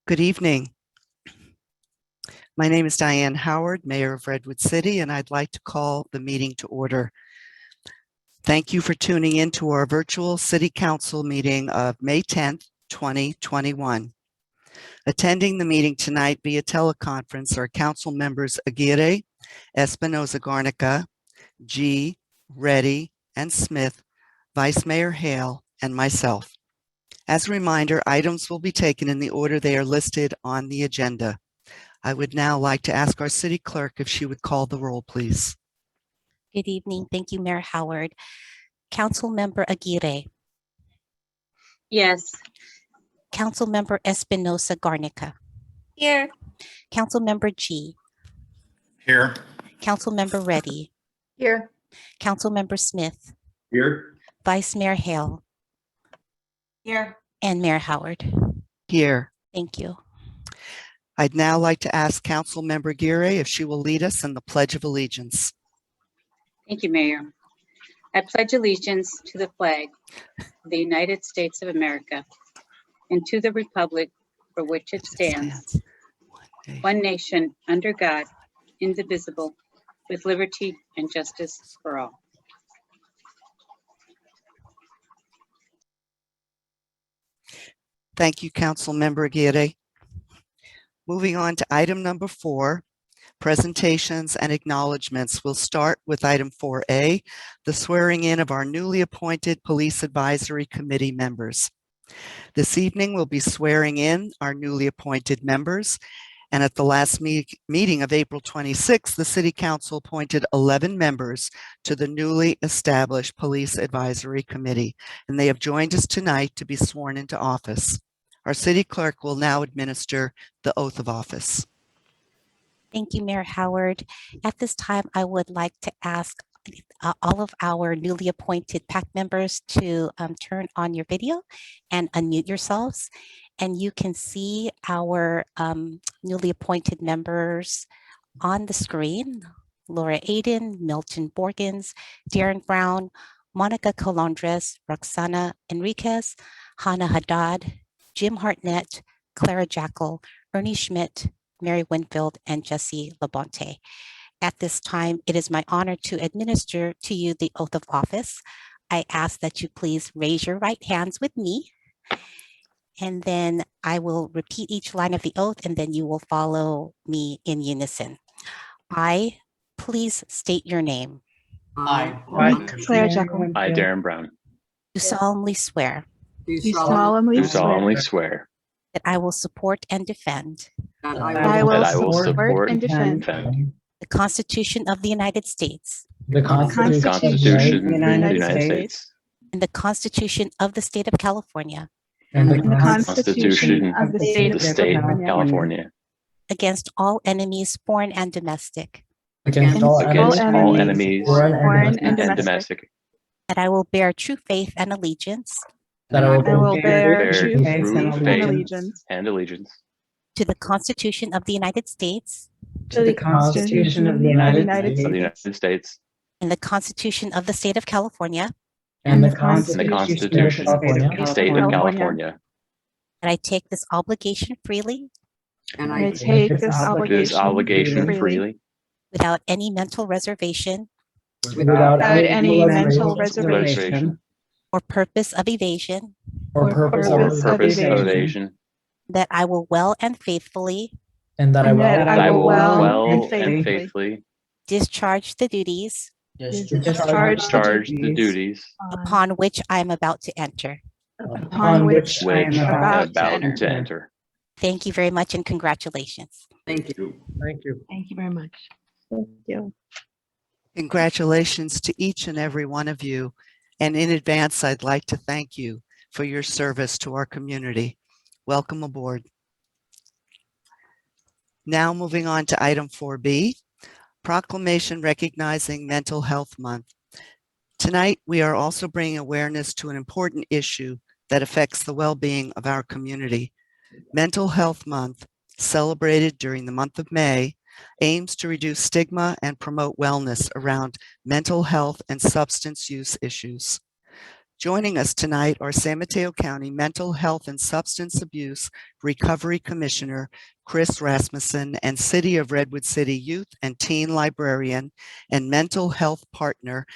Good evening. My name is Diane Howard, Mayor of Redwood City, and I'd like to call the meeting to order. Thank you for tuning in to our virtual City Council meeting of May 10th, 2021. Attending the meeting tonight via teleconference are Council members Aguirre, Espinoza Garnica, G, Reddy, and Smith, Vice Mayor Hale, and myself. As a reminder, items will be taken in the order they are listed on the agenda. I would now like to ask our city clerk if she would call the roll, please. Good evening. Thank you, Mayor Howard. Councilmember Aguirre. Yes. Councilmember Espinoza Garnica. Here. Councilmember G. Here. Councilmember Reddy. Here. Councilmember Smith. Here. Vice Mayor Hale. Here. And Mayor Howard. Here. Thank you. I'd now like to ask Councilmember Aguirre if she will lead us in the Pledge of Allegiance. Thank you, Mayor. I pledge allegiance to the flag of the United States of America and to the republic for which it stands, one nation, under God, indivisible, with liberty and justice for all. Thank you, Councilmember Aguirre. Moving on to item number 4, presentations and acknowledgements. We'll start with item 4A, the swearing in of our newly appointed Police Advisory Committee members. This evening, we'll be swearing in our newly appointed members. And at the last meeting of April 26th, the City Council appointed 11 members to the newly established Police Advisory Committee, and they have joined us tonight to be sworn into office. Our City Clerk will now administer the oath of office. Thank you, Mayor Howard. At this time, I would like to ask all of our newly appointed PAC members to turn on your video and unmute yourselves. And you can see our newly appointed members on the screen: Laura Aiden, Milton Borgens, Darren Brown, Monica Colondres, Roxana Enriquez, Hannah Haddad, Jim Hartnett, Clara Jackal, Ernie Schmidt, Mary Winfield, and Jesse Labonte. At this time, it is my honor to administer to you the oath of office. I ask that you please raise your right hands with me, and then I will repeat each line of the oath, and then you will follow me in unison. I, please state your name. I, Clara Jackal. I, Darren Brown, Do solemnly swear Do solemnly swear that I will support and defend that I will that I will support and defend the Constitution of the United States the Constitution of the United States and the Constitution of the State of California and the Constitution of the of the State of California against all enemies, foreign and domestic, against all enemies, foreign and domestic, that I will bear true faith and allegiance that I will bear true true faith faith and allegiance and allegiance to the Constitution of the United States to the Constitution of the United of the States United States and the Constitution of the State of California, and the and the Constitution of the State of California. that I take this obligation freely and I take this This obligation freely freely without any mental reservation without any mental reservation or purpose of evasion, or purpose of evasion, that I will well and faithfully and that I will well and and faithfully faithfully discharge the duties discharge discharge the duties upon which I am about to enter. upon which I am which I am about about to to enter. enter. Thank you very much and congratulations. Thank you. Thank you very much. Thank you. Congratulations to each and every one of you. And in advance, I'd like to thank you for your service to our community. Welcome aboard. Now moving on to item 4B, proclamation recognizing Mental Health Month. Tonight, we are also bringing awareness to an important issue that affects the well-being of our community. Mental Health Month, celebrated during the month of May, aims to reduce stigma and promote wellness around mental health and substance use issues. Joining us tonight are San Mateo County Mental Health and Substance Abuse Recovery Commissioner Chris Rasmussen and City of Redwood City Youth and Teen Librarian and Mental Health Partner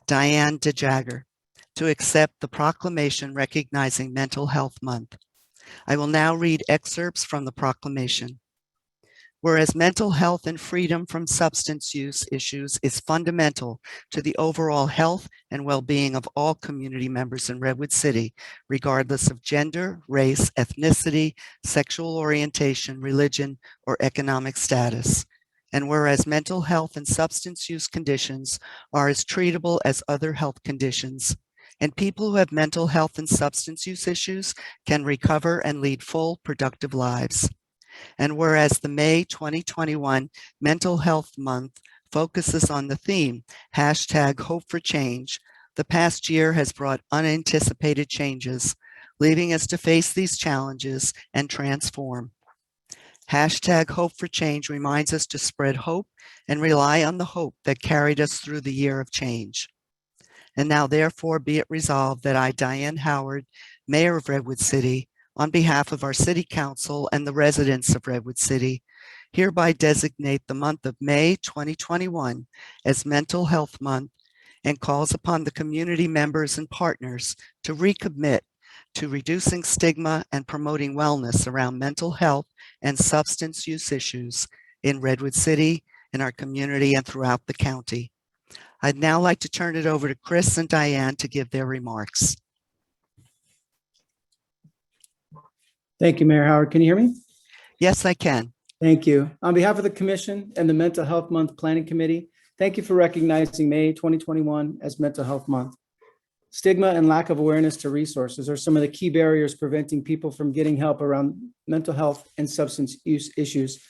Diane DeJagger to accept the proclamation recognizing Mental Health Month. I will now read excerpts from the proclamation. Whereas mental health and freedom from substance use issues is fundamental to the overall health and well-being of all community members in Redwood City, regardless of gender, race, ethnicity, sexual orientation, religion, or economic status. And whereas mental health and substance use conditions are as treatable as other health conditions, and people who have mental health and substance use issues can recover and lead full, productive lives. And whereas the May 2021 Mental Health Month focuses on the theme, #Hope for Change, the past year has brought unanticipated changes, leaving us to face these challenges and transform. #Hope for Change reminds us to spread hope and rely on the hope that carried us through the year of change. And now therefore be it resolved that I, Diane Howard, Mayor of Redwood City, on behalf of our City Council and the residents of Redwood City, hereby designate the month of May 2021 as Mental Health Month and calls upon the community members and partners to recommit to reducing stigma and promoting wellness around mental health and substance use issues in Redwood City, in our community, and throughout the county. I'd now like to turn it over to Chris and Diane to give their remarks. Thank you, Mayor Howard. Can you hear me? Yes, I can. Thank you. On behalf of the Commission and the Mental Health Month Planning Committee, thank you for recognizing May 2021 as Mental Health Month. Stigma and lack of awareness to resources are some of the key barriers preventing people from getting help around mental health and substance use issues.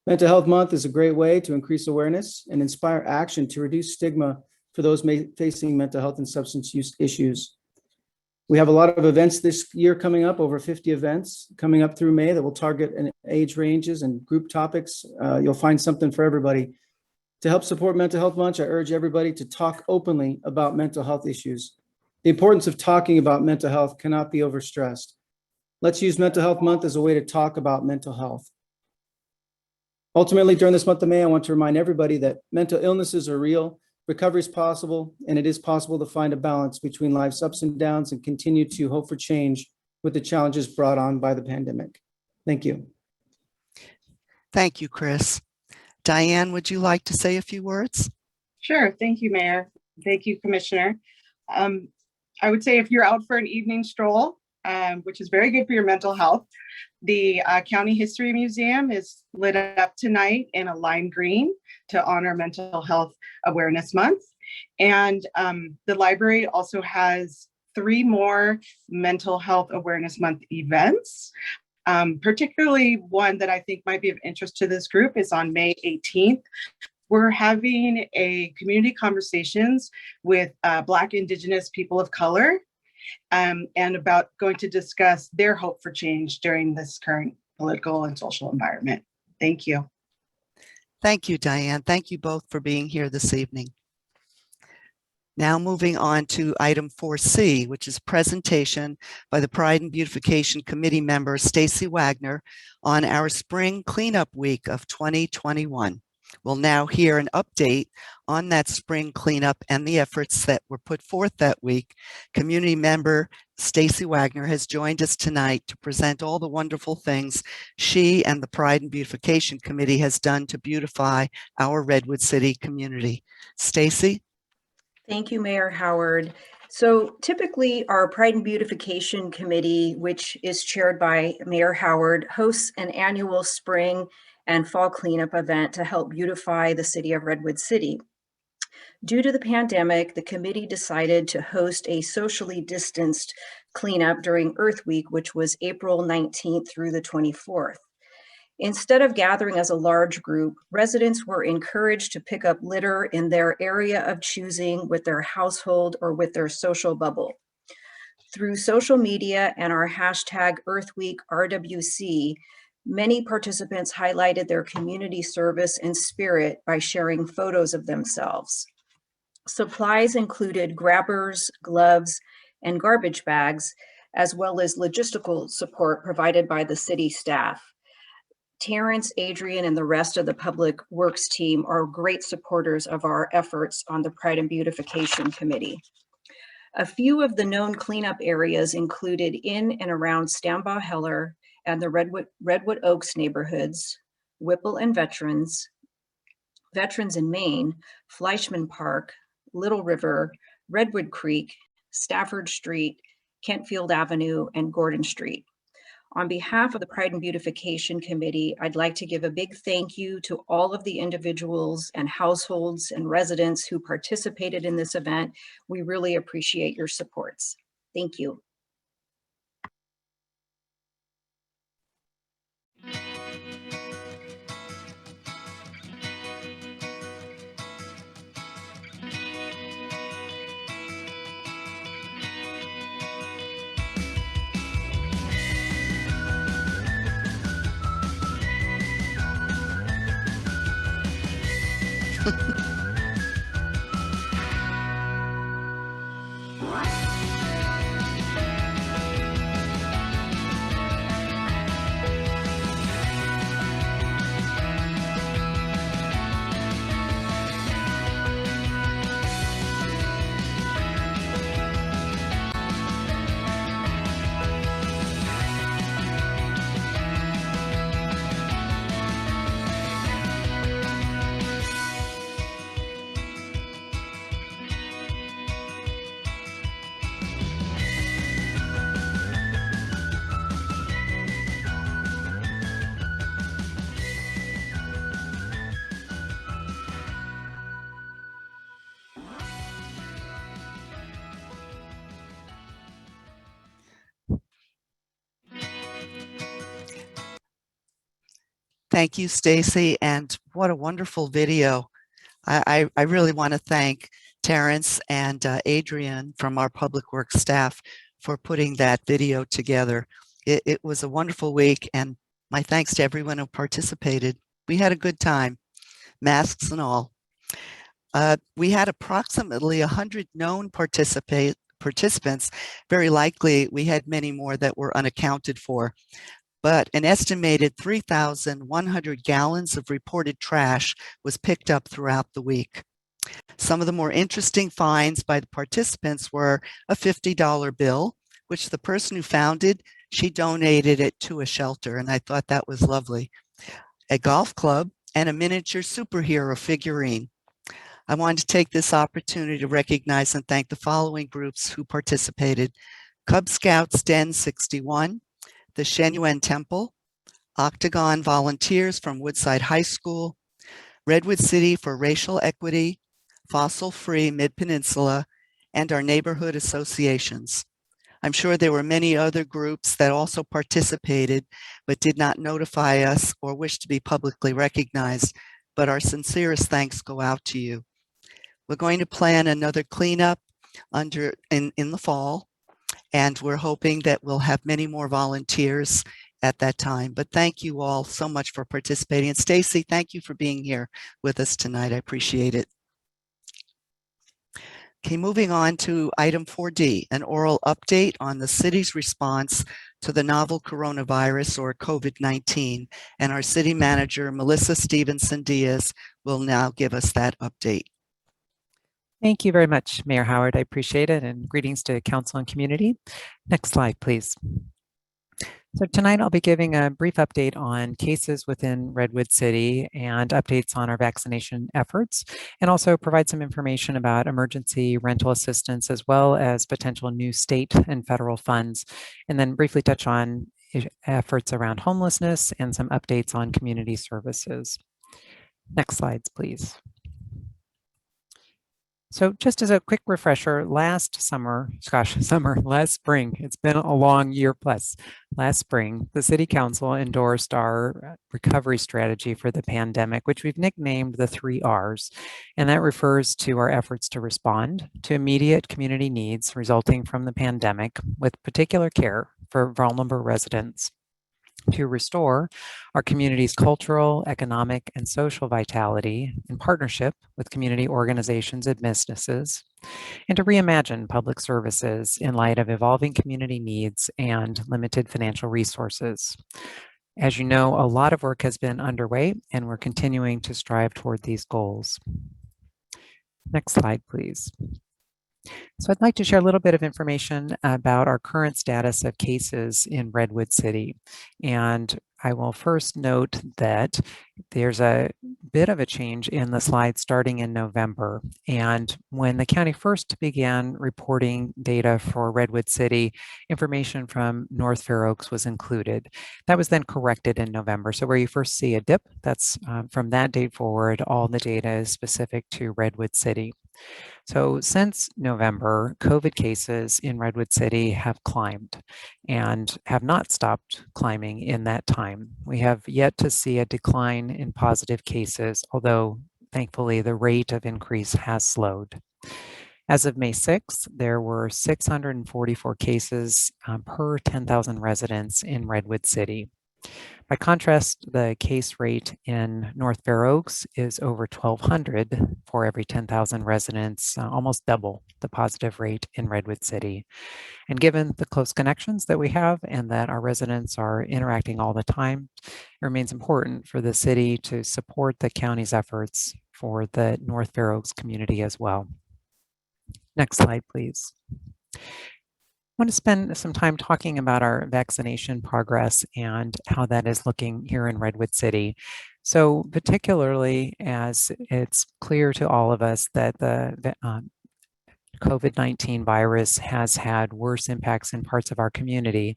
Mental Health Month is a great way to increase awareness and inspire action to reduce stigma for those facing mental health and substance use issues. We have a lot of events this year coming up, over 50 events coming up through May that will target age ranges and group topics. You'll find something for everybody. To help support Mental Health Month, I urge everybody to talk openly about mental health issues. The importance of talking about mental health cannot be overstressed. Let's use Mental Health Month as a way to talk about mental health. Ultimately, during this month of May, I want to remind everybody that mental illnesses are real, recovery is possible, and it is possible to find a balance between life's ups and downs and continue to hope for change with the challenges brought on by the pandemic. Thank you. Thank you, Chris. Diane, would you like to say a few words? Sure. Thank you, Mayor. Thank you, Commissioner. I would say if you're out for an evening stroll, which is very good for your mental health, the County History Museum is lit up tonight in a lime green to honor Mental Health Awareness Month. And the library also has 3 more Mental Health Awareness Month events. Particularly one that I think might be of interest to this group is on May 18th. We're having a community conversations with Black, Indigenous people of color and about going to discuss their hope for change during this current political and social environment. Thank you. Thank you, Diane. Thank you both for being here this evening. Now moving on to item 4C, which is presentation by the Pride and Beautification Committee member Stacy Wagner on our spring cleanup week of 2021. We'll now hear an update on that spring cleanup and the efforts that were put forth that week. Community member Stacy Wagner has joined us tonight to present all the wonderful things she and the Pride and Beautification Committee has done to beautify our Redwood City community. Stacy? Thank you, Mayor Howard. So typically our Pride and Beautification Committee, which is chaired by Mayor Howard, hosts an annual spring and fall cleanup event to help beautify the city of Redwood City. Due to the pandemic, the committee decided to host a socially distanced cleanup during Earth Week, which was April 19th through the 24th. Instead of gathering as a large group, residents were encouraged to pick up litter in their area of choosing with their household or with their social bubble. Through social media and our hashtag EarthWeekRWC, many participants highlighted their community service and spirit by sharing photos of themselves. Supplies included grabbers, gloves, and garbage bags, as well as logistical support provided by the city staff. Terrence, Adrian, and the rest of the Public Works team are great supporters of our efforts on the Pride and Beautification Committee. A few of the known cleanup areas included in and around Stambaugh Heller and the Redwood Oaks neighborhoods, Whipple and Veterans in Maine, Fleischman Park, Little River, Redwood Creek, Stafford Street, Kentfield Avenue, and Gordon Street. On behalf of the Pride and Beautification Committee, I'd like to give a big thank you to all of the individuals and households and residents who participated in this event. We really appreciate your supports. Thank you. Thank you, Stacy, and what a wonderful video. I really want to thank Terrence and Adrian from our Public Works staff for putting that video together. It was a wonderful week, and my thanks to everyone who participated. We had a good time, masks and all. We had approximately 100 known participants. Very likely, we had many more that were unaccounted for. But an estimated 3,100 gallons of reported trash was picked up throughout the week. Some of the more interesting finds by the participants were a $50 bill, which the person who found it, she donated it to a shelter, and I thought that was lovely. A golf club and a miniature superhero figurine. I wanted to take this opportunity to recognize and thank the following groups who participated: Cub Scouts Den 61, the Shenyuan Temple, Octagon Volunteers from Woodside High School, Redwood City for Racial Equity, Fossil Free Mid-Peninsula, and our neighborhood associations. I'm sure there were many other groups that also participated but did not notify us or wish to be publicly recognized, but our sincerest thanks go out to you. We're going to plan another cleanup in the fall, and we're hoping that we'll have many more volunteers at that time. But thank you all so much for participating. And Stacy, thank you for being here with us tonight. I appreciate it. Okay, moving on to item 4D, an oral update on the city's response to the novel coronavirus or COVID-19. And our city manager, Melissa Stevenson Diaz, will now give us that update. Thank you very much, Mayor Howard. I appreciate it, and greetings to council and community. Next slide, please. So tonight I'll be giving a brief update on cases within Redwood City and updates on our vaccination efforts, and also provide some information about emergency rental assistance as well as potential new state and federal funds, and then briefly touch on efforts around homelessness and some updates on community services. Next slides, please. So just as a quick refresher, last spring, it's been a long year plus. Last spring, the City Council endorsed our recovery strategy for the pandemic, which we've nicknamed the 3 Rs. And that refers to our efforts to respond to immediate community needs resulting from the pandemic with particular care for vulnerable residents. to restore our community's cultural, economic, and social vitality in partnership with community organizations and businesses, and to reimagine public services in light of evolving community needs and limited financial resources. As you know, a lot of work has been underway, and we're continuing to strive toward these goals. Next slide, please. So I'd like to share a little bit of information about our current status of cases in Redwood City. And I will first note that there's a bit of a change in the slide starting in November. And when the county first began reporting data for Redwood City, information from North Fair Oaks was included. That was then corrected in November. So where you first see a dip, that's from that date forward, all the data is specific to Redwood City. So since November, COVID cases in Redwood City have climbed and have not stopped climbing in that time. We have yet to see a decline in positive cases, although thankfully the rate of increase has slowed. As of May 6th, there were 644 cases per 10,000 residents in Redwood City. By contrast, the case rate in North Fair Oaks is over 1,200 for every 10,000 residents, almost double the positive rate in Redwood City. And given the close connections that we have and that our residents are interacting all the time, it remains important for the city to support the county's efforts for the North Fair Oaks community as well. Next slide, please. I want to spend some time talking about our vaccination progress and how that is looking here in Redwood City. So particularly as it's clear to all of us that the COVID-19 virus has had worse impacts in parts of our community,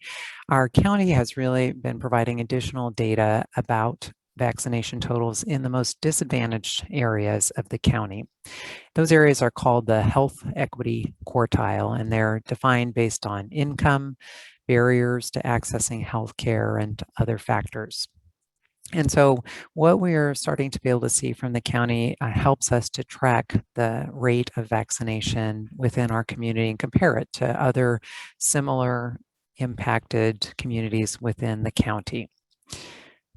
our county has really been providing additional data about vaccination totals in the most disadvantaged areas of the county. Those areas are called the health equity quartile, and they're defined based on income, barriers to accessing healthcare, and other factors. And so what we are starting to be able to see from the county helps us to track the rate of vaccination within our community and compare it to other similar impacted communities within the county.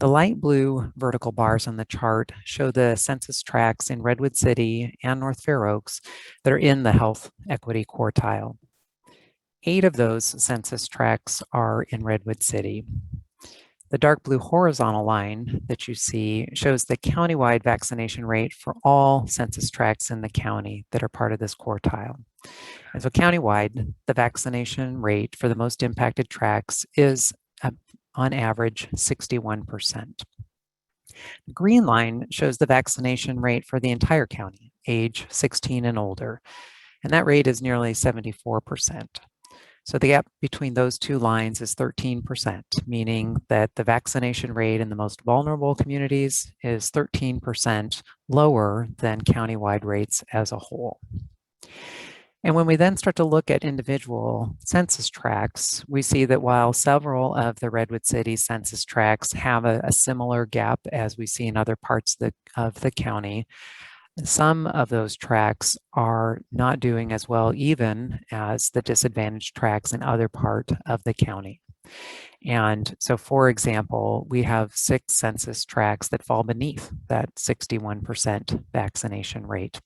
The light blue vertical bars on the chart show the census tracts in Redwood City and North Fair Oaks that are in the health equity quartile. 8 of those census tracts are in Redwood City. The dark blue horizontal line that you see shows the countywide vaccination rate for all census tracts in the county that are part of this quartile. And so countywide, the vaccination rate for the most impacted tracts is on average 61%. The green line shows the vaccination rate for the entire county, age 16 and older, and that rate is nearly 74%. So the gap between those two lines is 13%, meaning that the vaccination rate in the most vulnerable communities is 13% lower than countywide rates as a whole. And when we then start to look at individual census tracts, we see that while several of the Redwood City census tracts have a similar gap as we see in other parts of the county, some of those tracts are not doing as well even as the disadvantaged tracts in other part of the county. And so, for example, we have 6 census tracts that fall beneath that 61% vaccination rate.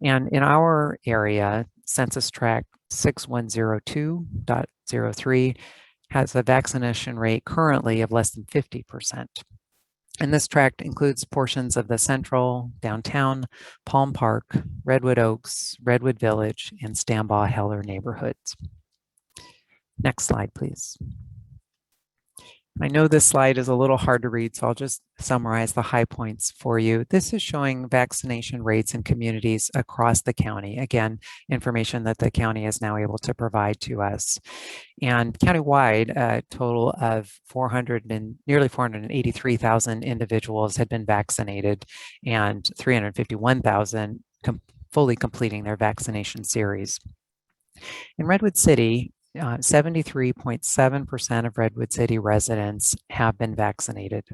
And in our area, census tract 6102.03 has a vaccination rate currently of less than 50%. And this tract includes portions of the Central, Downtown, Palm Park, Redwood Oaks, Redwood Village, and Stambaugh-Heller neighborhoods. Next slide, please. I know this slide is a little hard to read, so I'll just summarize the high points for you. This is showing vaccination rates in communities across the county. Again, information that the county is now able to provide to us. And countywide, a total of nearly 483,000 individuals had been vaccinated, and 351,000 fully completing their vaccination series. In Redwood City, 73.7% of Redwood City residents have been vaccinated.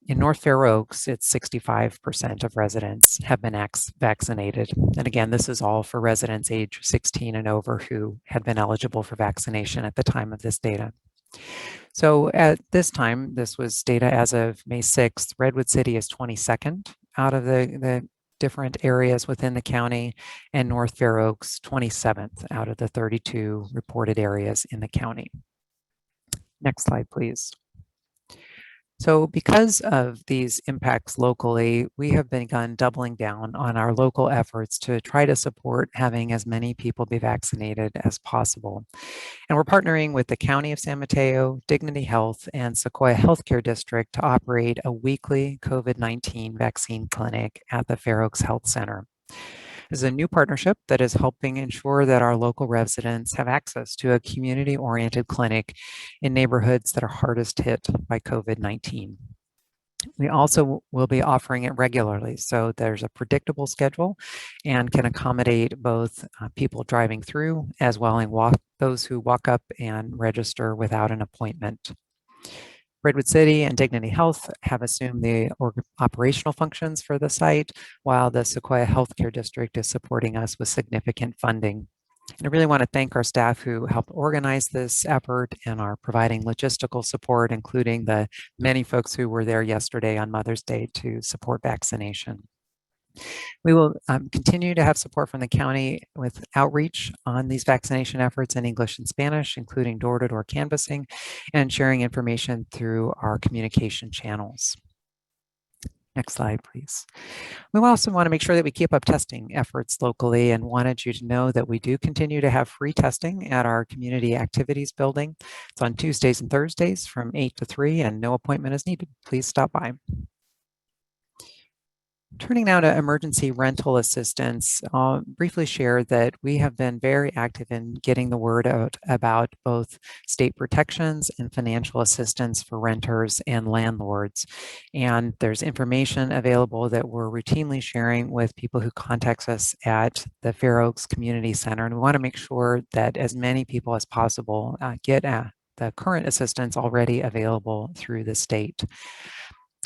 In North Fair Oaks, it's 65% of residents have been vaccinated. And again, this is all for residents age 16 and over who had been eligible for vaccination at the time of this data. So at this time, this was data as of May 6th, Redwood City is 22nd out of the different areas within the county, and North Fair Oaks 27th out of the 32 reported areas in the county. Next slide, please. So because of these impacts locally, we have begun doubling down on our local efforts to try to support having as many people be vaccinated as possible. And we're partnering with the County of San Mateo, Dignity Health, and Sequoia Healthcare District to operate a weekly COVID-19 vaccine clinic at the Fair Oaks Health Center. This is a new partnership that is helping ensure that our local residents have access to a community-oriented clinic in neighborhoods that are hardest hit by COVID-19. We also will be offering it regularly, so there's a predictable schedule and can accommodate both people driving through as well as those who walk up and register without an appointment. Redwood City and Dignity Health have assumed the operational functions for the site, while the Sequoia Healthcare District is supporting us with significant funding. And I really want to thank our staff who helped organize this effort and are providing logistical support, including the many folks who were there yesterday on Mother's Day to support vaccination. We will continue to have support from the county with outreach on these vaccination efforts in English and Spanish, including door-to-door canvassing and sharing information through our communication channels. Next slide, please. We also want to make sure that we keep up testing efforts locally and wanted you to know that we do continue to have free testing at our community activities building. It's on Tuesdays and Thursdays from 8 to 3 and no appointment is needed. Please stop by. Turning now to emergency rental assistance, I'll briefly share that we have been very active in getting the word out about both state protections and financial assistance for renters and landlords. And there's information available that we're routinely sharing with people who contact us at the Fair Oaks Community Center. And we want to make sure that as many people as possible get the current assistance already available through the state.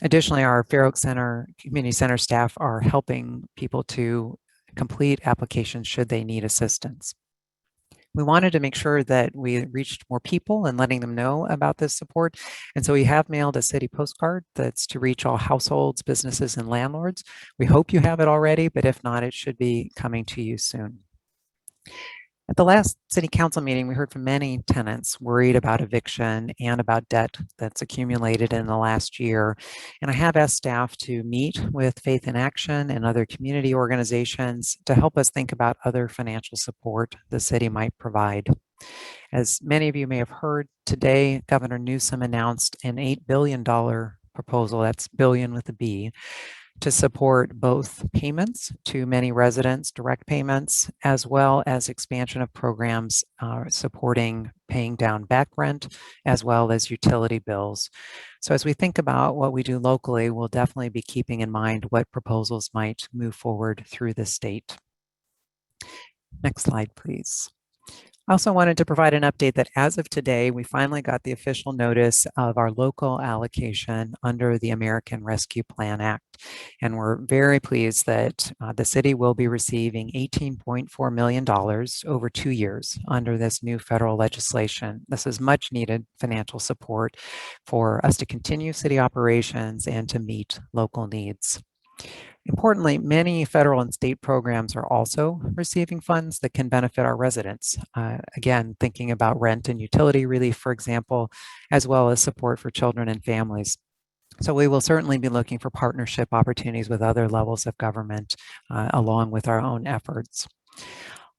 Additionally, our Fair Oaks Community Center staff are helping people to complete applications should they need assistance. We wanted to make sure that we reached more people and letting them know about this support. And so we have mailed a city postcard that's to reach all households, businesses, and landlords. We hope you have it already, but if not, it should be coming to you soon. At the last city council meeting, we heard from many tenants worried about eviction and about debt that's accumulated in the last year. And I have asked staff to meet with Faith in Action and other community organizations to help us think about other financial support the city might provide. As many of you may have heard today, Governor Newsom announced an $8 billion proposal, that's billion with a B, to support both payments to many residents, direct payments, as well as expansion of programs supporting paying down back rent, as well as utility bills. So as we think about what we do locally, we'll definitely be keeping in mind what proposals might move forward through the state. Next slide, please. I also wanted to provide an update that as of today, we finally got the official notice of our local allocation under the American Rescue Plan Act. And we're very pleased that the city will be receiving $18.4 million over 2 years under this new federal legislation. This is much needed financial support for us to continue city operations and to meet local needs. Importantly, many federal and state programs are also receiving funds that can benefit our residents. Again, thinking about rent and utility relief, for example, as well as support for children and families. So we will certainly be looking for partnership opportunities with other levels of government along with our own efforts.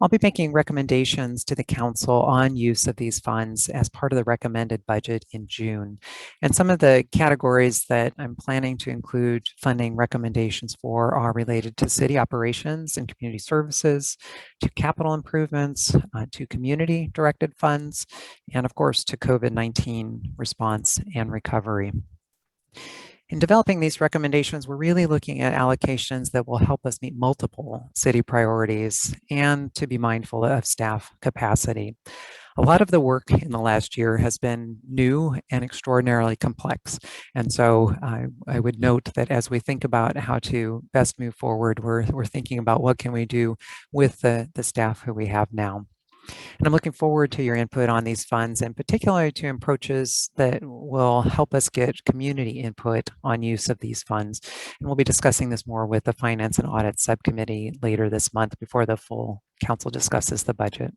I'll be making recommendations to the council on use of these funds as part of the recommended budget in June. And some of the categories that I'm planning to include funding recommendations for are related to city operations and community services, to capital improvements, to community directed funds, and of course to COVID-19 response and recovery. In developing these recommendations, we're really looking at allocations that will help us meet multiple city priorities and to be mindful of staff capacity. A lot of the work in the last year has been new and extraordinarily complex. And so I would note that as we think about how to best move forward, we're thinking about what can we do with the staff who we have now. And I'm looking forward to your input on these funds, and particularly to approaches that will help us get community input on use of these funds. And we'll be discussing this more with the Finance and Audit Subcommittee later this month before the full council discusses the budget.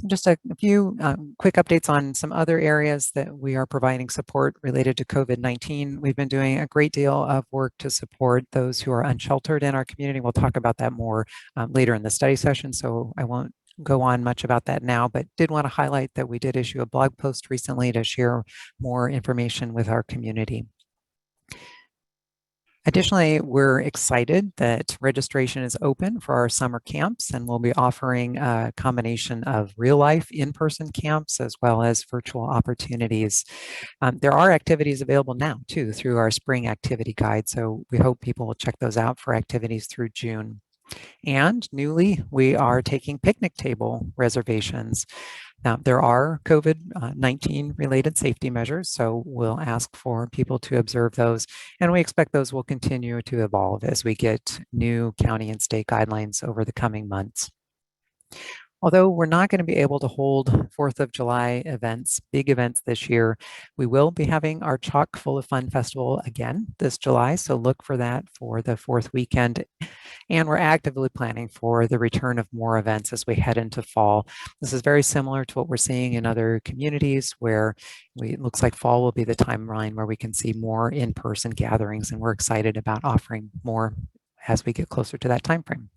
Just a few quick updates on some other areas that we are providing support related to COVID-19. We've been doing a great deal of work to support those who are unsheltered in our community. We'll talk about that more later in the study session, so I won't go on much about that now, but did want to highlight that we did issue a blog post recently to share more information with our community. Additionally, we're excited that registration is open for our summer camps, and we'll be offering a combination of real-life in-person camps as well as virtual opportunities. There are activities available now too through our spring activity guide, so we hope people will check those out for activities through June. And newly, we are taking picnic table reservations. Now, there are COVID-19 related safety measures, so we'll ask for people to observe those, and we expect those will continue to evolve as we get new county and state guidelines over the coming months. Although we're not going to be able to hold 4th of July events, big events this year, we will be having our Chock Full of Fun Festival again this July, so look for that for the 4th weekend. And we're actively planning for the return of more events as we head into fall. This is very similar to what we're seeing in other communities where it looks like fall will be the timeline where we can see more in-person gatherings, and we're excited about offering more as we get closer to that time frame.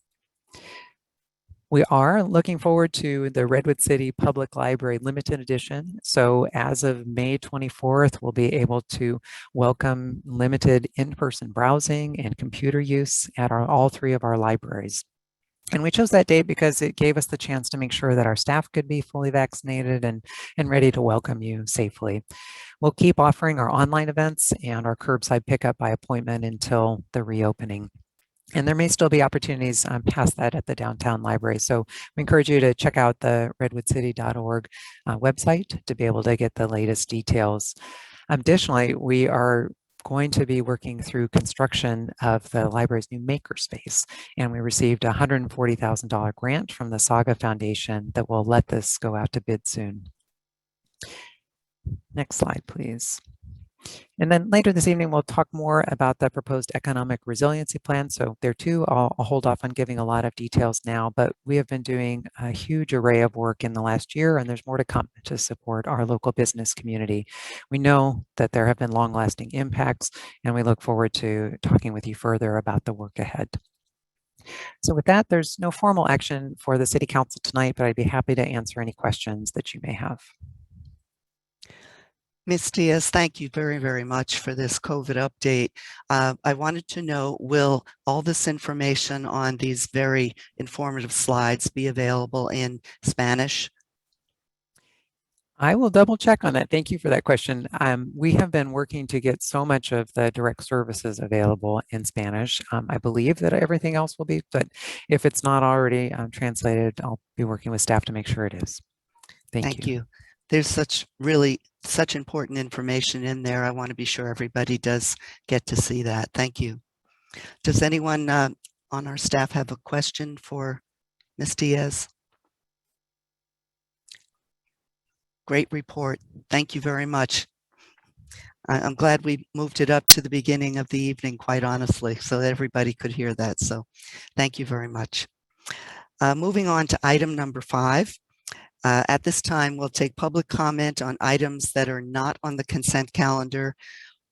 We are looking forward to the Redwood City Public Library Limited Edition. So as of May 24th, we'll be able to welcome limited in-person browsing and computer use at all 3 of our libraries. And we chose that date because it gave us the chance to make sure that our staff could be fully vaccinated and ready to welcome you safely. We'll keep offering our online events and our curbside pickup by appointment until the reopening. And there may still be opportunities past that at the downtown library. So we encourage you to check out the redwoodcity.org website to be able to get the latest details. Additionally, we are going to be working through construction of the library's new makerspace, and we received a $140,000 grant from the Saga Foundation that will let this go out to bid soon. Next slide, please. And then later this evening, we'll talk more about the proposed economic resiliency plan. So there too, I'll hold off on giving a lot of details now, but we have been doing a huge array of work in the last year, and there's more to come to support our local business community. We know that there have been long-lasting impacts, and we look forward to talking with you further about the work ahead. So with that, there's no formal action for the City Council tonight, but I'd be happy to answer any questions that you may have. Ms. Diaz, thank you very, very much for this COVID update. I wanted to know, will all this information on these very informative slides be available in Spanish? I will double check on that. Thank you for that question. We have been working to get so much of the direct services available in Spanish. I believe that everything else will be, but if it's not already translated, I'll be working with staff to make sure it is. Thank you. There's such important information in there. I want to be sure everybody does get to see that. Thank you. Does anyone on our staff have a question for Ms. Diaz? Great report. Thank you very much. I'm glad we moved it up to the beginning of the evening, quite honestly, so that everybody could hear that. So thank you very much. Moving on to item number 5. At this time, we'll take public comment on items that are not on the consent calendar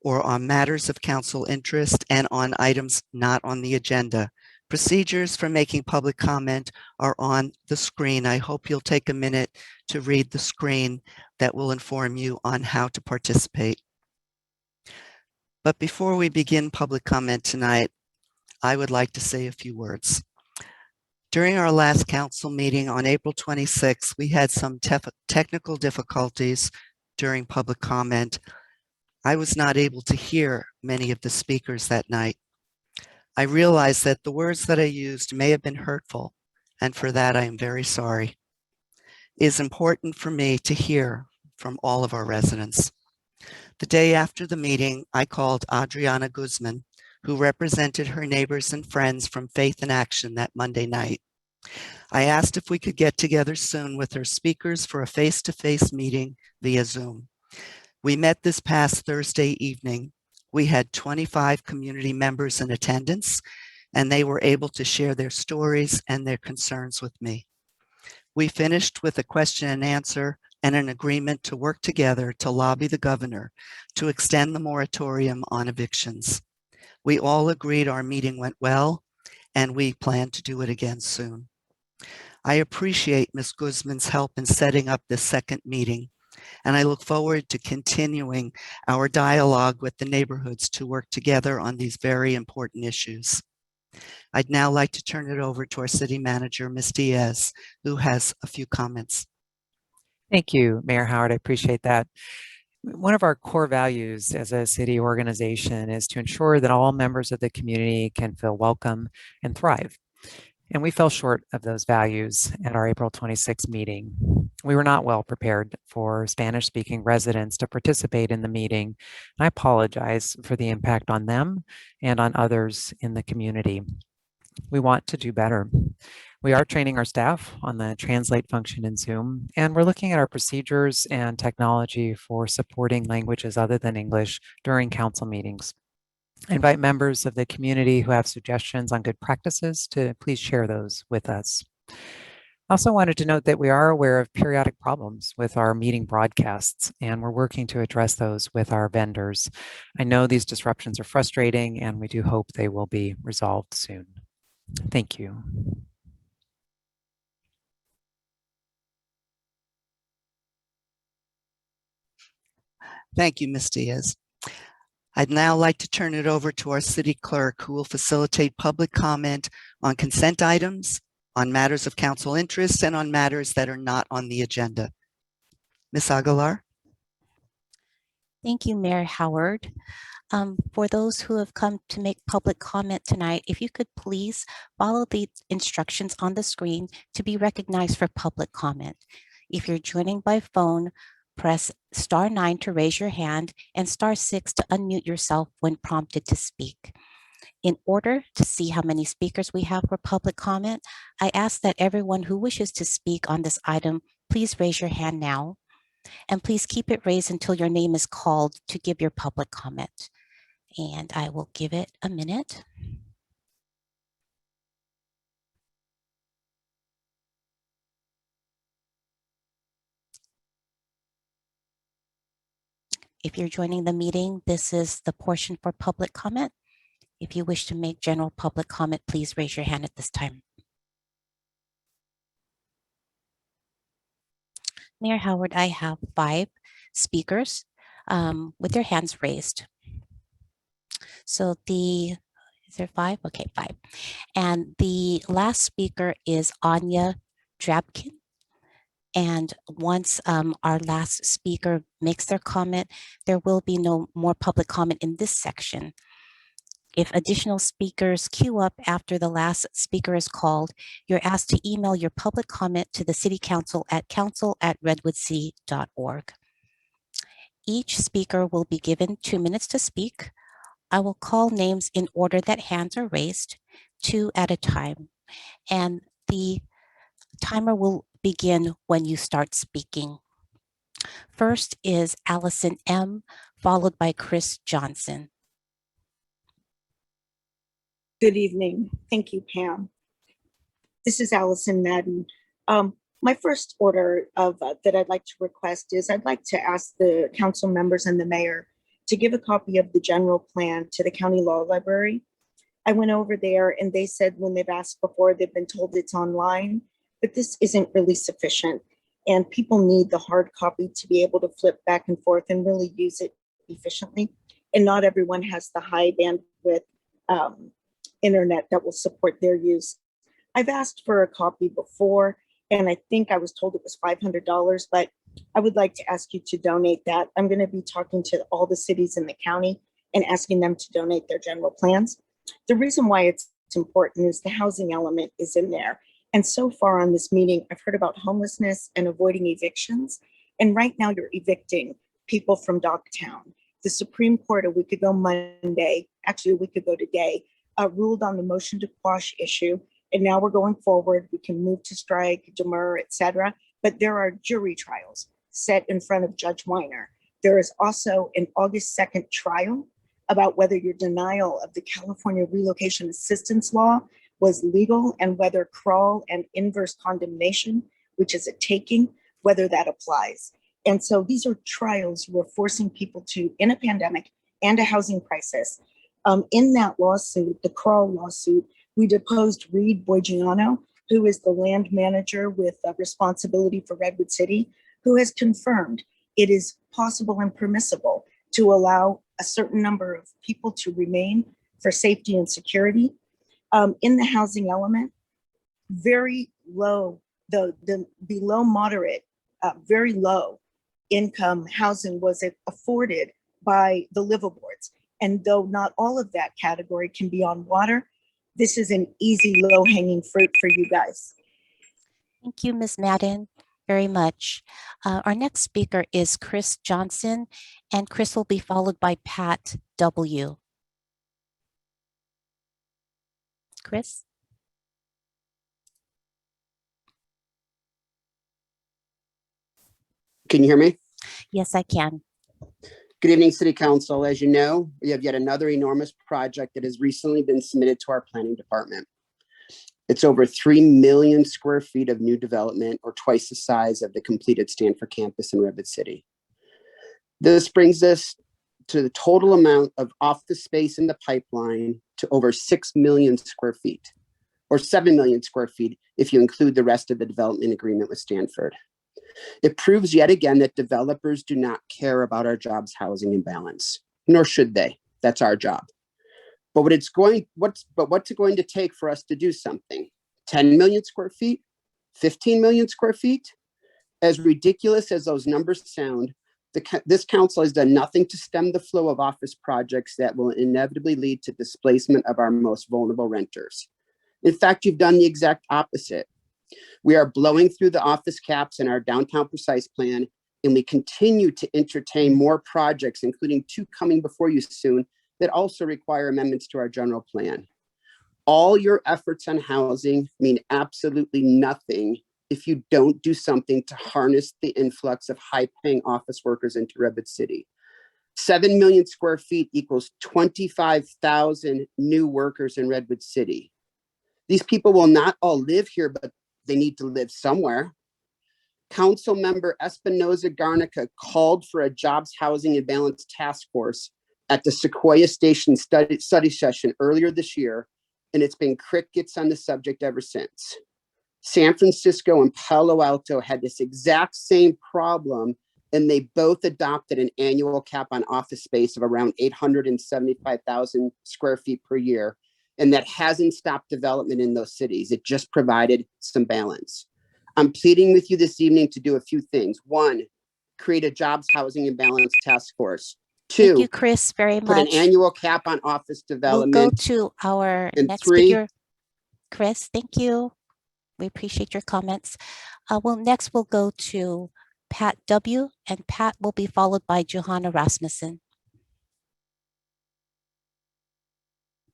or on matters of council interest and on items not on the agenda. Procedures for making public comment are on the screen. I hope you'll take a minute to read the screen that will inform you on how to participate. But before we begin public comment tonight, I would like to say a few words. During our last council meeting on April 26th, we had some technical difficulties during public comment. I was not able to hear many of the speakers that night. I realize that the words that I used may have been hurtful, and for that I am very sorry. It is important for me to hear from all of our residents. The day after the meeting, I called Adriana Guzman, who represented her neighbors and friends from Faith in Action that Monday night. I asked if we could get together soon with her speakers for a face-to-face meeting via Zoom. We met this past Thursday evening. We had 25 community members in attendance, and they were able to share their stories and their concerns with me. We finished with a question and answer and an agreement to work together to lobby the governor to extend the moratorium on evictions. We all agreed our meeting went well, and we plan to do it again soon. I appreciate Ms. Guzman's help in setting up this second meeting, and I look forward to continuing our dialogue with the neighborhoods to work together on these very important issues. I'd now like to turn it over to our city manager, Ms. Diaz, who has a few comments. Thank you, Mayor Howard. I appreciate that. One of our core values as a city organization is to ensure that all members of the community can feel welcome and thrive. And we fell short of those values at our April 26th meeting. We were not well prepared for Spanish-speaking residents to participate in the meeting. I apologize for the impact on them and on others in the community. We want to do better. We are training our staff on the translate function in Zoom, and we're looking at our procedures and technology for supporting languages other than English during council meetings. I invite members of the community who have suggestions on good practices to please share those with us. I also wanted to note that we are aware of periodic problems with our meeting broadcasts, and we're working to address those with our vendors. I know these disruptions are frustrating, and we do hope they will be resolved soon. Thank you. Thank you, Ms. Diaz. I'd now like to turn it over to our city clerk, who will facilitate public comment on consent items, on matters of council interest, and on matters that are not on the agenda. Ms. Aguilar? Thank you, Mayor Howard. For those who have come to make public comment tonight, if you could please follow the instructions on the screen to be recognized for public comment. If you're joining by phone, press *9 to raise your hand and *6 to unmute yourself when prompted to speak. In order to see how many speakers we have for public comment, I ask that everyone who wishes to speak on this item, please raise your hand now, and please keep it raised until your name is called to give your public comment. And I will give it a minute. If you're joining the meeting, this is the portion for public comment. If you wish to make general public comment, please raise your hand at this time. Mayor Howard, I have 5 speakers with their hands raised. So is there 5? Okay, 5. And the last speaker is Anya Drabkin. And once our last speaker makes their comment, there will be no more public comment in this section. If additional speakers queue up after the last speaker is called, you're asked to email your public comment to the City Council at council@redwoodcity.org. Each speaker will be given 2 minutes to speak. I will call names in order that hands are raised, 2 at a time. And the timer will begin when you start speaking. First is Allison M., followed by Chris Johnson. Good evening. Thank you, Pam. This is Allison Madden. My first order of that I'd like to request is I'd like to ask the council members and the mayor to give a copy of the general plan to the county law library. I went over there and they said when they've asked before, they've been told it's online, but this isn't really sufficient. And people need the hard copy to be able to flip back and forth and really use it efficiently. And not everyone has the high bandwidth internet that will support their use. I've asked for a copy before, and I think I was told it was $500, but I would like to ask you to donate that. I'm going to be talking to all the cities in the county and asking them to donate their general plans. The reason why it's important is the housing element is in there. And so far on this meeting, I've heard about homelessness and avoiding evictions. And right now you're evicting people from Dogtown. The Supreme Court a week ago Monday, actually a week ago today, ruled on the motion to quash issue And now we're going forward. We can move to strike, demur, etc. But there are jury trials set in front of Judge Weiner. There is also an August 2nd trial about whether your denial of the California Relocation Assistance Law was legal and whether crawl and inverse condemnation, which is a taking, whether that applies. And so these are trials we're forcing people to in a pandemic and a housing crisis. In that lawsuit, the crawl lawsuit, we deposed Reed Boigiano, who is the land manager with responsibility for Redwood City, who has confirmed it is possible and permissible to allow a certain number of people to remain for safety and security. In the housing element, very low, the below moderate, very low income housing was afforded by the liveaboards. And though not all of that category can be on water, this is an easy low-hanging fruit for you guys. Thank you, Ms. Madden, very much. Our next speaker is Chris Johnson, and Chris will be followed by Pat W. Chris? Can you hear me? Yes, I can. Good evening, City Council. As you know, we have yet another enormous project that has recently been submitted to our planning department. It's over 3 million square feet of new development, or twice the size of the completed Stanford campus in Redwood City. This brings us to the total amount of office space in the pipeline to over 6 million square feet, or 7 million square feet if you include the rest of the development agreement with Stanford. It proves yet again that developers do not care about our jobs, housing, and balance, nor should they. That's our job. But what's it going to take for us to do something? 10 million square feet? 15 million square feet? As ridiculous as those numbers sound, this council has done nothing to stem the flow of office projects that will inevitably lead to displacement of our most vulnerable renters. In fact, you've done the exact opposite. We are blowing through the office caps in our downtown precise plan, and we continue to entertain more projects, including 2 coming before you soon, that also require amendments to our general plan. All your efforts on housing mean absolutely nothing if you don't do something to harness the influx of high-paying office workers into Redwood City. 7 million square feet equals 25,000 new workers in Redwood City. These people will not all live here, but they need to live somewhere. Council member Espinoza Garnica called for a jobs, housing, and balance task force at the Sequoia Station study session earlier this year, and it's been crickets on the subject ever since. San Francisco and Palo Alto had this exact same problem, and they both adopted an annual cap on office space of around 875,000 square feet per year. And that hasn't stopped development in those cities. It just provided some balance. I'm pleading with you this evening to do a few things. 1, create a jobs, housing, and balance task force. 2, thank you, Chris, very put an much. annual cap on office development. We'll go to our and next 3, speaker. Chris, thank you. We appreciate your comments. Next we'll go to Pat W, and Pat will be followed by Johanna Rasmussen.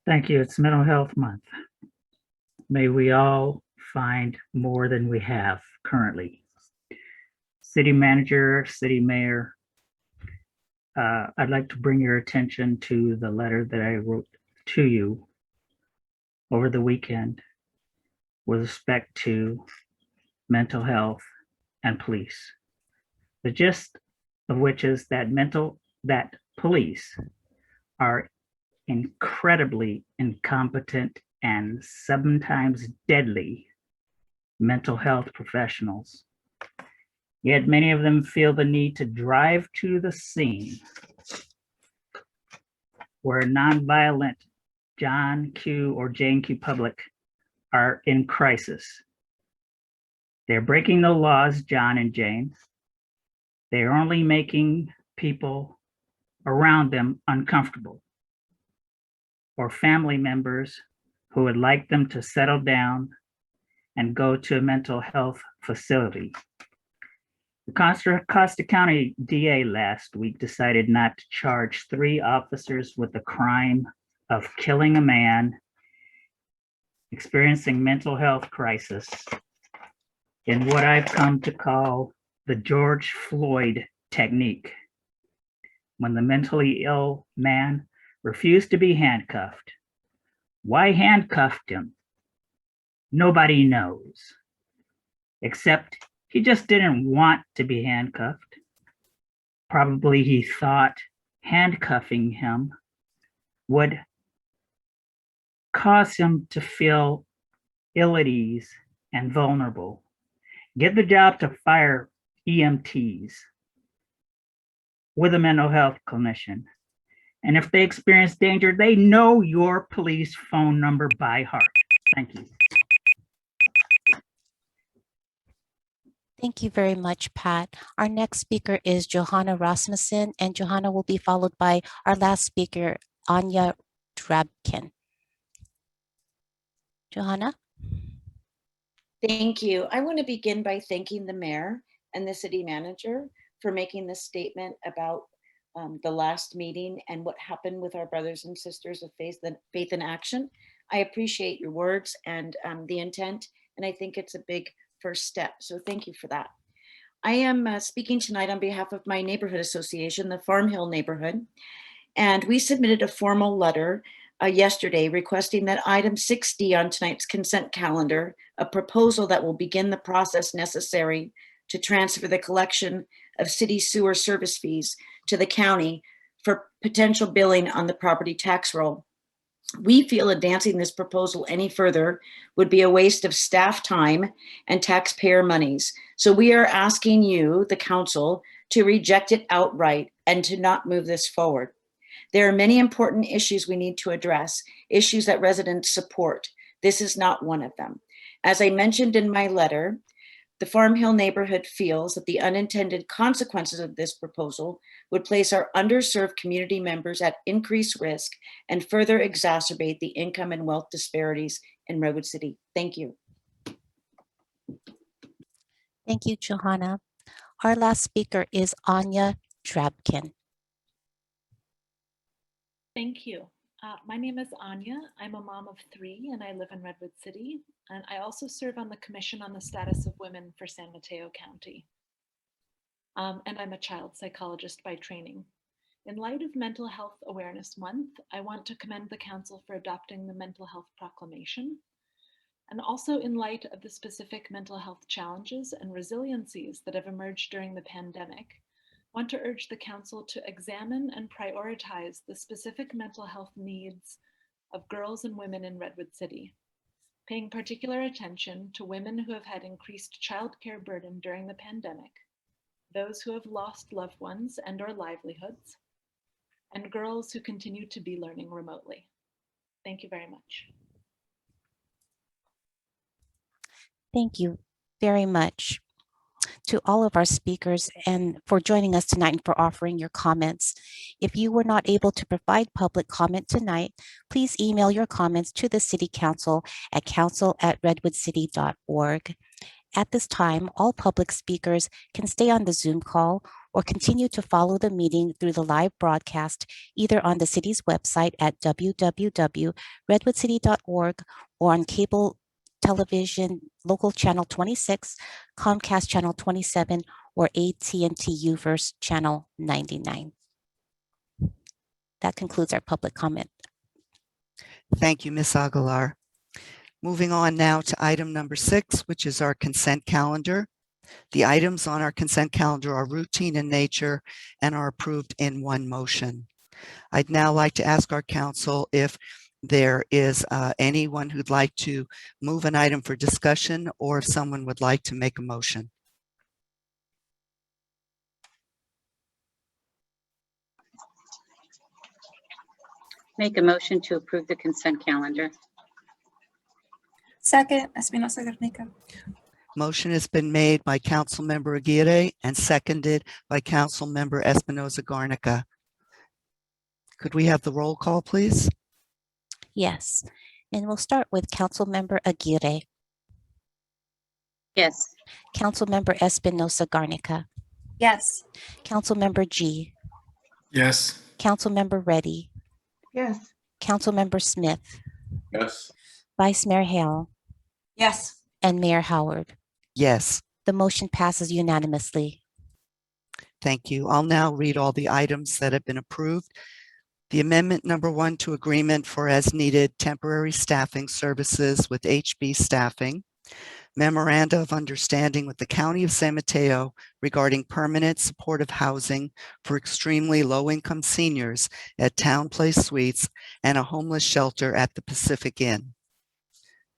Thank you. It's Mental Health Month. May we all find more than we have currently. City Manager, City Mayor, I'd like to bring your attention to the letter that I wrote to you over the weekend with respect to mental health and police. The gist of which is that police are incredibly incompetent and sometimes deadly mental health professionals. Yet many of them feel the need to drive to the scene where nonviolent John Q or Jane Q public are in crisis. They're breaking the laws, John and Jane. They're only making people around them uncomfortable, or family members who would like them to settle down and go to a mental health facility. The Costa County DA last week decided not to charge 3 officers with the crime of killing a man experiencing mental health crisis in what I've come to call the George Floyd technique, when the mentally ill man refused to be handcuffed. Why handcuffed him? Nobody knows, except he just didn't want to be handcuffed. Probably he thought handcuffing him would cause him to feel ill at ease and vulnerable. Get the job to fire EMTs with a mental health clinician. And if they experience danger, they know your police phone number by heart. Thank you. Thank you very much, Pat. Our next speaker is Johanna Rasmussen, and Johanna will be followed by our last speaker, Anya Drabkin. Johanna? Thank you. I want to begin by thanking the mayor and the city manager for making this statement about the last meeting and what happened with our brothers and sisters of Faith in Action. I appreciate your words and the intent, and I think it's a big first step. So thank you for that. I am speaking tonight on behalf of my neighborhood association, the Farm Hill neighborhood, and we submitted a formal letter yesterday requesting that item 6D on tonight's consent calendar, a proposal that will begin the process necessary to transfer the collection of city sewer service fees to the county for potential billing on the property tax roll. We feel advancing this proposal any further would be a waste of staff time and taxpayer monies. So we are asking you, the council, to reject it outright and to not move this forward. There are many important issues we need to address, issues that residents support. This is not one of them. As I mentioned in my letter, the Farm Hill neighborhood feels that the unintended consequences of this proposal would place our underserved community members at increased risk and further exacerbate the income and wealth disparities in Redwood City. Thank you. Thank you, Johanna. Our last speaker is Anya Drabkin. Thank you. My name is Anya. I'm a mom of 3 and I live in Redwood City. And I also serve on the Commission on the Status of Women for San Mateo County. And I'm a child psychologist by training. In light of Mental Health Awareness Month, I want to commend the Council for adopting the Mental Health Proclamation. And also in light of the specific mental health challenges and resiliencies that have emerged during the pandemic, want to urge the Council to examine and prioritize the specific mental health needs of girls and women in Redwood City, paying particular attention to women who have had increased childcare burden during the pandemic, those who have lost loved ones and/or livelihoods, and girls who continue to be learning remotely. Thank you very much. Thank you very much to all of our speakers and for joining us tonight and for offering your comments. If you were not able to provide public comment tonight, please email your comments to the City Council at council@redwoodcity.org. At this time, all public speakers can stay on the Zoom call or continue to follow the meeting through the live broadcast, either on the city's website at www.redwoodcity.org or on cable television, local channel 26, Comcast channel 27, or AT&T UVerse channel 99. That concludes our public comment. Thank you, Ms. Aguilar. Moving on now to item number 6, which is our consent calendar. The items on our consent calendar are routine in nature and are approved in one motion. I'd now like to ask our council if there is anyone who'd like to move an item for discussion or if someone would like to make a motion. Make a motion to approve the consent calendar. Second, Espinosa Garnica. Motion has been made by Councilmember Aguirre and seconded by Councilmember Espinosa Garnica. Could we have the roll call, please? Yes, and we'll start with Councilmember Aguirre. Yes. Councilmember Espinosa Garnica. Yes. Councilmember G. Yes. Councilmember Reddy. Yes. Councilmember Smith. Yes. Vice Mayor Hale, Yes. and Mayor Howard. Yes, The motion passes unanimously. thank you. I'll now read all the items that have been approved. The amendment number 1 to agreement for as needed temporary staffing services with HB Staffing. Memoranda of understanding with the County of San Mateo regarding permanent supportive housing for extremely low-income seniors at Town Place Suites and a homeless shelter at the Pacific Inn.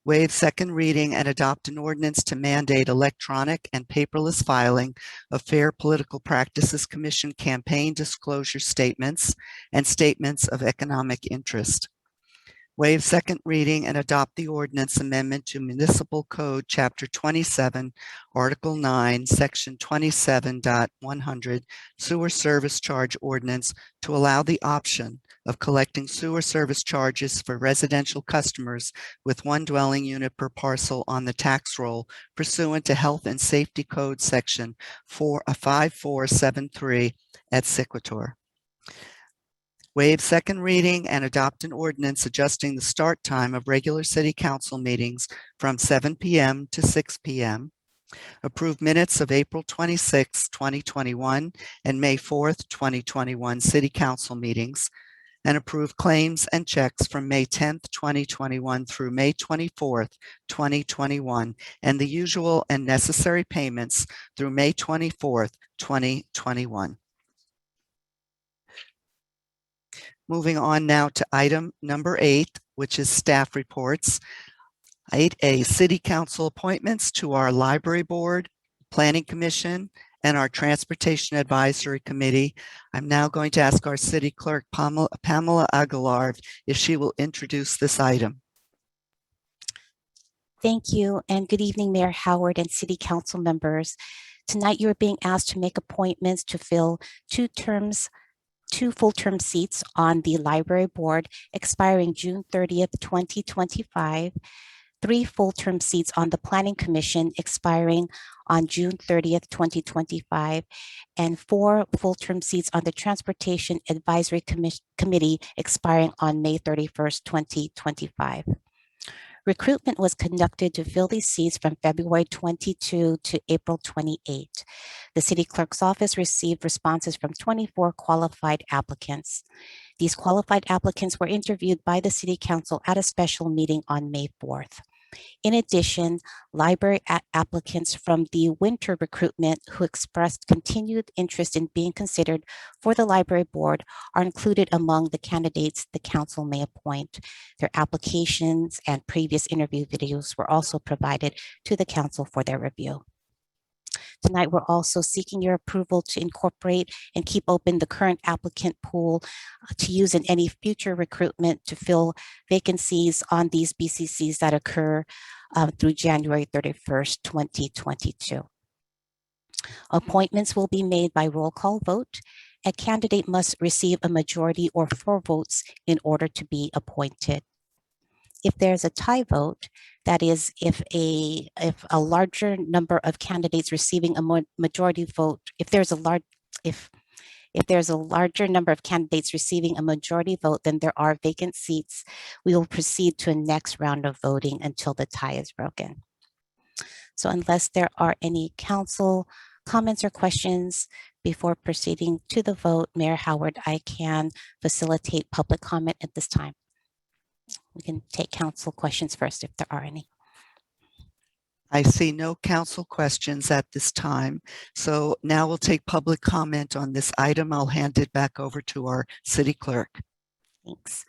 Waive second reading and adopt an ordinance to mandate electronic and paperless filing of Fair Political Practices Commission campaign disclosure statements and statements of economic interest. Waive second reading and adopt the ordinance amendment to Municipal Code Chapter 27, Article 9, Section 27.100 Sewer Service Charge Ordinance to allow the option of collecting sewer service charges for residential customers with one dwelling unit per parcel on the tax roll pursuant to Health and Safety Code Section 5473 et sequitur. Waive second reading and adopt an ordinance adjusting the start time of regular city council meetings from 7 p.m. to 6 p.m. Approve minutes of April 26, 2021 and May 4th, 2021 city council meetings, and approve claims and checks from May 10th, 2021 through May 24th, 2021, and the usual and necessary payments through May 24th, 2021. Moving on now to item number 8, which is staff reports. 8A, City Council appointments to our Library Board, Planning Commission, and our Transportation Advisory Committee. I'm now going to ask our City Clerk, Pamela Aguilar, if she will introduce this item. Thank you, and good evening, Mayor Howard and City Council members. Tonight, you're being asked to make appointments to fill two full-term seats on the Library Board expiring June 30th, 2025, 3 full-term seats on the Planning Commission expiring on June 30th, 2025, and 4 full-term seats on the Transportation Advisory Committee expiring on May 31st, 2025. Recruitment was conducted to fill these seats from February 22 to April 28. The City Clerk's office received responses from 24 qualified applicants. These qualified applicants were interviewed by the City Council at a special meeting on May 4th. In addition, library applicants from the winter recruitment who expressed continued interest in being considered for the Library Board are included among the candidates the Council may appoint. Their applications and previous interview videos were also provided to the Council for their review. Tonight, we're also seeking your approval to incorporate and keep open the current applicant pool to use in any future recruitment to fill vacancies on these BCCs that occur through January 31st, 2022. Appointments will be made by roll call vote. A candidate must receive a majority or 4 votes in order to be appointed. If there's a tie vote, that is, if a larger number of candidates receiving a majority vote, if there's a larger number of candidates receiving a majority vote, then there are vacant seats. We will proceed to a next round of voting until the tie is broken. So unless there are any council comments or questions before proceeding to the vote, Mayor Howard, I can facilitate public comment at this time. We can take council questions first if there are any. I see no council questions at this time. So now we'll take public comment on this item. I'll hand it back over to our City Clerk. Thanks.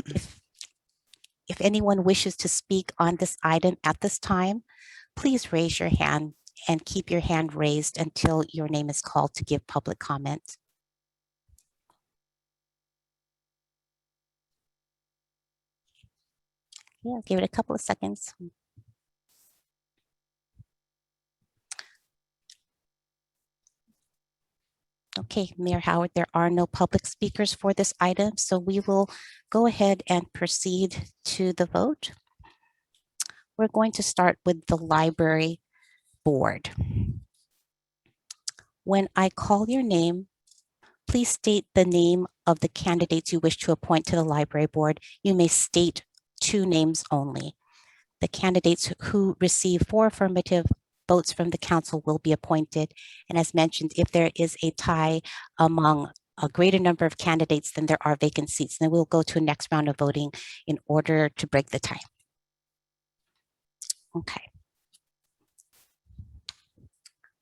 If anyone wishes to speak on this item at this time, please raise your hand and keep your hand raised until your name is called to give public comment. Yeah, give it a couple of seconds. Okay, Mayor Howard, there are no public speakers for this item, so we will go ahead and proceed to the vote. We're going to start with the Library Board. When I call your name, please state the name of the candidates you wish to appoint to the Library Board. You may state 2 names only. The candidates who receive 4 affirmative votes from the council will be appointed. And as mentioned, if there is a tie among a greater number of candidates than there are vacant seats, then we'll go to a next round of voting in order to break the tie. Okay.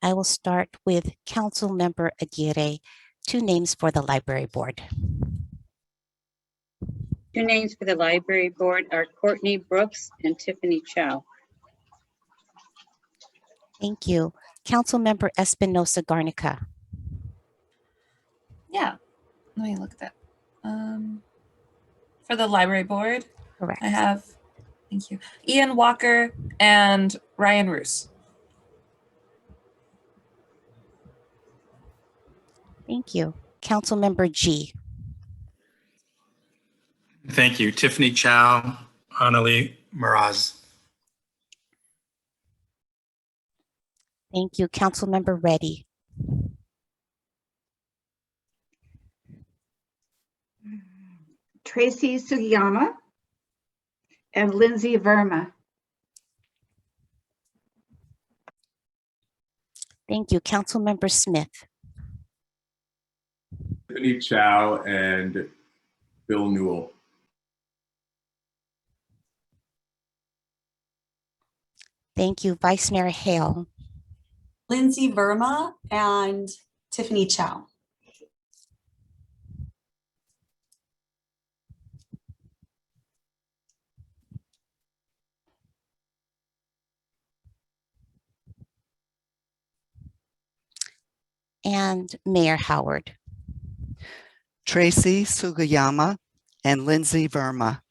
I will start with Council Member Aguirre, 2 names for the library board. 2 names for the library board are Courtney Brooks and Tiffany Chow. Thank you. Council Member Espinosa Garnica. Yeah, let me look at that. For the library board, Correct. I have, thank you, Ian Walker and Ryan Roos. Thank you. Council Member G. Thank you. Tiffany Chow, Annalie Miraz. Thank you. Council Member Reddy. Tracy Sugiyama and Lindsay Verma. Thank you. Council Member Smith. Tiffany Chow and Bill Newell. Thank you. Vice Mayor Hale. Lindsay Verma and Tiffany Chow. And Mayor Howard. Tracy Sugiyama and Lindsay Verma.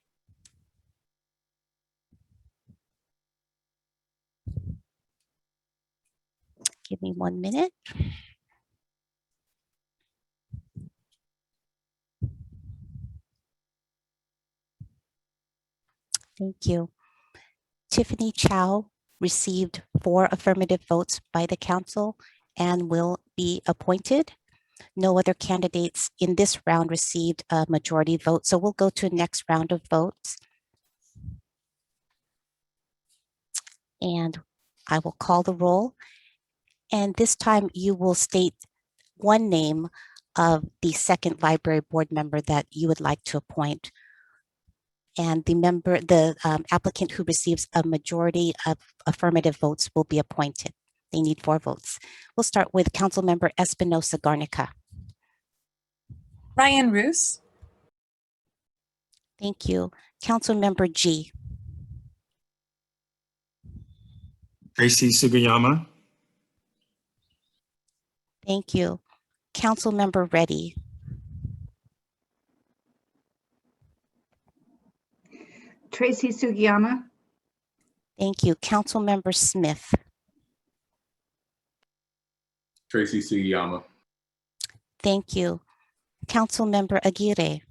Give me 1 minute. Thank you. Tiffany Chow received 4 affirmative votes by the council and will be appointed. No other candidates in this round received a majority vote, so we'll go to the next round of votes. And I will call the roll. And this time you will state 1 name of the second library board member that you would like to appoint. And the applicant who receives a majority of affirmative votes will be appointed. They need 4 votes. We'll start with Council Member Espinosa Garnica. Ryan Roos. Thank you. Council Member G. Tracy Sugiyama. Thank you. Council Member Reddy. Tracy Sugiyama. Thank you. Council Member Smith. Tracy Sugiyama. Thank you. Council Member Aguirre.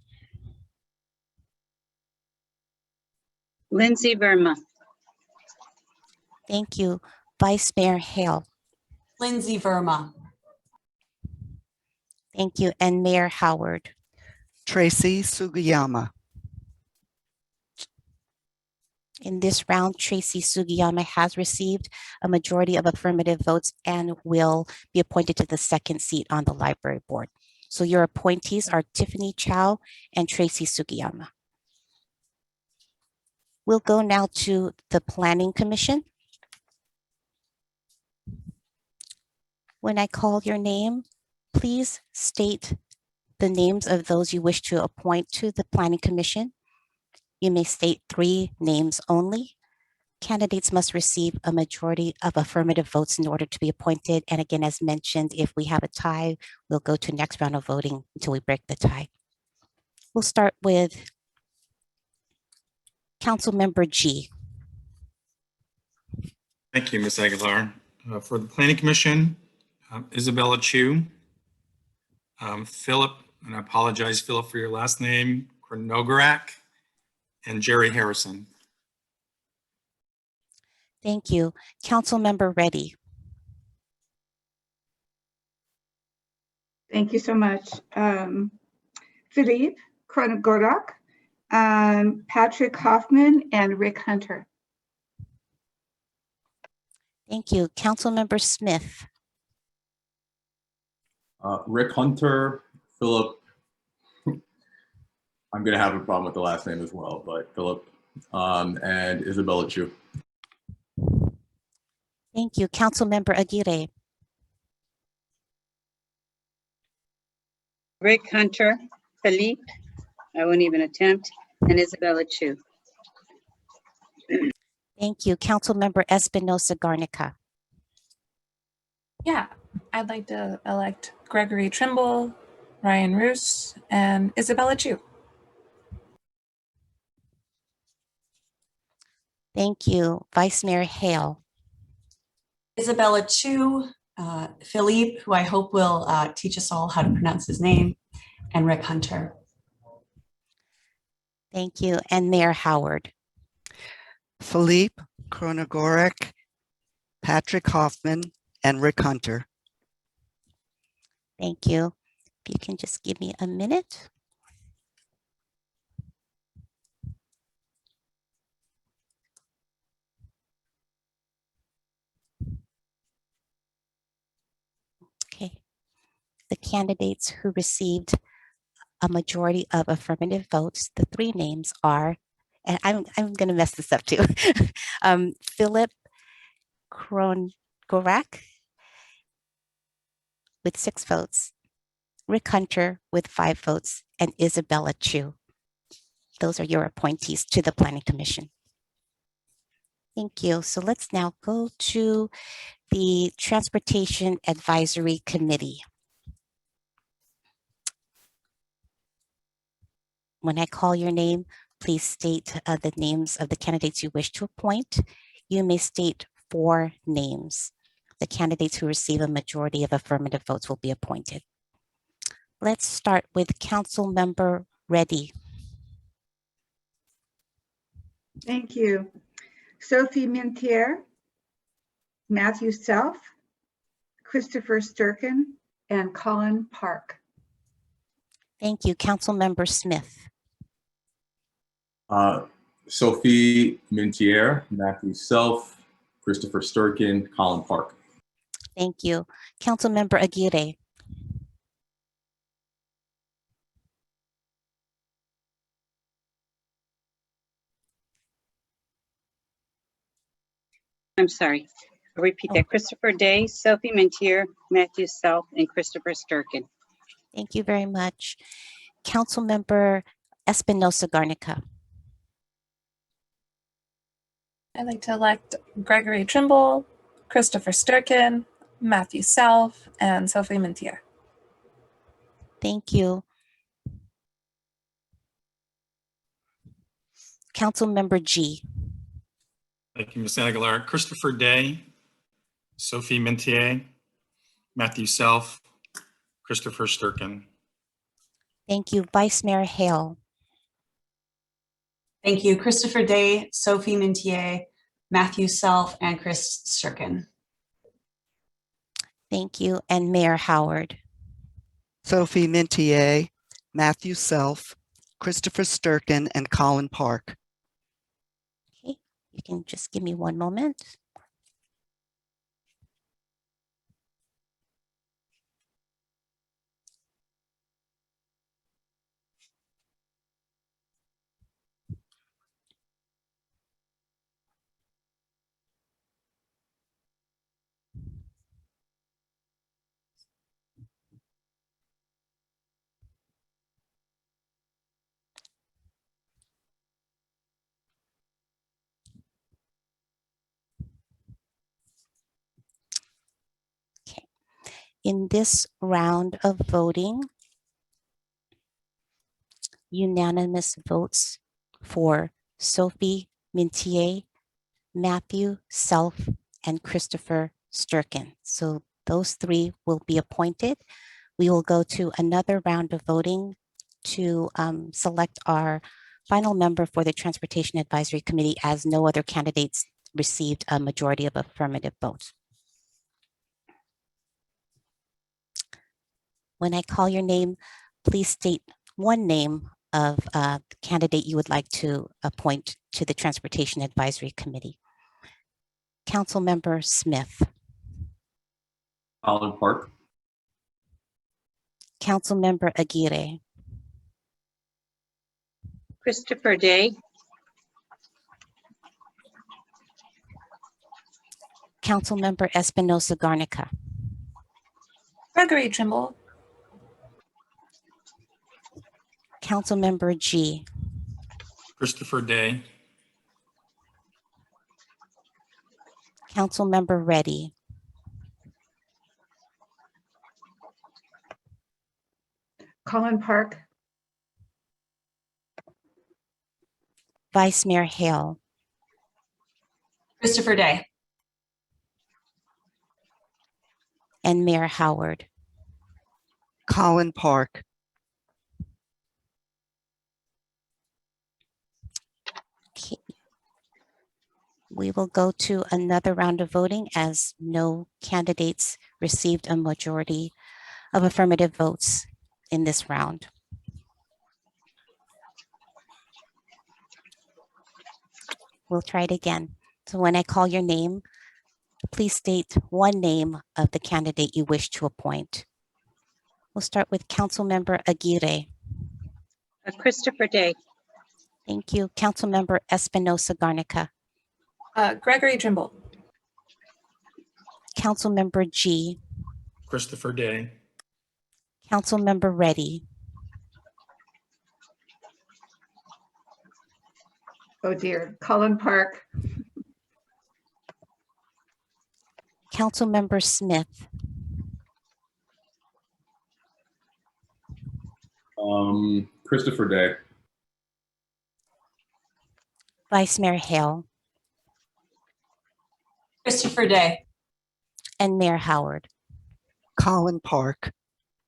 Lindsay Verma. Thank you. Vice Mayor Hale. Lindsay Verma. Thank you. And Mayor Howard. Tracy Sugiyama. In this round, Tracy Sugiyama has received a majority of affirmative votes and will be appointed to the second seat on the library board. So your appointees are Tiffany Chow and Tracy Sugiyama. We'll go now to the Planning Commission. When I call your name, please state the names of those you wish to appoint to the Planning Commission. You may state 3 names only. Candidates must receive a majority of affirmative votes in order to be appointed. And again, as mentioned, if we have a tie, we'll go to next round of voting until we break the tie. We'll start with Council Member G. Thank you, Ms. Aguilar. For the Planning Commission, Isabella Chu, Philip, and I apologize, Philip, for your last name, Kronogorak, and Jerry Harrison. Thank you. Council Member Reddy. Thank you so much. Philippe Kronogorak Patrick Hoffman and Rick Hunter. Thank you. Councilmember Smith. Rick Hunter, Philip. I'm going to have a problem with the last name as well, but Philip and Isabella Chu. Thank you. Councilmember Aguirre. Rick Hunter, Philippe, I won't even attempt, and Isabella Chu. Thank you. Councilmember Espinosa Garnica. Yeah, I'd like to elect Gregory Trimble, Ryan Roos, and Isabella Chu. Thank you. Vice Mayor Hale. Isabella Chu, Philippe, who I hope will teach us all how to pronounce his name, and Rick Hunter. Thank you. And Mayor Howard. Philippe Kronogorek, Patrick Hoffman, and Rick Hunter. Thank you. If you can just give me a minute. Okay. The candidates who received a majority of affirmative votes, the three names are, and I'm going to mess this up too. Philip Krongorak with 6 votes, Rick Hunter with 5 votes, and Isabella Chu. Those are your appointees to the Planning Commission. Thank you. So let's now go to the Transportation Advisory Committee. When I call your name, please state the names of the candidates you wish to appoint. You may state 4 names. The candidates who receive a majority of affirmative votes will be appointed. Let's start with Council Member Reddy. Thank you. Sophie Mintier, Matthew Self, Christopher Sturkin, and Colin Park. Thank you. Council Member Smith. Sophie Mintier, Matthew Self, Christopher Sturkin, Colin Park. Thank you. Council Member Aguirre. I'm sorry. I'll repeat that. Christopher Day, Sophie Mintier, Matthew Self, and Christopher Sturkin. Thank you very much. Council Member Espinosa Garnica. I'd like to elect Gregory Trimble, Christopher Sturkin, Matthew Self, and Sophie Mintier. Thank you. Council Member G. Thank you, Ms. Aguilar. Christopher Day, Sophie Mintier, Matthew Self, Christopher Sturkin. Thank you. Vice Mayor Hale. Thank you. Christopher Day, Sophie Mintier, Matthew Self, and Chris Sturkin. Thank you. And Mayor Howard. Sophie Mintier, Matthew Self, Christopher Sturkin, and Colin Park. Okay, you can just give me one moment. Okay. In this round of voting, unanimous votes for Sophie Mintier, Matthew Self, and Christopher Sturkin. So those 3 will be appointed. We will go to another round of voting to select our final member for the Transportation Advisory Committee, as no other candidates received a majority of affirmative votes. When I call your name, please state 1 name of the candidate you would like to appoint to the Transportation Advisory Committee. Councilmember Smith, Colin Park, Councilmember Aguirre, Christopher Day, Councilmember Espinosa Garnica, Gregory Trimble, Councilmember G, Christopher Day, Councilmember Reddy, Colin Park, Vice Mayor Hale, Christopher Day. and Mayor Howard. Colin Park. Okay. We will go to another round of voting as no candidates received a majority of affirmative votes in this round. We'll try it again. So when I call your name, please state one name of the candidate you wish to appoint. We'll start with Councilmember Aguirre. Christopher Day, Thank you. Councilmember Espinosa Garnica. Gregory Trimble, Councilmember G. Christopher Day, Councilmember Reddy. oh dear, Colin Park, Councilmember Smith. Christopher Day, Vice Mayor Hale, Christopher Day. and Mayor Howard. Colin Park.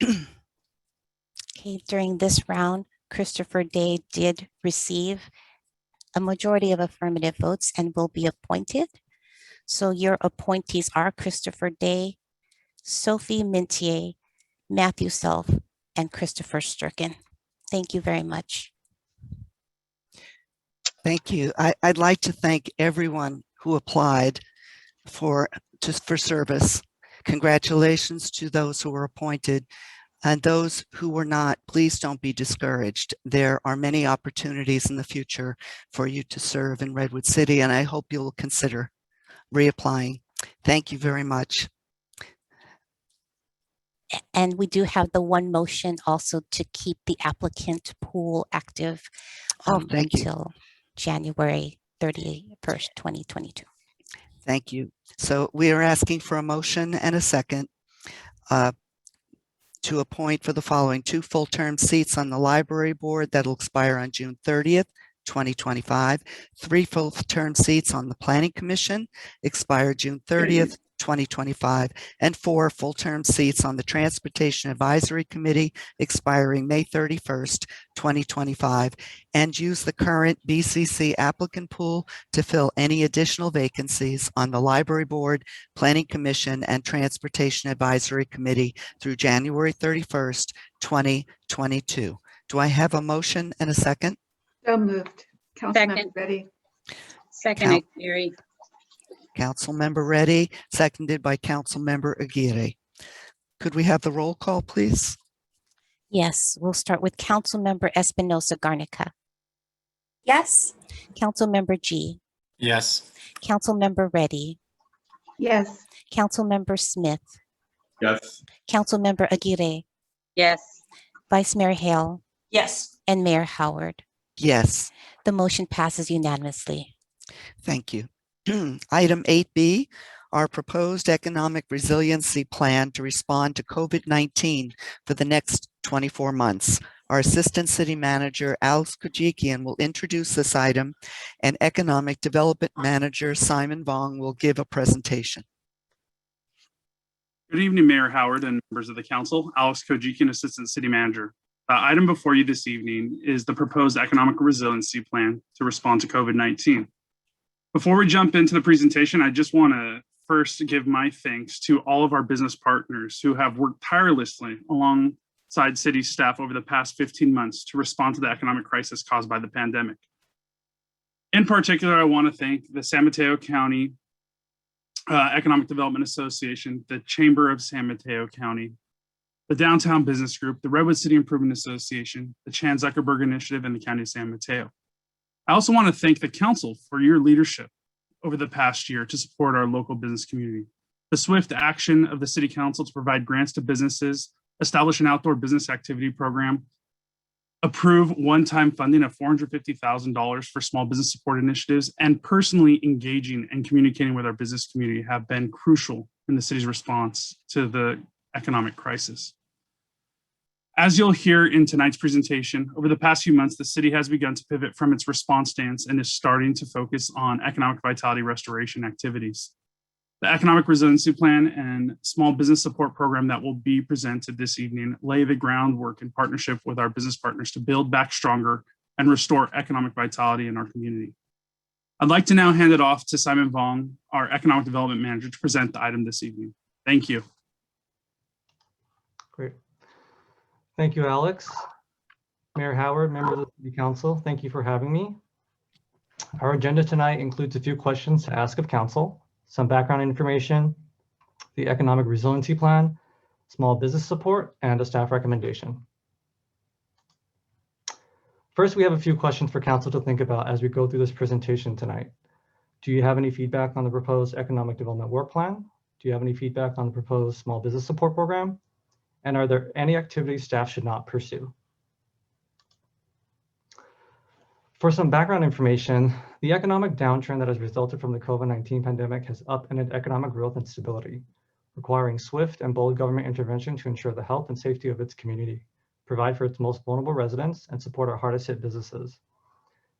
Okay, during this round, Christopher Day did receive a majority of affirmative votes and will be appointed. So your appointees are Christopher Day, Sophie Mintier, Matthew Self, and Christopher Sturkin. Thank you very much. Thank you. I'd like to thank everyone who applied for service. Congratulations to those who were appointed, and those who were not, please don't be discouraged. There are many opportunities in the future for you to serve in Redwood City, and I hope you'll consider reapplying. Thank you very much. And we do have the one motion also to keep the applicant pool active Thank you. until January 31st, 2022. Thank you. So we are asking for a motion and a second to appoint for the following 2 full-term seats on the library board that'll expire on June 30th, 2025, 3 full-term seats on the planning commission, expire June 30th, 2025, and 4 full-term seats on the Transportation Advisory Committee, expiring May 31st, 2025, and use the current BCC applicant pool to fill any additional vacancies on the Library Board, Planning Commission, and Transportation Advisory Committee through January 31st, 2022. Do I have a motion and a second? so moved. Councilmember Reddy, second Aguirre, Councilmember Reddy, seconded by Councilmember Aguirre. Could we have the roll call, please? Yes, we'll start with Councilmember Espinosa Garnica, yes, Councilmember G, yes, Councilmember Reddy, yes, Councilmember Smith, yes, Councilmember Aguirre, yes, Vice Mayor Hale, Yes. and Mayor Howard. Yes. The motion passes unanimously. Thank you. Item 8B, our proposed economic resiliency plan to respond to COVID-19 for the next 24 months. Our Assistant City Manager, Alex Kojikian, will introduce this item, and Economic Development Manager, Simon Vong, will give a presentation. Good evening, Mayor Howard and members of the council. Alex Kojikian, Assistant City Manager. The item before you this evening is the proposed economic resiliency plan to respond to COVID-19. Before we jump into the presentation, I just want to first give my thanks to all of our business partners who have worked tirelessly alongside city staff over the past 15 months to respond to the economic crisis caused by the pandemic. In particular, I want to thank the San Mateo County Economic Development Association, the Chamber of San Mateo County, the Downtown Business Group, the Redwood City Improvement Association, the Chan Zuckerberg Initiative, and the County of San Mateo. I also want to thank the council for your leadership over the past year to support our local business community. The swift action of the City Council to provide grants to businesses, establish an outdoor business activity program, approve one-time funding of $450,000 for small business support initiatives, and personally engaging and communicating with our business community have been crucial in the city's response to the economic crisis. As you'll hear in tonight's presentation, over the past few months, the city has begun to pivot from its response stance and is starting to focus on economic vitality restoration activities. The Economic Resiliency Plan and Small Business Support Program that will be presented this evening lay the groundwork in partnership with our business partners to build back stronger and restore economic vitality in our community. I'd like to now hand it off to Simon Vong, our Economic Development Manager, to present the item this evening. Thank you. Great. Thank you, Alex. Mayor Howard, members of the City Council, thank you for having me. Our agenda tonight includes a few questions to ask of Council, some background information, the Economic Resiliency Plan, small business support, and a staff recommendation. First, we have a few questions for Council to think about as we go through this presentation tonight. Do you have any feedback on the proposed Economic Development Work Plan? Do you have any feedback on the proposed Small Business Support Program? And are there any activities staff should not pursue? For some background information, the economic downtrend that has resulted from the COVID-19 pandemic has upended economic growth and stability, requiring swift and bold government intervention to ensure the health and safety of its community, provide for its most vulnerable residents, and support our hardest hit businesses.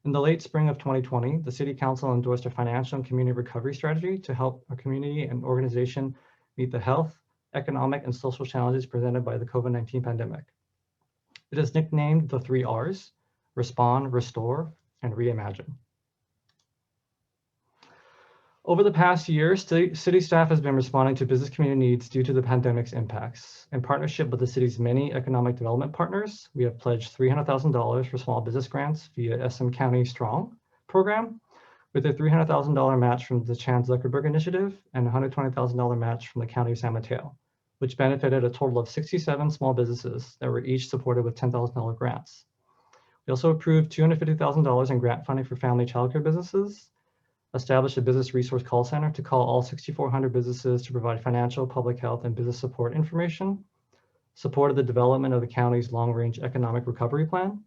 In the late spring of 2020, the City Council endorsed a financial and community recovery strategy to help our community and organization meet the health, economic, and social challenges presented by the COVID-19 pandemic. It is nicknamed the 3 Rs: respond, restore, and reimagine. Over the past year, city staff has been responding to business community needs due to the pandemic's impacts. In partnership with the city's many economic development partners, we have pledged $300,000 for small business grants via SM County Strong program, with a $300,000 match from the Chan Zuckerberg Initiative and a $120,000 match from the County of San Mateo, which benefited a total of 67 small businesses that were each supported with $10,000 grants. We also approved $250,000 in grant funding for family childcare businesses, established a business resource call center to call all 6,400 businesses to provide financial, public health, and business support information, supported the development of the county's long-range economic recovery plan.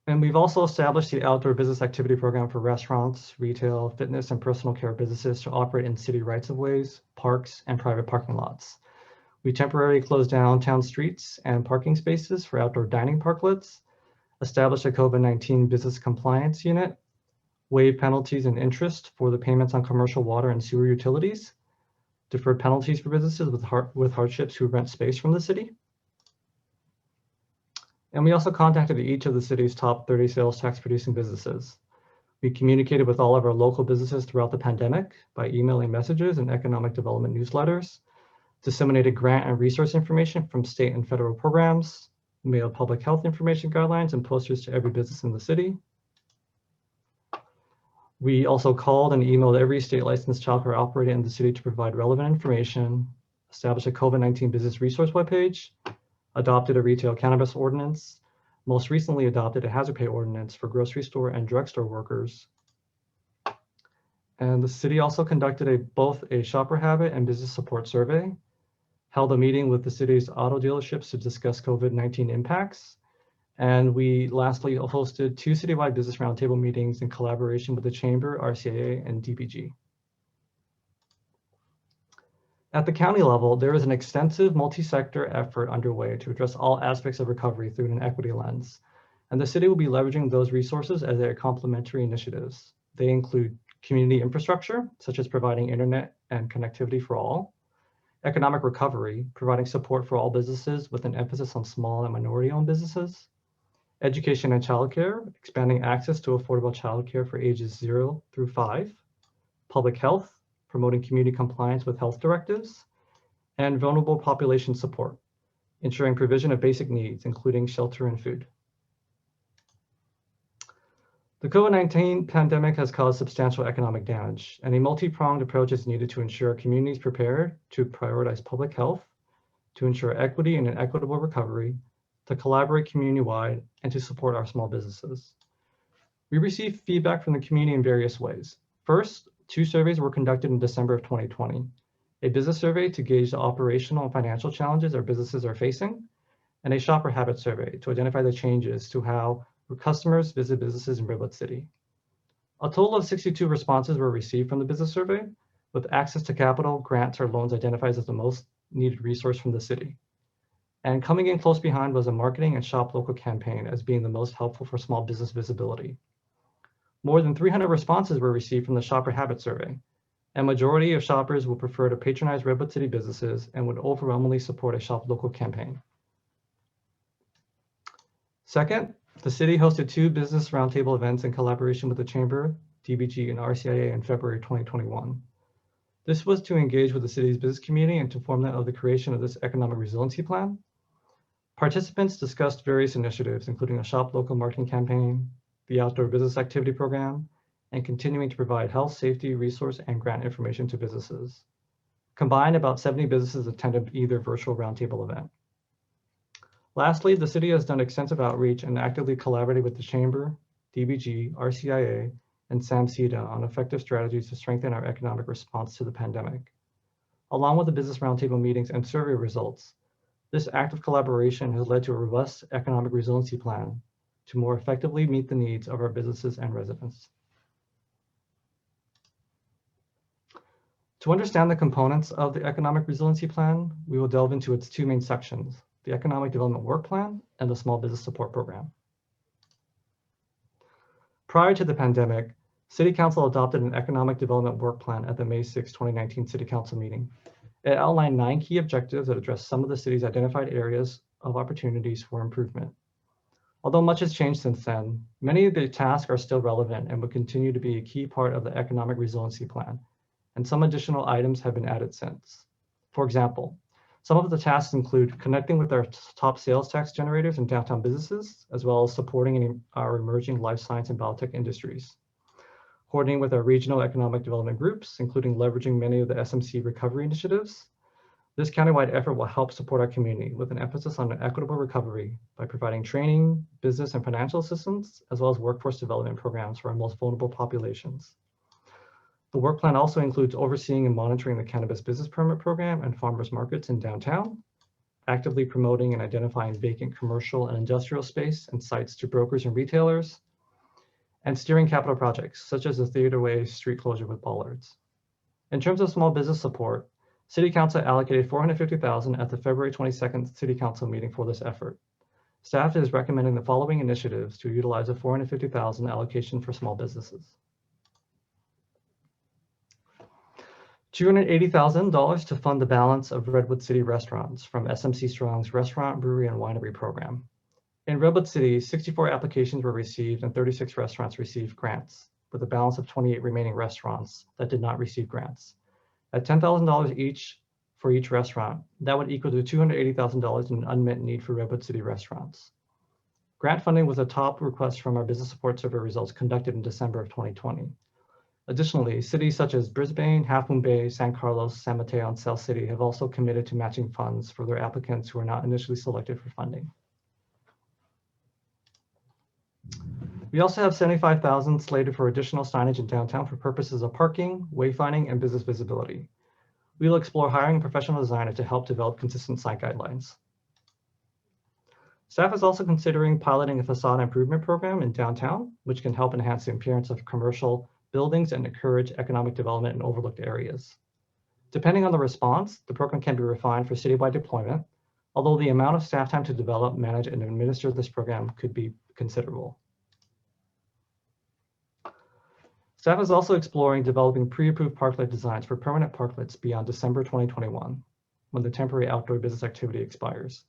And we've also established the outdoor business activity program for restaurants, retail, fitness, and personal care businesses to operate in city rights-of-ways, parks, and private parking lots. We temporarily closed down town streets and parking spaces for outdoor dining parklets, established a COVID-19 business compliance unit, waived penalties and interest for the payments on commercial water and sewer utilities, deferred penalties for businesses with hardships who rent space from the city. And we also contacted each of the city's top 30 sales tax producing businesses. We communicated with all of our local businesses throughout the pandemic by emailing messages and economic development newsletters, disseminated grant and resource information from state and federal programs, mailed public health information guidelines and posters to every business in the city. We also called and emailed every state licensed childcare operator in the city to provide relevant information, established a COVID-19 business resource webpage, adopted a retail cannabis ordinance, most recently adopted a hazard pay ordinance for grocery store and drugstore workers. And the city also conducted both a shopper habit and business support survey, held a meeting with the city's auto dealerships to discuss COVID-19 impacts. And we lastly hosted 2 citywide business roundtable meetings in collaboration with the Chamber, RCAA, and DPG. At the county level, there is an extensive multi-sector effort underway to address all aspects of recovery through an equity lens. And the city will be leveraging those resources as their complementary initiatives. They include community infrastructure, such as providing internet and connectivity for all, economic recovery, providing support for all businesses with an emphasis on small and minority-owned businesses, education and childcare, expanding access to affordable childcare for ages 0 through 5, public health, promoting community compliance with health directives, and vulnerable population support, ensuring provision of basic needs, including shelter and food. The COVID-19 pandemic has caused substantial economic damage, and a multi-pronged approach is needed to ensure communities prepared to prioritize public health, to ensure equity and an equitable recovery, to collaborate community-wide, and to support our small businesses. We received feedback from the community in various ways. First, 2 surveys were conducted in December of 2020. A business survey to gauge the operational and financial challenges our businesses are facing, and a shopper habit survey to identify the changes to how customers visit businesses in Redwood City. A total of 62 responses were received from the business survey, with access to capital, grants, or loans identified as the most needed resource from the city. And coming in close behind was a marketing and shop local campaign as being the most helpful for small business visibility. More than 300 responses were received from the shopper habit survey, and majority of shoppers would prefer to patronize Redwood City businesses and would overwhelmingly support a shop local campaign. Second, the city hosted 2 business roundtable events in collaboration with the Chamber, DBG, and RCIA in February 2021. This was to engage with the city's business community and to inform them of the creation of this economic resiliency plan. Participants discussed various initiatives, including a shop local marketing campaign, the outdoor business activity program, and continuing to provide health, safety, resource, and grant information to businesses. Combined, about 70 businesses attended either virtual roundtable event. Lastly, the city has done extensive outreach and actively collaborated with the Chamber, DBG, RCIA, and SAMCEDA on effective strategies to strengthen our economic response to the pandemic. Along with the business roundtable meetings and survey results, this active collaboration has led to a robust economic resiliency plan to more effectively meet the needs of our businesses and residents. To understand the components of the economic resiliency plan, we will delve into its 2 main sections: the Economic Development Work Plan and the Small Business Support Program. Prior to the pandemic, City Council adopted an Economic Development Work Plan at the May 6, 2019 City Council meeting. It outlined 9 key objectives that address some of the city's identified areas of opportunities for improvement. Although much has changed since then, many of the tasks are still relevant and will continue to be a key part of the Economic Resiliency Plan, and some additional items have been added since. For example, some of the tasks include connecting with our top sales tax generators and downtown businesses, as well as supporting our emerging life science and biotech industries. Coordinating with our regional economic development groups, including leveraging many of the SMC recovery initiatives. This countywide effort will help support our community with an emphasis on an equitable recovery by providing training, business and financial assistance, as well as workforce development programs for our most vulnerable populations. The work plan also includes overseeing and monitoring the cannabis business permit program and farmers markets in downtown, actively promoting and identifying vacant commercial and industrial space and sites to brokers and retailers, and steering capital projects such as the Theater Way street closure with bollards. In terms of small business support, City Council allocated $450,000 at the February 22nd City Council meeting for this effort. Staff is recommending the following initiatives to utilize a $450,000 allocation for small businesses. $280,000 to fund the balance of Redwood City restaurants from SMC Strong's Restaurant, Brewery, and Winery program. In Redwood City, 64 applications were received and 36 restaurants received grants, with a balance of 28 remaining restaurants that did not receive grants. At $10,000 each for each restaurant, that would equal to $280,000 in an unmet need for Redwood City restaurants. Grant funding was a top request from our business support survey results conducted in December of 2020. Additionally, cities such as Brisbane, Half Moon Bay, San Carlos, San Mateo, and South City have also committed to matching funds for their applicants who are not initially selected for funding. We also have $75,000 slated for additional signage in downtown for purposes of parking, wayfinding, and business visibility. We will explore hiring a professional designer to help develop consistent site guidelines. Staff is also considering piloting a facade improvement program in downtown, which can help enhance the appearance of commercial buildings and encourage economic development in overlooked areas. Depending on the response, the program can be refined for citywide deployment, although the amount of staff time to develop, manage, and administer this program could be considerable. Staff is also exploring developing pre-approved parklet designs for permanent parklets beyond December 2021, when the temporary outdoor business activity expires.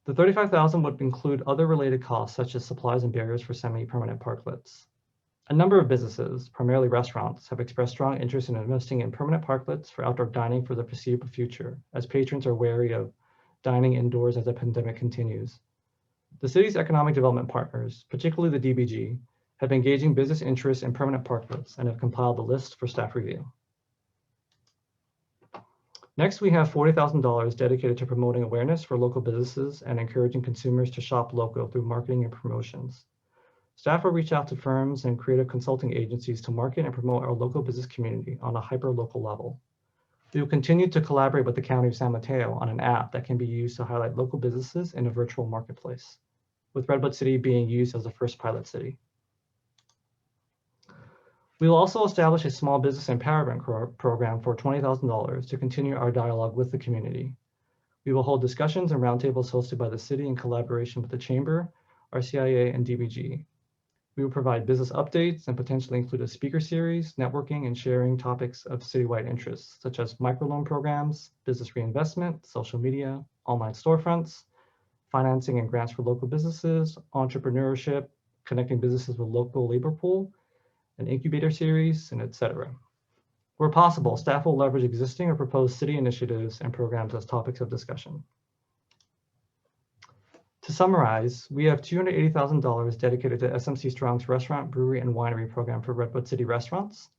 The $35,000 would include other related costs such as supplies and barriers for semi-permanent parklets. A number of businesses, primarily restaurants, have expressed strong interest in investing in permanent parklets for outdoor dining for the foreseeable future, as patrons are wary of dining indoors as the pandemic continues. The city's economic development partners, particularly the DBG, have been engaging business interests in permanent parklets and have compiled a list for staff review. Next, we have $40,000 dedicated to promoting awareness for local businesses and encouraging consumers to shop local through marketing and promotions. Staff will reach out to firms and creative consulting agencies to market and promote our local business community on a hyper-local level. We will continue to collaborate with the County of San Mateo on an app that can be used to highlight local businesses in a virtual marketplace, with Redwood City being used as the first pilot city. We will also establish a small business empowerment program for $20,000 to continue our dialogue with the community. We will hold discussions and roundtables hosted by the city in collaboration with the Chamber, RCIA, and DBG. We will provide business updates and potentially include a speaker series, networking, and sharing topics of citywide interests, such as microloan programs, business reinvestment, social media, online storefronts, financing and grants for local businesses, entrepreneurship, connecting businesses with local labor pool, an incubator series, and etc. Where possible, staff will leverage existing or proposed city initiatives and programs as topics of discussion. To summarize, we have $280,000 dedicated to SMC Strong's restaurant, brewery, and winery program for Redwood City restaurants,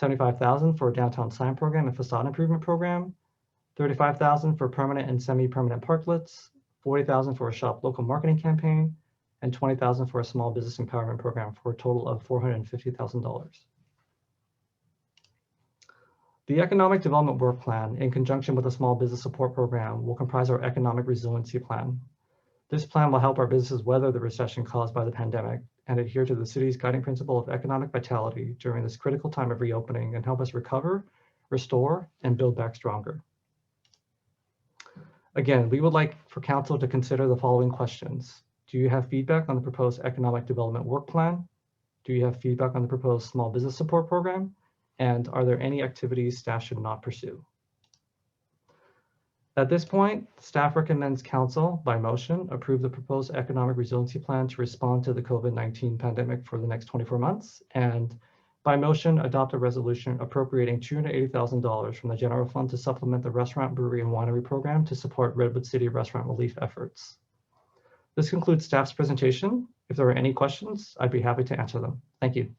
$75,000 for a downtown sign program and facade improvement program, $35,000 for permanent and semi-permanent parklets, $40,000 for a shop local marketing campaign, and $20,000 for a small business empowerment program for a total of $450,000. The Economic Development Work Plan, in conjunction with a small business support program, will comprise our economic resiliency plan. This plan will help our businesses weather the recession caused by the pandemic and adhere to the city's guiding principle of economic vitality during this critical time of reopening and help us recover, restore, and build back stronger. Again, we would like for council to consider the following questions. Do you have feedback on the proposed economic development work plan? Do you have feedback on the proposed small business support program? And are there any activities staff should not pursue? At this point, staff recommends council, by motion, approve the proposed economic resiliency plan to respond to the COVID-19 pandemic for the next 24 months, and by motion, adopt a resolution appropriating $280,000 from the general fund to supplement the restaurant, brewery, and winery program to support Redwood City restaurant relief efforts. This concludes staff's presentation. If there are any questions, I'd be happy to answer them. Thank you.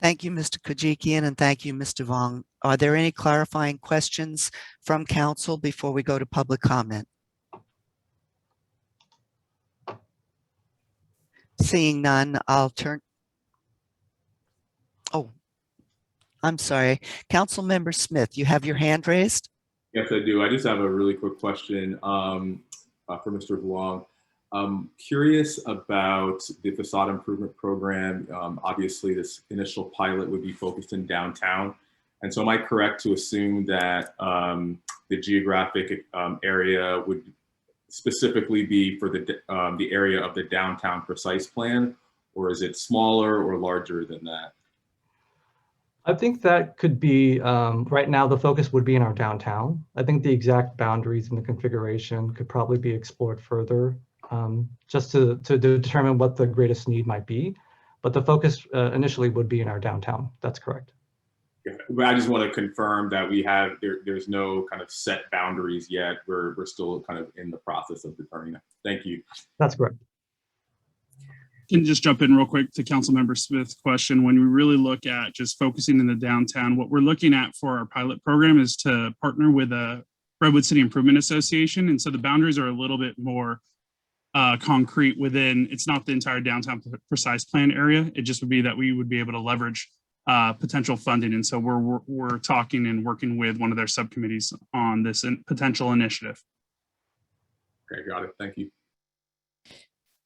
Thank you, Mr. Kajikian, and thank you, Mr. Vong. Are there any clarifying questions from council before we go to public comment? Seeing none, I'll turn. Oh, I'm sorry. Councilmember Smith, you have your hand raised? Yes, I do. I just have a really quick question for Mr. Vuong. Curious about the facade improvement program. Obviously, this initial pilot would be focused in downtown. And so am I correct to assume that the geographic area would specifically be for the area of the downtown precise plan, or is it smaller or larger than that? I think that could be, right now the focus would be in our downtown. I think the exact boundaries and the configuration could probably be explored further, just to determine what the greatest need might be. But the focus initially would be in our downtown. That's correct. Yeah, but I just want to confirm that we have, there's no kind of set boundaries yet. We're still kind of in the process of determining that. Thank you. That's correct. Can just jump in real quick to Councilmember Smith's question. When we really look at just focusing in the downtown, what we're looking at for our pilot program is to partner with a Redwood City Improvement Association. And so the boundaries are a little bit more concrete within, it's not the entire downtown precise plan area. It just would be that we would be able to leverage potential funding. And so we're talking and working with one of their subcommittees on this potential initiative. Okay, got it. Thank you.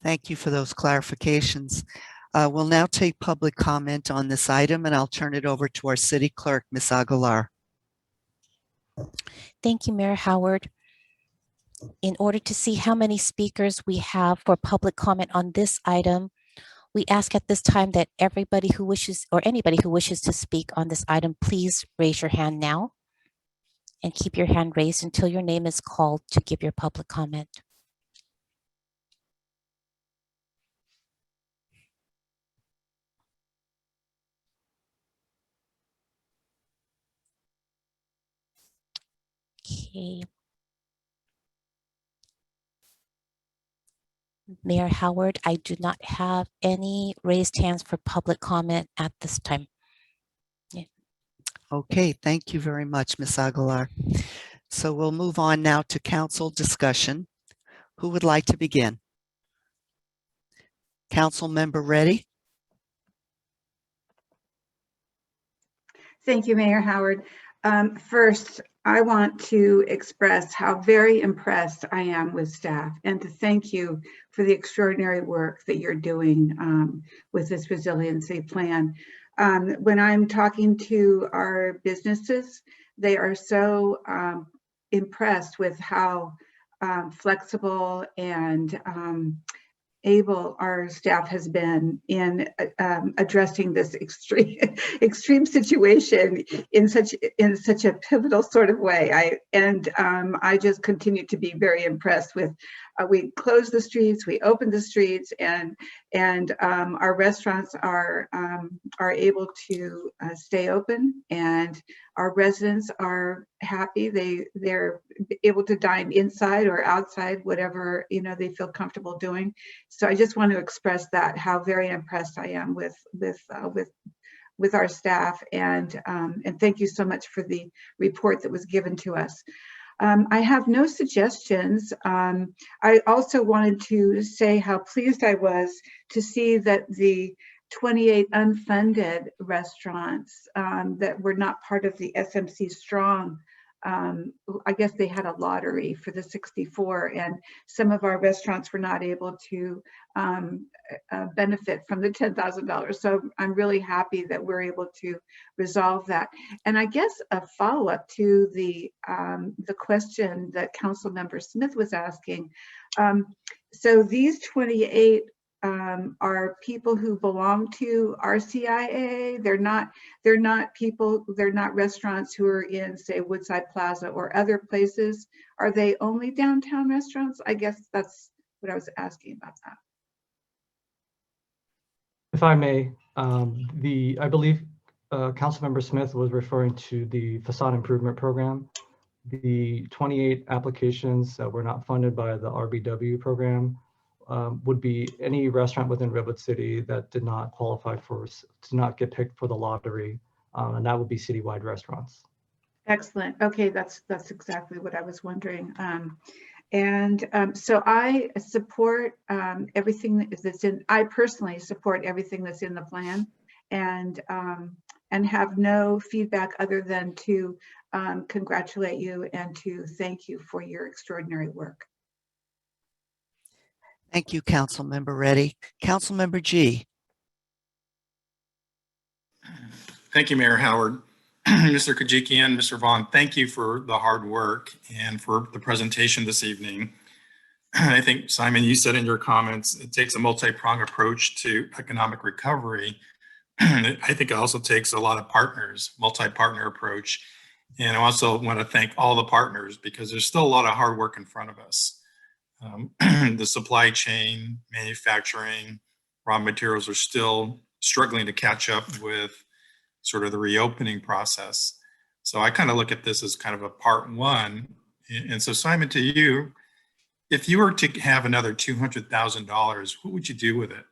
Thank you for those clarifications. We'll now take public comment on this item, and I'll turn it over to our city clerk, Ms. Aguilar. Thank you, Mayor Howard. In order to see how many speakers we have for public comment on this item, we ask at this time that everybody who wishes, or anybody who wishes to speak on this item, please raise your hand now and keep your hand raised until your name is called to give your public comment. Okay. Mayor Howard, I do not have any raised hands for public comment at this time. Okay, thank you very much, Ms. Aguilar. So we'll move on now to council discussion. Who would like to begin? Council member Reddy? Thank you, Mayor Howard. First, I want to express how very impressed I am with staff and to thank you for the extraordinary work that you're doing with this resiliency plan. When I'm talking to our businesses, they are so impressed with how flexible and able our staff has been in addressing this extreme situation in such a pivotal sort of way. I just continue to be very impressed with. We closed the streets, we opened the streets, and our restaurants are able to stay open, and our residents are happy. They're able to dine inside or outside, whatever they feel comfortable doing. So I just want to express that, how very impressed I am with our staff, and thank you so much for the report that was given to us. I have no suggestions. I also wanted to say how pleased I was to see that the 28 unfunded restaurants that were not part of the SMC Strong, I guess they had a lottery for the 64, and some of our restaurants were not able to benefit from the $10,000. So I'm really happy that we're able to resolve that. And I guess a follow-up to the question that Council Member Smith was asking. So these 28 are people who belong to RCIA. They're not people, they're not restaurants who are in, say, Woodside Plaza or other places. Are they only downtown restaurants? I guess that's what I was asking about that. If I may, I believe Councilmember Smith was referring to the facade improvement program. The 28 applications that were not funded by the RBW program would be any restaurant within Redwood City that did not qualify did not get picked for the lottery, and that would be citywide restaurants. Excellent. Okay, that's exactly what I was wondering. So I support everything that's in. I personally support everything that's in the plan, and have no feedback other than to congratulate you and to thank you for your extraordinary work. Thank you, Council Member Reddy. Council Member G. Thank you, Mayor Howard. Mr. Kajikian, Mr. Vaughn, thank you for the hard work and for the presentation this evening. I think, Simon, you said in your comments, it takes a multi-pronged approach to economic recovery. I think it also takes a lot of partners, multi-partner approach. And I also want to thank all the partners because there's still a lot of hard work in front of us. The supply chain, manufacturing, raw materials are still struggling to catch up with sort of the reopening process. So I kind of look at this as kind of a part one. And so Simon, to you, if you were to have another $200,000, what would you do with it?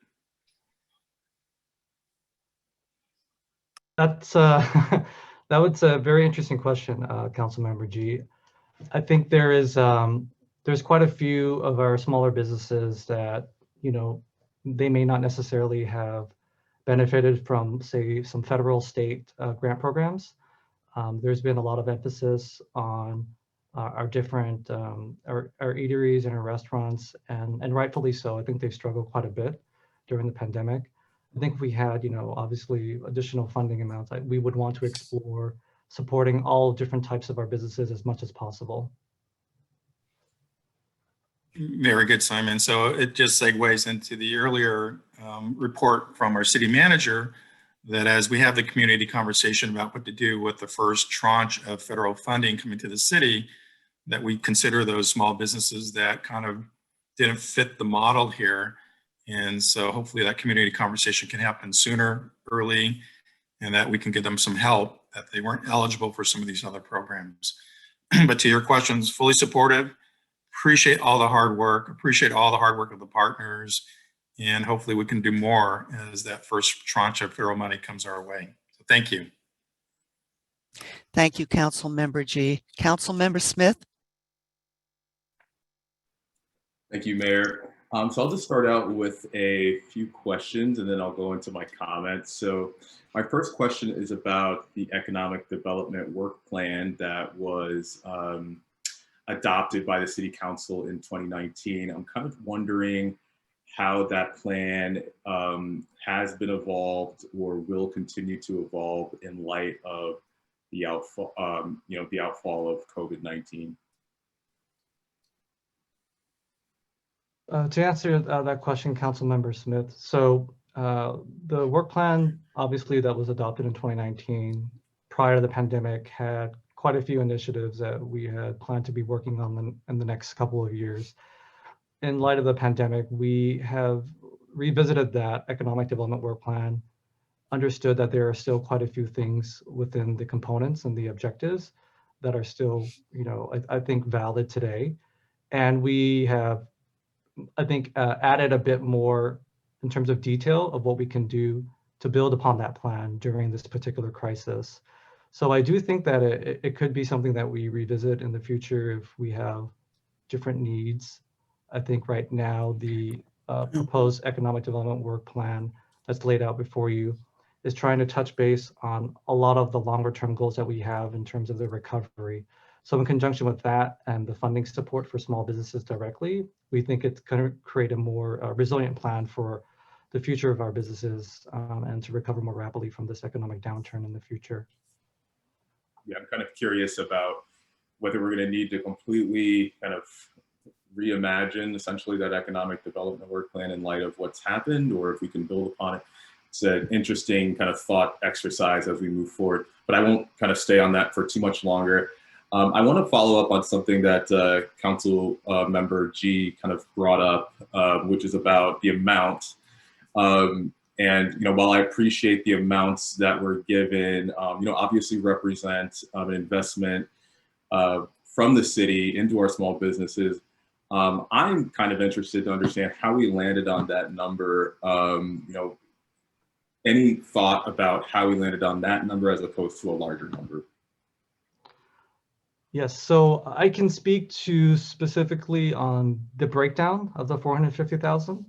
That's that was a very interesting question, Councilmember G. I think there's quite a few of our smaller businesses that, they may not necessarily have benefited from, say, some federal state grant programs. There's been a lot of emphasis on our different our eateries and our restaurants, and rightfully so. I think they've struggled quite a bit during the pandemic. I think if we had, obviously additional funding amounts, we would want to explore supporting all different types of our businesses as much as possible. Very good, Simon. So it just segues into the earlier report from our city manager that as we have the community conversation about what to do with the first tranche of federal funding coming to the city, that we consider those small businesses that kind of didn't fit the model here. And so hopefully that community conversation can happen sooner, early, and that we can give them some help that they weren't eligible for some of these other programs. But to your questions, fully supportive, appreciate all the hard work, appreciate all the hard work of the partners, and hopefully we can do more as that first tranche of federal money comes our way. So thank you. Thank you, Council Member G. Council Member Smith. Thank you, Mayor. So I'll just start out with a few questions and then I'll go into my comments. So my first question is about the economic development work plan that was adopted by the City Council in 2019. I'm kind of wondering how that plan has been evolved or will continue to evolve in light of the outfall, the outfall of COVID-19. To answer that question, Councilmember Smith, so the work plan, obviously, that was adopted in 2019 prior to the pandemic had quite a few initiatives that we had planned to be working on in the next couple of years. In light of the pandemic, we have revisited that economic development work plan, understood that there are still quite a few things within the components and the objectives that are still, I think valid today. And we have, I think, added a bit more in terms of detail of what we can do to build upon that plan during this particular crisis. So I do think that it could be something that we revisit in the future if we have different needs. I think right now the proposed economic development work plan that's laid out before you is trying to touch base on a lot of the longer term goals that we have in terms of the recovery. So in conjunction with that and the funding support for small businesses directly, we think it's going to create a more resilient plan for the future of our businesses and to recover more rapidly from this economic downturn in the future. Yeah, I'm kind of curious about whether we're going to need to completely kind of reimagine essentially that economic development work plan in light of what's happened, or if we can build upon it. It's an interesting kind of thought exercise as we move forward, but I won't kind of stay on that for too much longer. I want to follow up on something that Council Member G kind of brought up, which is about the amount. And while I appreciate the amounts that were given, obviously represent an investment from the city into our small businesses. I'm kind of interested to understand how we landed on that number. Any thought about how we landed on that number as opposed to a larger number? Yes, so I can speak to specifically on the breakdown of the 450,000.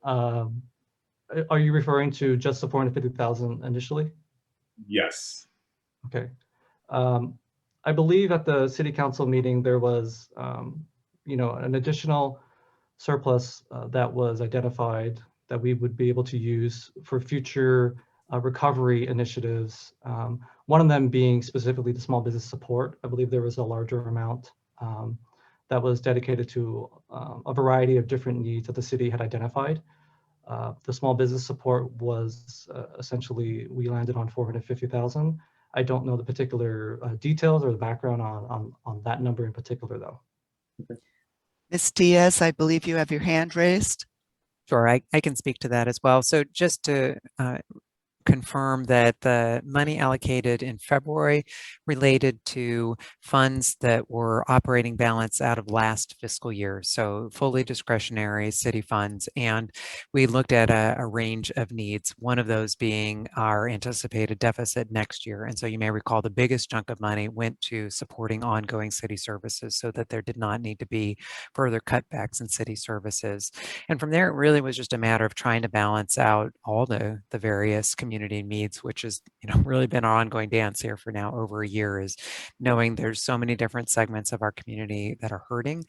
Are you referring to just the 450,000 initially? Yes. Okay. I believe at the City Council meeting there was, an additional surplus that was identified that we would be able to use for future recovery initiatives. One of them being specifically the small business support. I believe there was a larger amount that was dedicated to a variety of different needs that the city had identified. The small business support was essentially, we landed on 450,000. I don't know the particular details or the background on that number in particular though. Okay. Ms. Diaz, I believe you have your hand raised. Sure, I can speak to that as well. So just to confirm that the money allocated in February related to funds that were operating balance out of last fiscal year, so fully discretionary city funds. And we looked at a range of needs, one of those being our anticipated deficit next year. And so you may recall the biggest chunk of money went to supporting ongoing city services so that there did not need to be further cutbacks in city services. And from there, it really was just a matter of trying to balance out all the various community needs, which has really been our ongoing dance here for now over a year, is knowing there's so many different segments of our community that are hurting.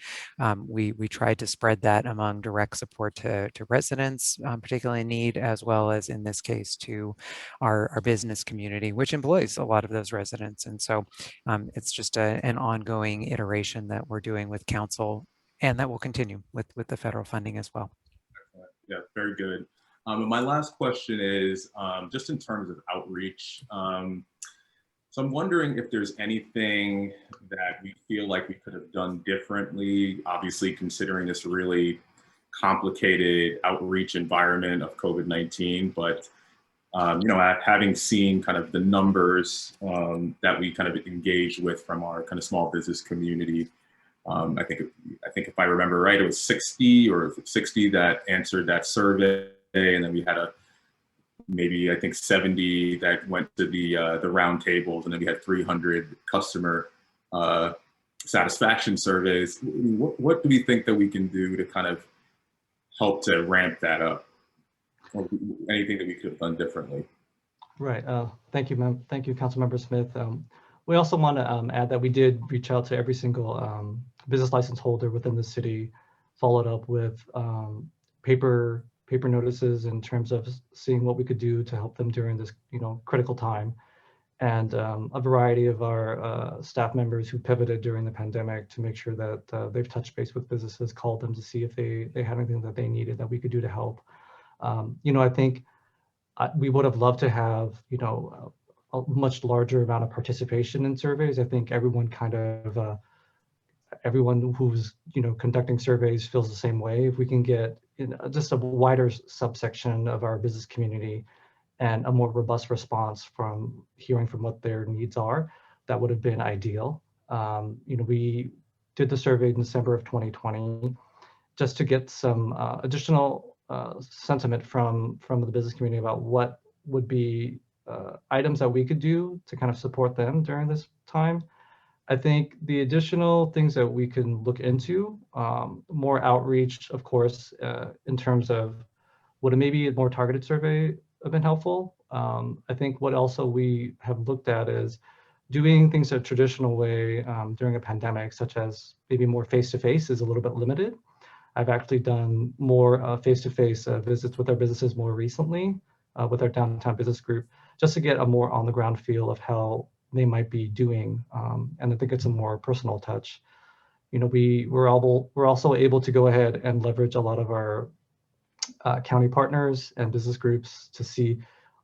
We tried to spread that among direct support to residents, particularly in need, as well as in this case to our business community, which employs a lot of those residents. And so it's just an ongoing iteration that we're doing with council, and that will continue with the federal funding as well. Yeah, very good. And my last question is just in terms of outreach. So I'm wondering if there's anything that we feel like we could have done differently, obviously considering this really complicated outreach environment of COVID-19, but Having seen kind of the numbers that we kind of engaged with from our kind of small business community, I think if I remember right, it was 60 that answered that survey, and then we had maybe I think 70 that went to the round tables, and then we had 300 customer satisfaction surveys. What do we think that we can do to kind of help to ramp that up, or anything that we could have done differently? Right. Thank you, Thank you, Councilmember Smith. We also want to add that we did reach out to every single business license holder within the city, followed up with paper notices in terms of seeing what we could do to help them during this critical time, and a variety of our staff members who pivoted during the pandemic to make sure that they've touched base with businesses, called them to see if they had anything that they needed that we could do to help. I think we would have loved to have a much larger amount of participation in surveys. I think everyone everyone who's conducting surveys feels the same way. If we can get just a wider subsection of our business community and a more robust response from hearing from what their needs are, that would have been ideal. We did the survey in December of 2020 just to get some additional sentiment from the business community about what would be items that we could do to kind of support them during this time. I think the additional things that we can look into, more outreach, of course, in terms of would a maybe a more targeted survey have been helpful. I think what also we have looked at is doing things a traditional way during a pandemic, such as maybe more face-to-face is a little bit limited. I've actually done more face-to-face visits with our businesses more recently with our downtown business group, just to get a more on-the-ground feel of how they might be doing, and I think it's a more personal touch. We're also able to go ahead and leverage a lot of our county partners and business groups to see,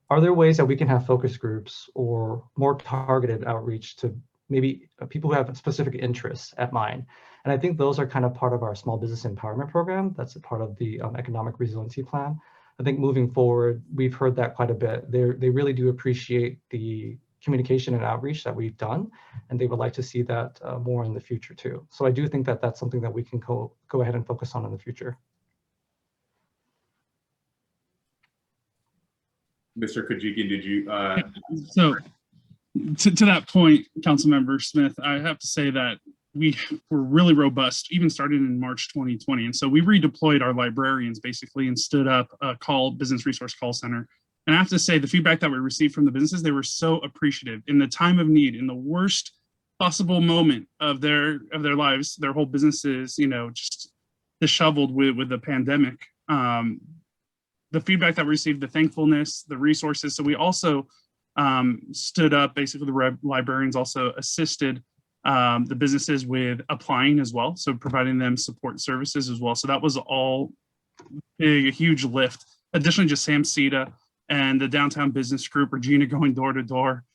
are there ways that we can have focus groups or more targeted outreach to maybe people who have specific interests at mind. And I think those are kind of part of our small business empowerment program. That's a part of the economic resiliency plan. I think moving forward, we've heard that quite a bit. They really do appreciate the communication and outreach that we've done, and they would like to see that more in the future too. So I do think that that's something that we can go ahead and focus on in the future. Mr. Kajikian, did you? So to that point, Councilmember Smith, I have to say that we were really robust, even starting in March 2020. And so we redeployed our librarians basically and stood up a business resource call center. And I have to say the feedback that we received from the businesses, they were so appreciative in the time of need, in the worst possible moment of their lives, their whole businesses, just disheveled with the pandemic. The feedback that we received, the thankfulness, the resources. So we also stood up, basically the librarians also assisted the businesses with applying as well. So providing them support services as well. So that was all a huge lift. Additionally, just Sam Cita and the Downtown Business Group, Regina going door to door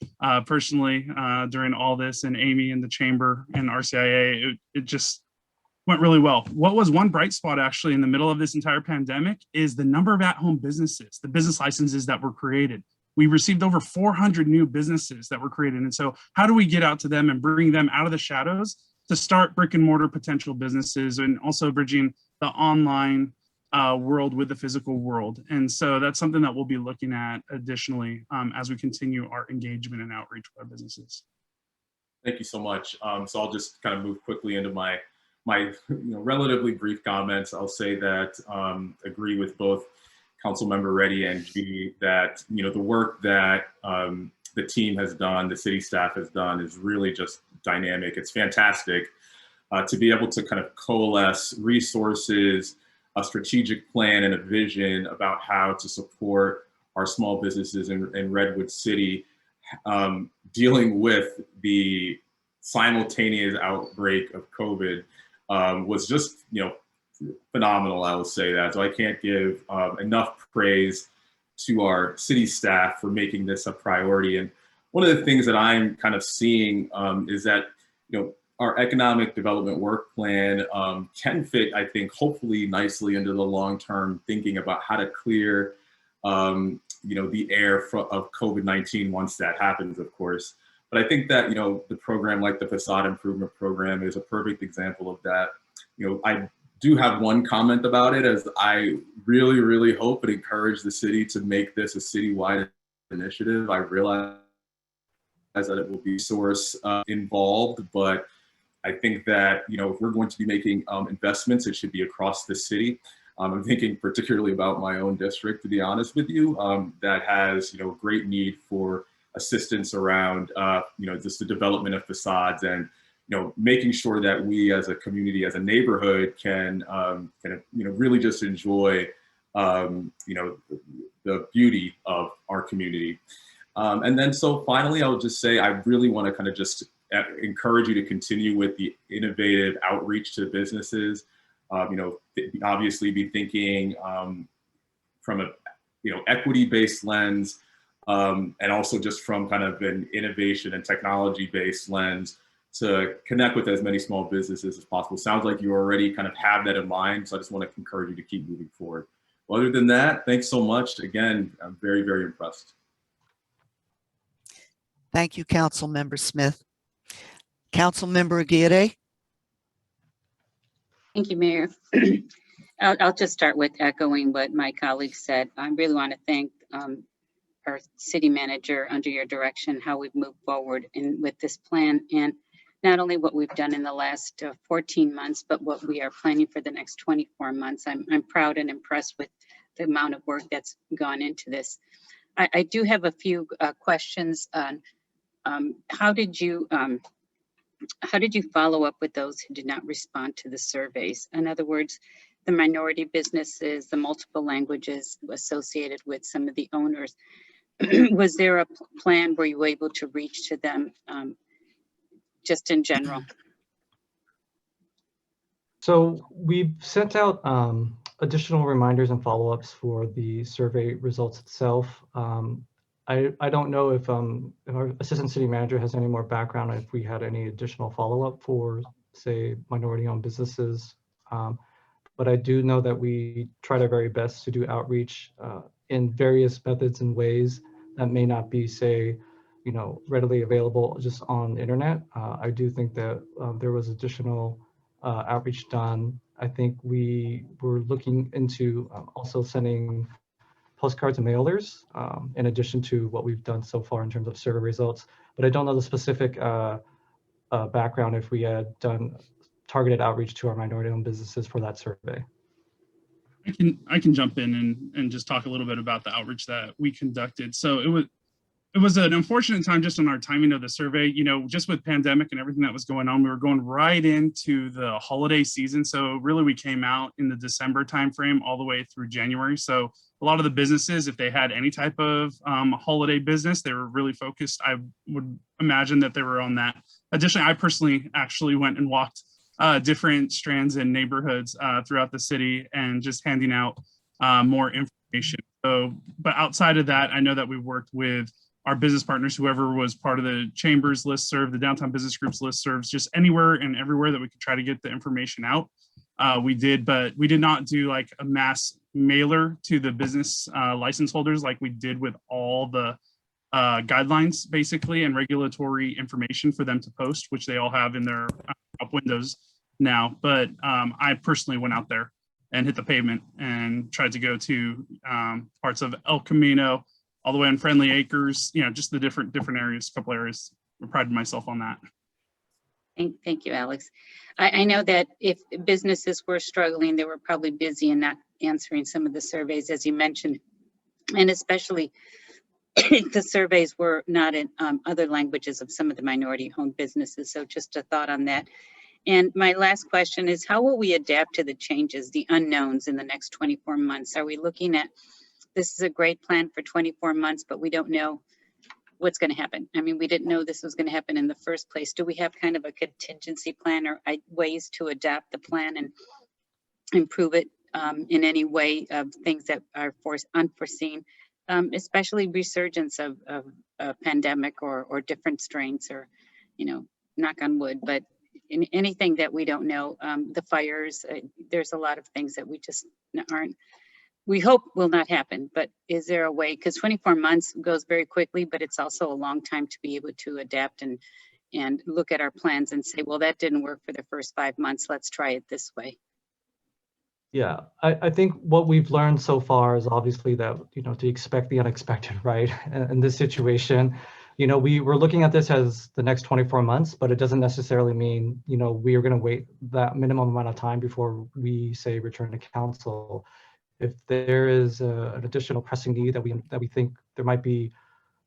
personally during all this, and Amy in the chamber and RCIA, it just went really well. What was one bright spot actually in the middle of this entire pandemic is the number of at-home businesses, the business licenses that were created. We received over 400 new businesses that were created. And so how do we get out to them and bring them out of the shadows to start brick and mortar potential businesses, and also bridging the online world with the physical world? And so that's something that we'll be looking at additionally as we continue our engagement and outreach with our businesses. Thank you so much. So I'll just kind of move quickly into my relatively brief comments. I'll say that agree with both Councilmember Reddy and G that the work that the team has done, the city staff has done, is really just dynamic. It's fantastic to be able to kind of coalesce resources, a strategic plan, and a vision about how to support our small businesses in Redwood City, dealing with the simultaneous outbreak of COVID. Was just, phenomenal, I would say that. So I can't give enough praise to our city staff for making this a priority. And one of the things that I'm kind of seeing is that, our economic development work plan can fit, I think, hopefully nicely into the long-term thinking about how to clear, the air of COVID-19 once that happens, of course. But I think that, the program like the facade improvement program is a perfect example of that. I do have one comment about it, as I really, really hope and encourage the city to make this a citywide initiative. I realize that it will be source involved, but I think that, if we're going to be making investments, it should be across the city. I'm thinking particularly about my own district, to be honest with you, that has, great need for assistance around, just the development of facades and, making sure that we as a community, as a neighborhood can really just enjoy, the beauty of our community. And then so finally, I would just say, I really want to kind of just encourage you to continue with the innovative outreach to businesses. Obviously be thinking from a equity-based lens, and also just from kind of an innovation and technology-based lens to connect with as many small businesses as possible. Sounds like you already kind of have that in mind, so I just want to encourage you to keep moving forward. Well, other than that, thanks so much. Again, I'm very, very impressed. Thank you, Councilmember Smith. Councilmember Aguirre. Thank you, Mayor. I'll just start with echoing what my colleagues said. I really want to thank our city manager, under your direction, how we've moved forward with this plan, and not only what we've done in the last 14 months, but what we are planning for the next 24 months. I'm proud and impressed with the amount of work that's gone into this. I do have a few questions on how did you follow up with those who did not respond to the surveys? In other words, the minority businesses, the multiple languages associated with some of the owners. Was there a plan where you were able to reach to them just in general? So we've sent out additional reminders and follow-ups for the survey results itself. I don't know if our assistant city manager has any more background, if we had any additional follow-up for, say, minority-owned businesses. But I do know that we tried our very best to do outreach in various methods and ways that may not be, say, readily available just on the internet. I do think that there was additional outreach done. I think we were looking into also sending postcards and mailers, in addition to what we've done so far in terms of survey results. But I don't know the specific background if we had done targeted outreach to our minority-owned businesses for that survey. I can jump in and just talk a little bit about the outreach that we conducted. So it was an unfortunate time just on our timing of the survey, just with pandemic and everything that was going on. We were going right into the holiday season. So really we came out in the December timeframe all the way through January. So a lot of the businesses, if they had any type of holiday business, they were really focused. I would imagine that they were on that. Additionally, I personally actually went and walked different strands and neighborhoods throughout the city and just handing out more information. So, but outside of that, I know that we worked with our business partners, whoever was part of the Chambers listserv, the Downtown Business Group's listservs, just anywhere and everywhere that we could try to get the information out. We did, but we did not do like a mass mailer to the business license holders like we did with all the guidelines basically and regulatory information for them to post, which they all have in their up windows now. But I personally went out there and hit the pavement and tried to go to parts of El Camino, all the way on Friendly Acres, just the different areas, a couple areas. I prided myself on that. Thank you, Alex. I know that if businesses were struggling, they were probably busy and not answering some of the surveys, as you mentioned, and especially the surveys were not in other languages of some of the minority-owned businesses. So just a thought on that. And my last question is, how will we adapt to the changes, the unknowns in the next 24 months? Are we looking at, this is a great plan for 24 months, but we don't know what's going to happen? I mean, we didn't know this was going to happen in the first place. Do we have kind of a contingency plan or ways to adapt the plan and improve it in any way of things that are unforeseen, especially resurgence of a pandemic or different strains, or, knock on wood, but in anything that we don't know, the fires, there's a lot of things that we just aren't we hope will not happen, but is there a way, because 24 months goes very quickly, but it's also a long time to be able to adapt and look at our plans and say, well, that didn't work for the first 5 months. Let's try it this way. Yeah, I think what we've learned so far is obviously that, to expect the unexpected, right? In this situation, we're looking at this as the next 24 months, but it doesn't necessarily mean, we are going to wait that minimum amount of time before we say return to council. If there is an additional pressing need that we think there might be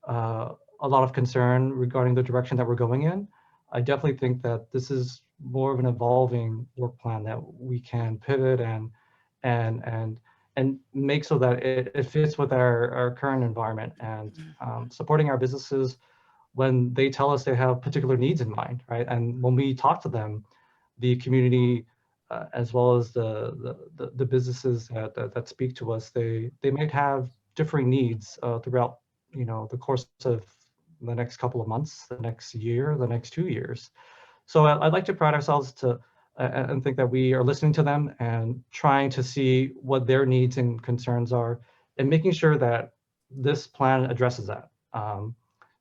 a lot of concern regarding the direction that we're going in, I definitely think that this is more of an evolving work plan that we can pivot and make so that it fits with our current environment, and supporting our businesses when they tell us they have particular needs in mind, right? And when we talk to them, the community as well as the businesses that speak to us, they might have differing needs throughout the course of the next couple of months, the next year, the next 2 years. So I'd like to pride ourselves to and think that we are listening to them and trying to see what their needs and concerns are, and making sure that this plan addresses that.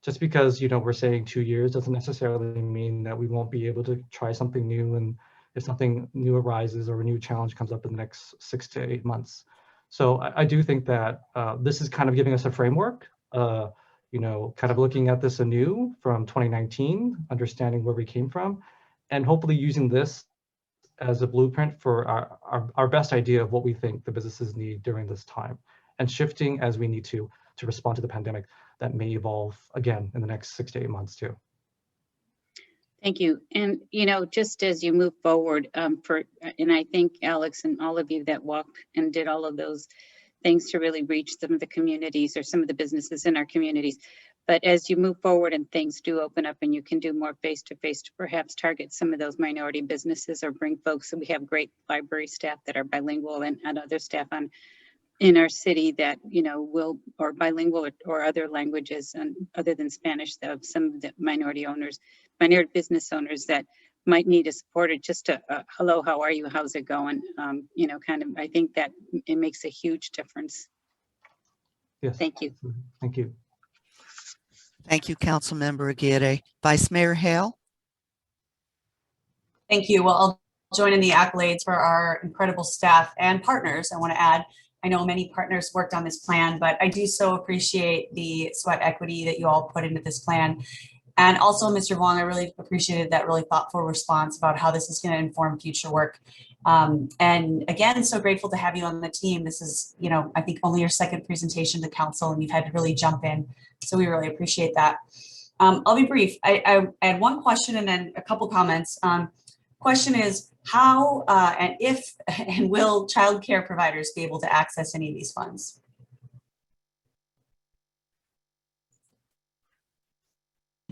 Just because we're saying 2 years doesn't necessarily mean that we won't be able to try something new, and if something new arises or a new challenge comes up in the next 6 to 8 months. So I do think that this is kind of giving us a framework, kind of looking at this anew from 2019, understanding where we came from, and hopefully using this as a blueprint for our best idea of what we think the businesses need during this time, and shifting as we need to respond to the pandemic that may evolve again in the next 6 to 8 months too. Thank you. And, just as you move forward and I thank Alex and all of you that walked and did all of those things to really reach some of the communities or some of the businesses in our communities. But as you move forward and things do open up and you can do more face-to-face to perhaps target some of those minority businesses or bring folks, so we have great library staff that are bilingual and other staff in our city that, will, or bilingual or other languages and other than Spanish, of some of the minority business owners that might need a support, or just a hello, how are you? How's it going? I think that it makes a huge difference. Yes. Thank you. Thank you. Thank you, Councilmember Aguirre. Vice Mayor Hale. Thank you. Well, I'll join in the accolades for our incredible staff and partners. I want to add, I know many partners worked on this plan, but I do so appreciate the sweat equity that you all put into this plan. And also, Mr. Wong, I really appreciated that really thoughtful response about how this is going to inform future work. And again, so grateful to have you on the team. This is, I think only your second presentation to council, and you've had to really jump in. So we really appreciate that. I'll be brief. I had one question and then a couple comments. Question is, how and if and will childcare providers be able to access any of these funds?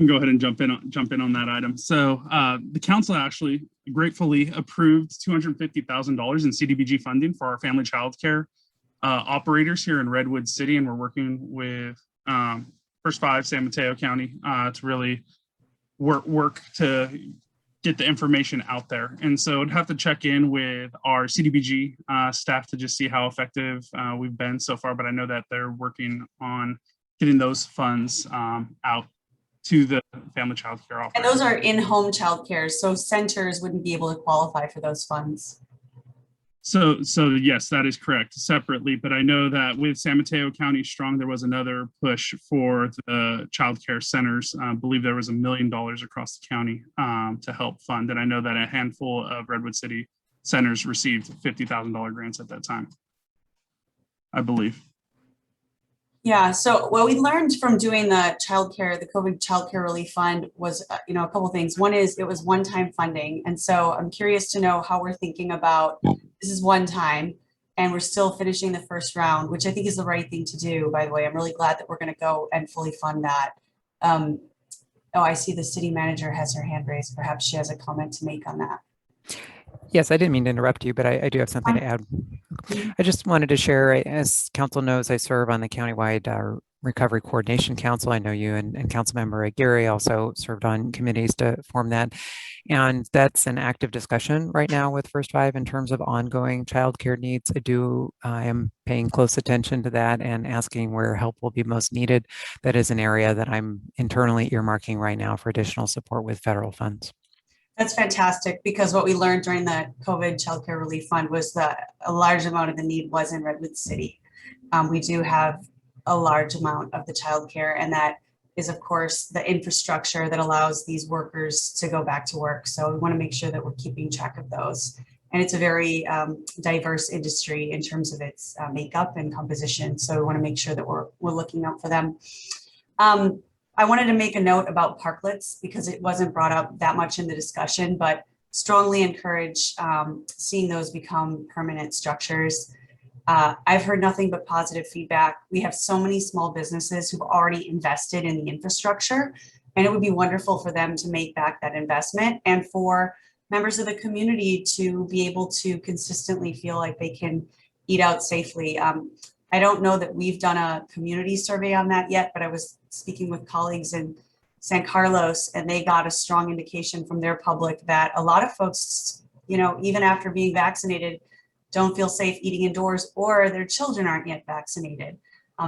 Go ahead and jump in on that item. So the council actually gratefully approved $250,000 in CDBG funding for our family childcare operators here in Redwood City, and we're working with First Five San Mateo County to really work to get the information out there. And so I'd have to check in with our CDBG staff to just see how effective we've been so far, but I know that they're working on getting those funds out to the family child care operators. And those are in-home childcare, so centers wouldn't be able to qualify for those funds. So yes, that is correct, separately. But I know that with San Mateo County Strong, there was another push for the child care centers. I believe there was $1 million across the county to help fund. And I know that a handful of Redwood City centers received $50,000 grants at that time, I believe. Yeah, so what we learned from doing the COVID childcare relief fund was, a couple of things. One is it was one-time funding. And so I'm curious to know how we're thinking about, this is one time and we're still finishing the first round, which I think is the right thing to do, by the way. I'm really glad that we're going to go and fully fund that. Oh, I see the city manager has her hand raised. Perhaps she has a comment to make on that. Yes, I didn't mean to interrupt you, but I do have something to add. I just wanted to share, as council knows, I serve on the countywide Recovery Coordination Council. I know you and Councilmember Aguirre also served on committees to form that. And that's an active discussion right now with First Five in terms of ongoing childcare needs. I am paying close attention to that and asking where help will be most needed. That is an area that I'm internally earmarking right now for additional support with federal funds. That's fantastic, because what we learned during the COVID Childcare Relief Fund was that a large amount of the need was in Redwood City. We do have a large amount of the childcare, and that is, of course, the infrastructure that allows these workers to go back to work. So we want to make sure that we're keeping track of those. And it's a very diverse industry in terms of its makeup and composition. So we want to make sure that we're looking out for them. I wanted to make a note about parklets because it wasn't brought up that much in the discussion, but strongly encourage seeing those become permanent structures. I've heard nothing but positive feedback. We have so many small businesses who've already invested in the infrastructure, and it would be wonderful for them to make back that investment and for members of the community to be able to consistently feel like they can eat out safely. I don't know that we've done a community survey on that yet, but I was speaking with colleagues in San Carlos, and they got a strong indication from their public that a lot of folks, you know, even after being vaccinated, don't feel safe eating indoors, or their children aren't yet vaccinated.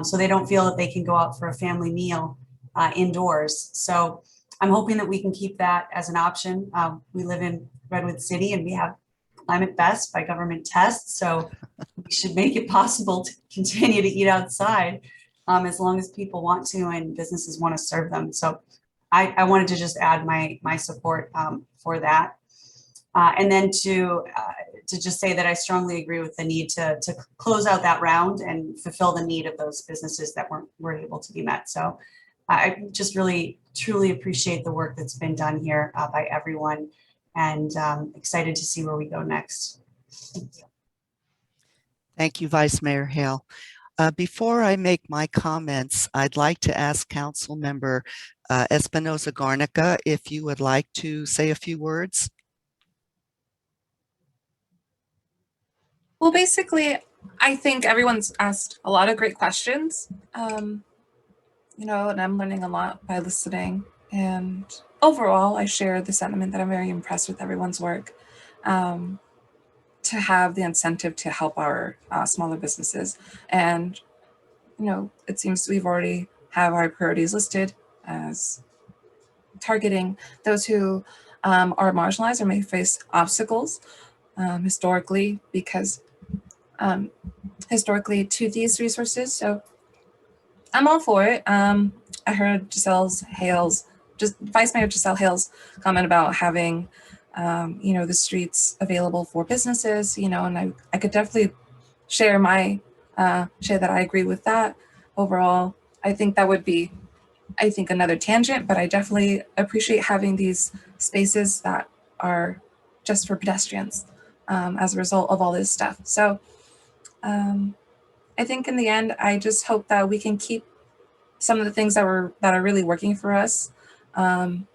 So they don't feel that they can go out for a family meal indoors. So I'm hoping that we can keep that as an option. We live in Redwood City and we have climate best by government tests. So we should make it possible to continue to eat outside as long as people want to and businesses want to serve them. So I wanted to just add my support for that. And then to just say that I strongly agree with the need to close out that round and fulfill the need of those businesses that weren't able to be met. So I just really, truly appreciate the work that's been done here by everyone, and excited to see where we go next. Thank you. Thank you, Vice Mayor Hale. Before I make my comments, I'd like to ask Council Member Espinoza Garnica if you would like to say a few words. Well, basically, I think everyone's asked a lot of great questions, you know, and I'm learning a lot by listening. And overall, I share the sentiment that I'm very impressed with everyone's work. To have the incentive to help our smaller businesses. And, you know, it seems we've already have our priorities listed as targeting those who are marginalized or may face obstacles historically, because historically to these resources. So I'm all for it. I heard Vice Mayor Giselle Hale's comment about having you know, the streets available for businesses, you know, and I could definitely share that I agree with that. Overall, I think that would be, another tangent, but I definitely appreciate having these spaces that are just for pedestrians as a result of all this stuff. So I think in the end, I just hope that we can keep some of the things that are really working for us in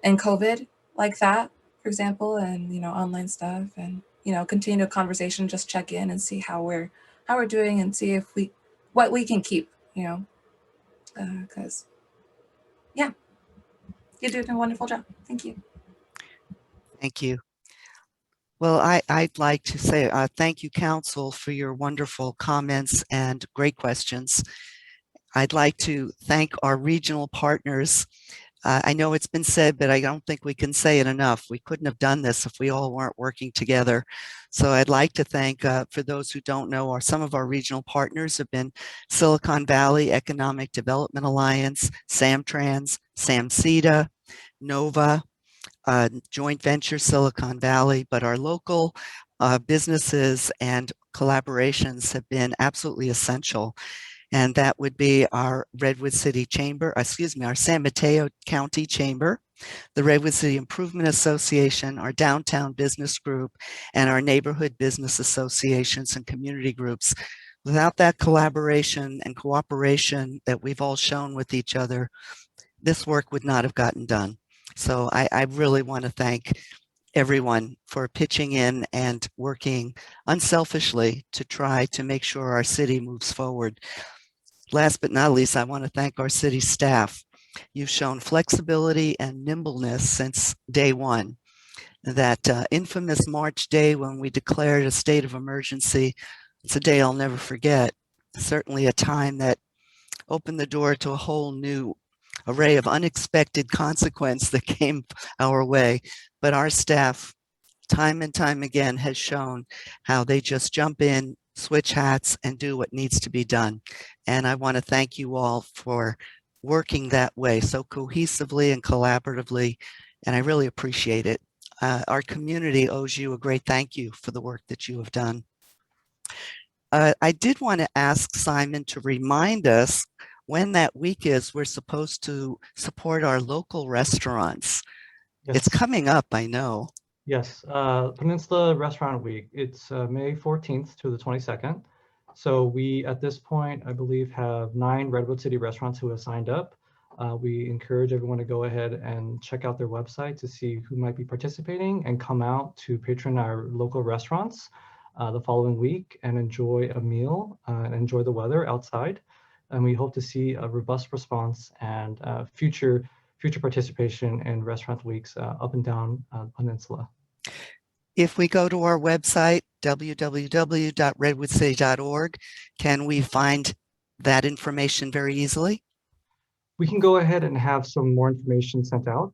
COVID, like that, for example, and, you know, online stuff, and, you know, continue a conversation, just check in and see how we're doing, and see if what we can keep, you know, because yeah, you're doing a wonderful job. Thank you. Thank you. Well, I'd like to say thank you, Council, for your wonderful comments and great questions. I'd like to thank our regional partners. I know it's been said, but I don't think we can say it enough. We couldn't have done this if we all weren't working together. So I'd like to thank, for those who don't know, some of our regional partners have been Silicon Valley Economic Development Alliance, Samtrans, SamCEDA, NOVA, joint venture Silicon Valley, but our local businesses and collaborations have been absolutely essential. And that would be our Redwood City Chamber, our San Mateo County Chamber, the Redwood City Improvement Association, our Downtown Business Group, and our neighborhood business associations and community groups. Without that collaboration and cooperation that we've all shown with each other, this work would not have gotten done. So I really want to thank everyone for pitching in and working unselfishly to try to make sure our city moves forward. Last but not least, I want to thank our city staff. You've shown flexibility and nimbleness since day one. That infamous March day when we declared a state of emergency, it's a day I'll never forget. Certainly a time that opened the door to a whole new array of unexpected consequence that came our way. But our staff, time and time again, has shown how they just jump in, switch hats, and do what needs to be done. And I want to thank you all for working that way so cohesively and collaboratively, and I really appreciate it. Our community owes you a great thank you for the work that you have done. I did want to ask Simon to remind us when that week is we're supposed to support our local restaurants. Yes. It's coming up, I know. Yes, Peninsula Restaurant Week. It's May 14th to the 22nd. So we, at this point, I believe, have 9 Redwood City restaurants who have signed up. We encourage everyone to go ahead and check out their website to see who might be participating and come out to patron our local restaurants the following week and enjoy a meal and enjoy the weather outside. And we hope to see a robust response and future participation in restaurant weeks up and down Peninsula. If we go to our website, www.redwoodcity.org, can we find that information very easily? We can go ahead and have some more information sent out,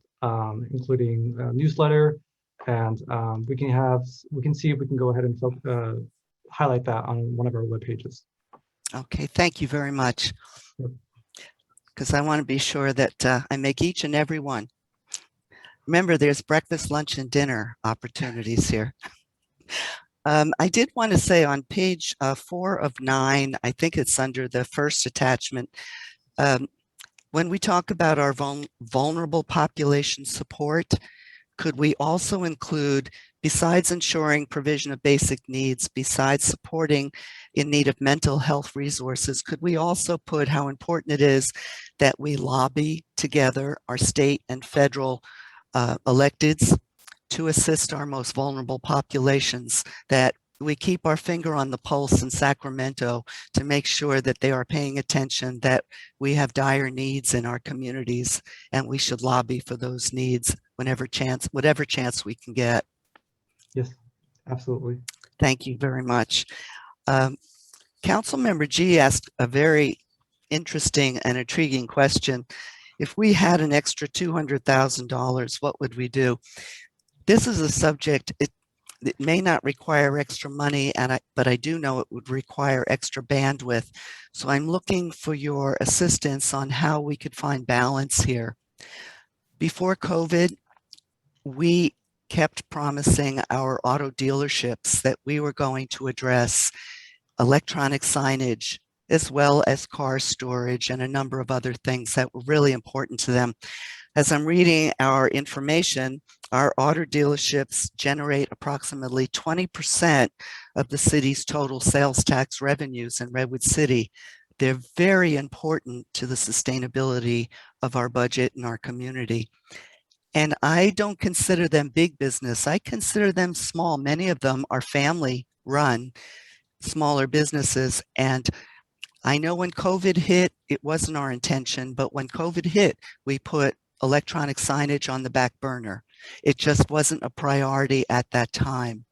including a newsletter, and we can see if we can go ahead and highlight that on one of our web pages. Okay, thank you very much. Because I want to be sure that I make each and every one. Remember, there's breakfast, lunch, and dinner opportunities here. I did want to say on page 4 of 9, I think it's under the first attachment, when we talk about our vulnerable population support, could we also include, besides ensuring provision of basic needs, besides supporting in need of mental health resources, could we also put how important it is that we lobby together, our state and federal electeds, to assist our most vulnerable populations, that we keep our finger on the pulse in Sacramento to make sure that they are paying attention, that we have dire needs in our communities, and we should lobby for those needs whatever chance we can get. Yes, absolutely. Thank you very much. Councilmember G asked a very interesting and intriguing question. If we had an extra $200,000, what would we do? This is a subject, it may not require extra money, but I do know it would require extra bandwidth. So I'm looking for your assistance on how we could find balance here. Before COVID, we kept promising our auto dealerships that we were going to address electronic signage, as well as car storage and a number of other things that were really important to them. As I'm reading our information, our auto dealerships generate approximately 20% of the city's total sales tax revenues in Redwood City. They're very important to the sustainability of our budget and our community. And I don't consider them big business. I consider them small. Many of them are family run, smaller businesses. And I know when COVID hit, it wasn't our intention, but when COVID hit, we put electronic signage on the back burner. It just wasn't a priority at that time.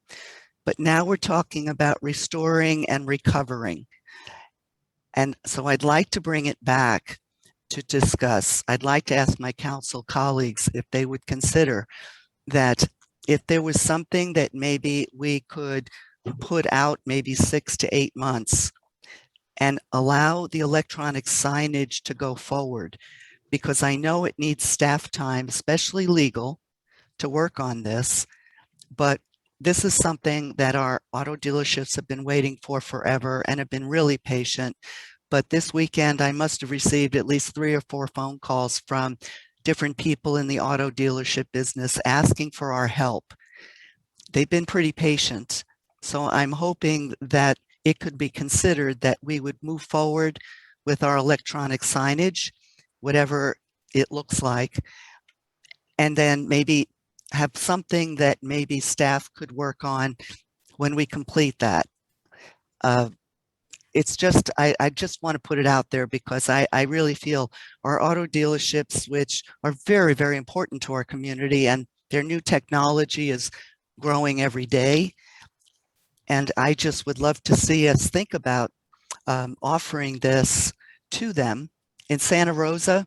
But now we're talking about restoring and recovering. And so I'd like to bring it back to discuss. I'd like to ask my council colleagues if they would consider that if there was something that maybe we could put out maybe 6 to 8 months and allow the electronic signage to go forward, because I know it needs staff time, especially legal, to work on this. But this is something that our auto dealerships have been waiting for forever and have been really patient. But this weekend, I must have received at least 3 or 4 phone calls from different people in the auto dealership business asking for our help. They've been pretty patient. So I'm hoping that it could be considered that we would move forward with our electronic signage, whatever it looks like, and then maybe have something that maybe staff could work on when we complete that. it's just, I just want to put it out there because I really feel our auto dealerships, which are very, very important to our community, and their new technology is growing every day. And I just would love to see us think about offering this to them. In Santa Rosa,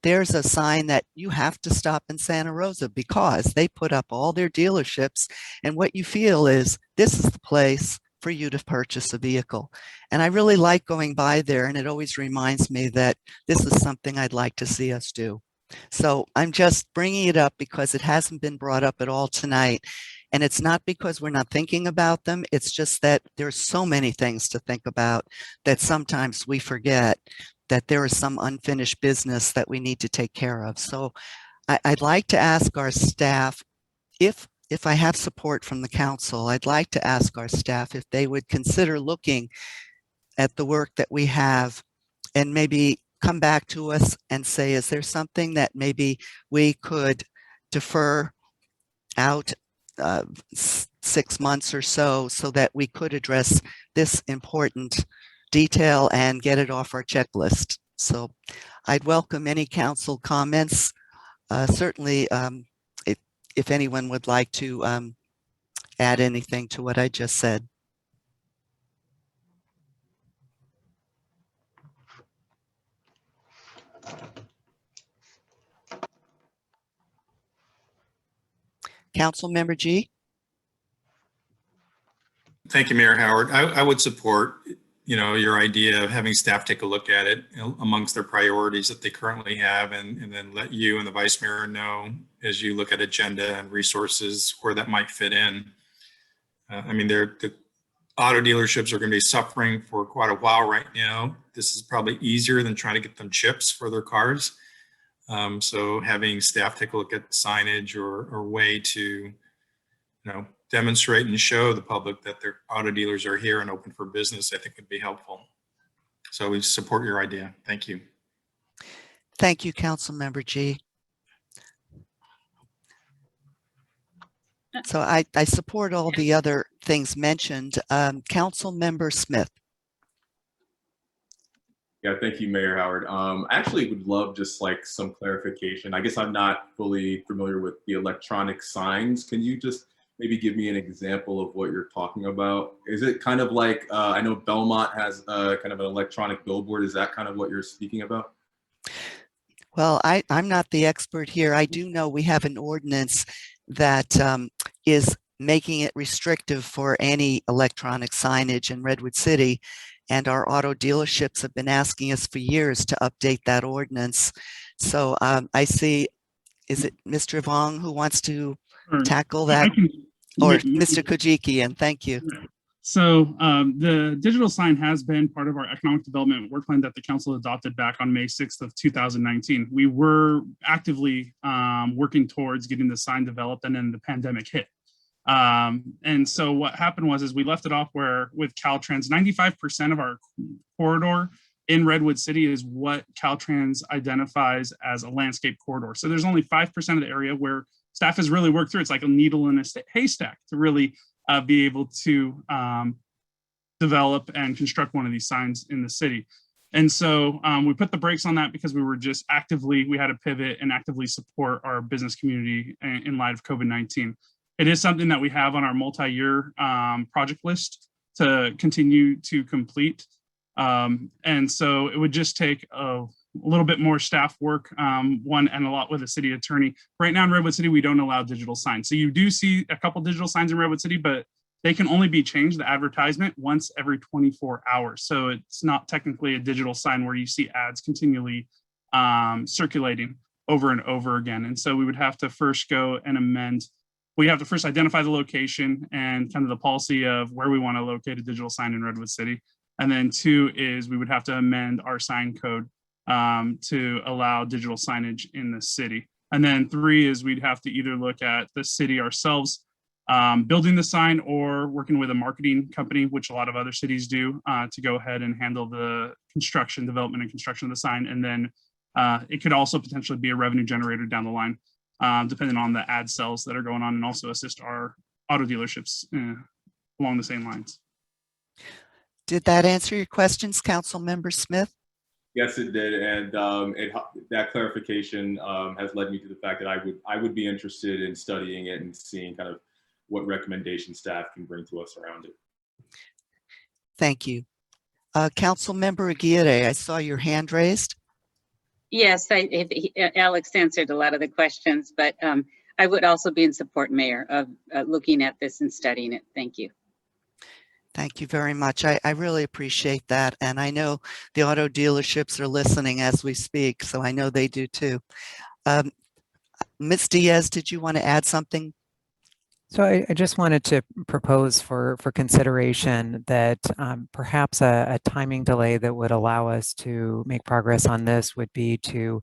there's a sign that you have to stop in Santa Rosa because they put up all their dealerships, and what you feel is this is the place for you to purchase a vehicle. And I really like going by there, and it always reminds me that this is something I'd like to see us do. So I'm just bringing it up because it hasn't been brought up at all tonight. And it's not because we're not thinking about them. It's just that there's so many things to think about that sometimes we forget that there is some unfinished business that we need to take care of. So I'd like to ask our staff, if I have support from the council, I'd like to ask our staff if they would consider looking at the work that we have and maybe come back to us and say, is there something that maybe we could defer out 6 months or so that we could address this important detail and get it off our checklist. So I'd welcome any council comments. Certainly, if anyone would like to add anything to what I just said. Councilmember G. Thank you, Mayor Howard. I would support, your idea of having staff take a look at it amongst their priorities that they currently have, and then let you and the Vice Mayor know as you look at agenda and resources where that might fit in. I mean, the auto dealerships are going to be suffering for quite a while right now. This is probably easier than trying to get them chips for their cars. So having staff take a look at signage or way to, demonstrate and show the public that their auto dealers are here and open for business, I think would be helpful. So we support your idea. Thank you. Thank you, Councilmember G. So I support all the other things mentioned. Councilmember Smith. Yeah, thank you, Mayor Howard. I actually would love just like some clarification. I guess I'm not fully familiar with the electronic signs. Can you just maybe give me an example of what you're talking about? Is it kind of like, I know Belmont has kind of an electronic billboard. Is that kind of what you're speaking about? Well, I'm not the expert here. I do know we have an ordinance that is making it restrictive for any electronic signage in Redwood City. And our auto dealerships have been asking us for years to update that ordinance. So I see, is it Mr. Vong who wants to tackle that? Or Mr. Kujikian, thank you. So the digital sign has been part of our economic development work plan that the council adopted back on May 6th of 2019. We were actively working towards getting the sign developed, and then the pandemic hit. And so what happened was we left it off where with Caltrans, 95% of our corridor in Redwood City is what Caltrans identifies as a landscape corridor. So there's only 5% of the area where staff has really worked through. It's like a needle in a haystack to really be able to develop and construct one of these signs in the city. And so we put the brakes on that because we were just we had to pivot and actively support our business community in light of COVID-19. It is something that we have on our multi-year project list to continue to complete. And so it would just take a little bit more staff work, and a lot with the city attorney. Right now in Redwood City, we don't allow digital signs. So you do see a couple digital signs in Redwood City, but they can only be changed, the advertisement, once every 24 hours. So it's not technically a digital sign where you see ads continually circulating over and over again. And so we would have to first go and amend. We have to first identify the location and kind of the policy of where we want to locate a digital sign in Redwood City. And then 2 is we would have to amend our sign code to allow digital signage in the city. And then 3 is we'd have to either look at the city ourselves building the sign or working with a marketing company, which a lot of other cities do, to go ahead and handle the development and construction of the sign. And then it could also potentially be a revenue generator down the line, depending on the ad sales that are going on, and also assist our auto dealerships along the same lines. Did that answer your questions, Council Member Smith? Yes, it did, and that clarification has led me to the fact that I would be interested in studying it and seeing kind of what recommendation staff can bring to us around it. Thank you. Council Member Aguirre, I saw your hand raised. Yes, Alex answered a lot of the questions, but I would also be in support, Mayor, of looking at this and studying it. Thank you. Thank you very much. I really appreciate that. And I know the auto dealerships are listening as we speak, so I know they do too. Ms. Diaz, did you want to add something? So I just wanted to propose for consideration that perhaps a timing delay that would allow us to make progress on this would be to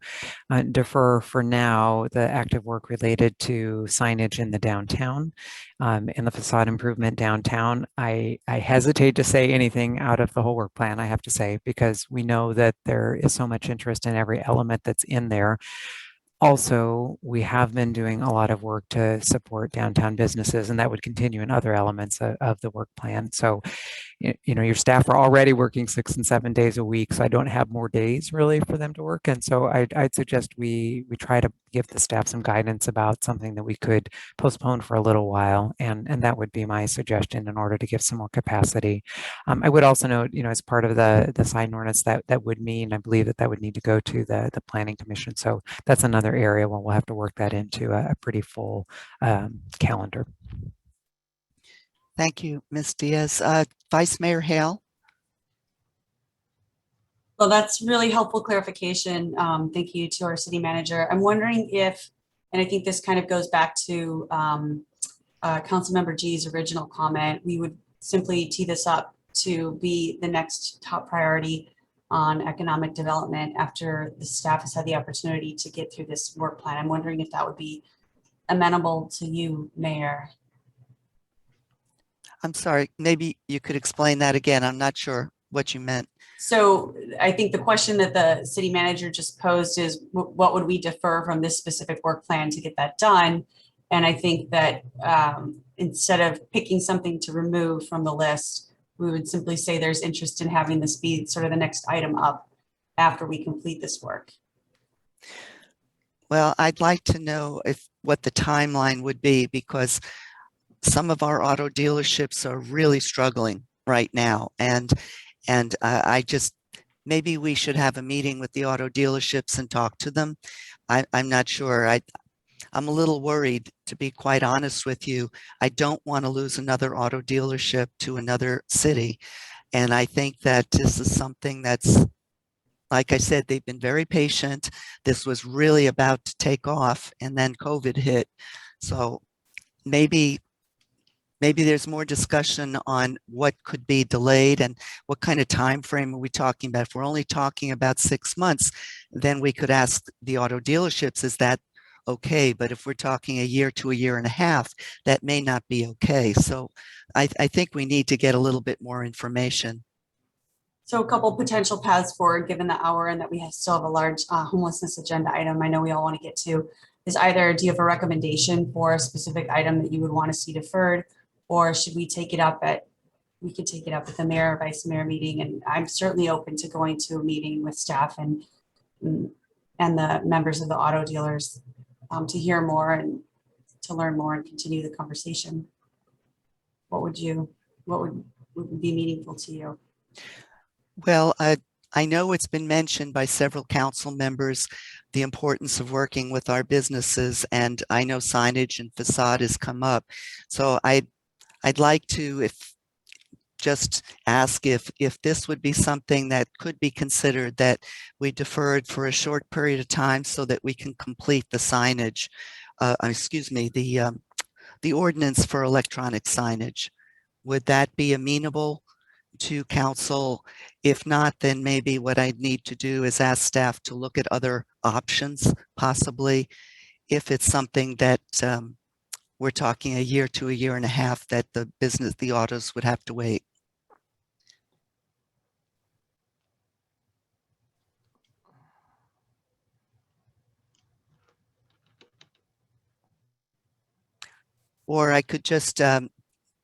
defer for now the active work related to signage in the downtown and the facade improvement downtown. I hesitate to say anything out of the whole work plan, I have to say, because we know that there is so much interest in every element that's in there. Also, we have been doing a lot of work to support downtown businesses, and that would continue in other elements of the work plan. So, you know, your staff are already working 6 and 7 days a week, so I don't have more days really for them to work. And so I'd suggest we try to give the staff some guidance about something that we could postpone for a little while. And that would be my suggestion in order to give some more capacity. I would also note, you know, as part of the sign ordinance, that would mean, I believe that would need to go to the Planning Commission. So that's another area where we'll have to work that into a pretty full calendar. Thank you, Ms. Diaz. Vice Mayor Hale. Well, that's really helpful clarification. Thank you to our city manager. I'm wondering if, and I think this kind of goes back to Councilmember G's original comment, we would simply tee this up to be the next top priority on economic development after the staff has had the opportunity to get through this work plan. I'm wondering if that would be amenable to you, Mayor. I'm sorry, maybe you could explain that again. I'm not sure what you meant. So I think the question that the city manager just posed is what would we defer from this specific work plan to get that done? And I think that instead of picking something to remove from the list, we would simply say there's interest in having this be sort of the next item up after we complete this work. Well, I'd like to know what the timeline would be, because some of our auto dealerships are really struggling right now. And I just, maybe we should have a meeting with the auto dealerships and talk to them. I'm not sure. I'm a little worried, to be quite honest with you. I don't want to lose another auto dealership to another city. And I think that this is something that's, like I said, they've been very patient. This was really about to take off, and then COVID hit. So maybe there's more discussion on what could be delayed and what kind of time frame are we talking about. If we're only talking about 6 months, then we could ask the auto dealerships, is that okay? But if we're talking a year to a year and a half, that may not be okay. So I think we need to get a little bit more information. So a couple potential paths forward, given the hour and that we still have a large homelessness agenda item I know we all want to get to, is either do you have a recommendation for a specific item that you would want to see deferred, or should we take it up at, we could take it up at the mayor or vice mayor meeting? And I'm certainly open to going to a meeting with staff and the members of the auto dealers to hear more and to learn more and continue the conversation. What would be meaningful to you? Well, I know it's been mentioned by several council members, the importance of working with our businesses, and I know signage and facade has come up. So I'd like to just ask if this would be something that could be considered, that we deferred for a short period of time so that we can complete the signage, excuse me, the ordinance for electronic signage. Would that be amenable to council? If not, then maybe what I'd need to do is ask staff to look at other options, possibly, if it's something that we're talking a year to a year and a half that the autos would have to wait. Or I could just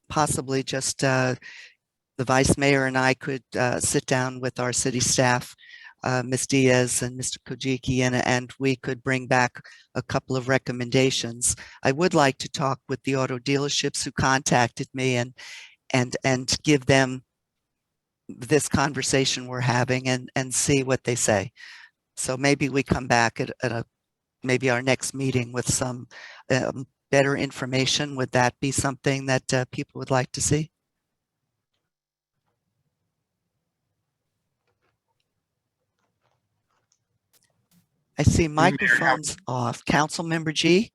possibly just the vice mayor and I could sit down with our city staff, Ms. Diaz and Mr. Kojiki, and we could bring back a couple of recommendations. I would like to talk with the auto dealerships who contacted me and give them this conversation we're having and see what they say. So maybe we come back at maybe our next meeting with some better information. Would that be something that people would like to see? I see microphones off. Councilmember G?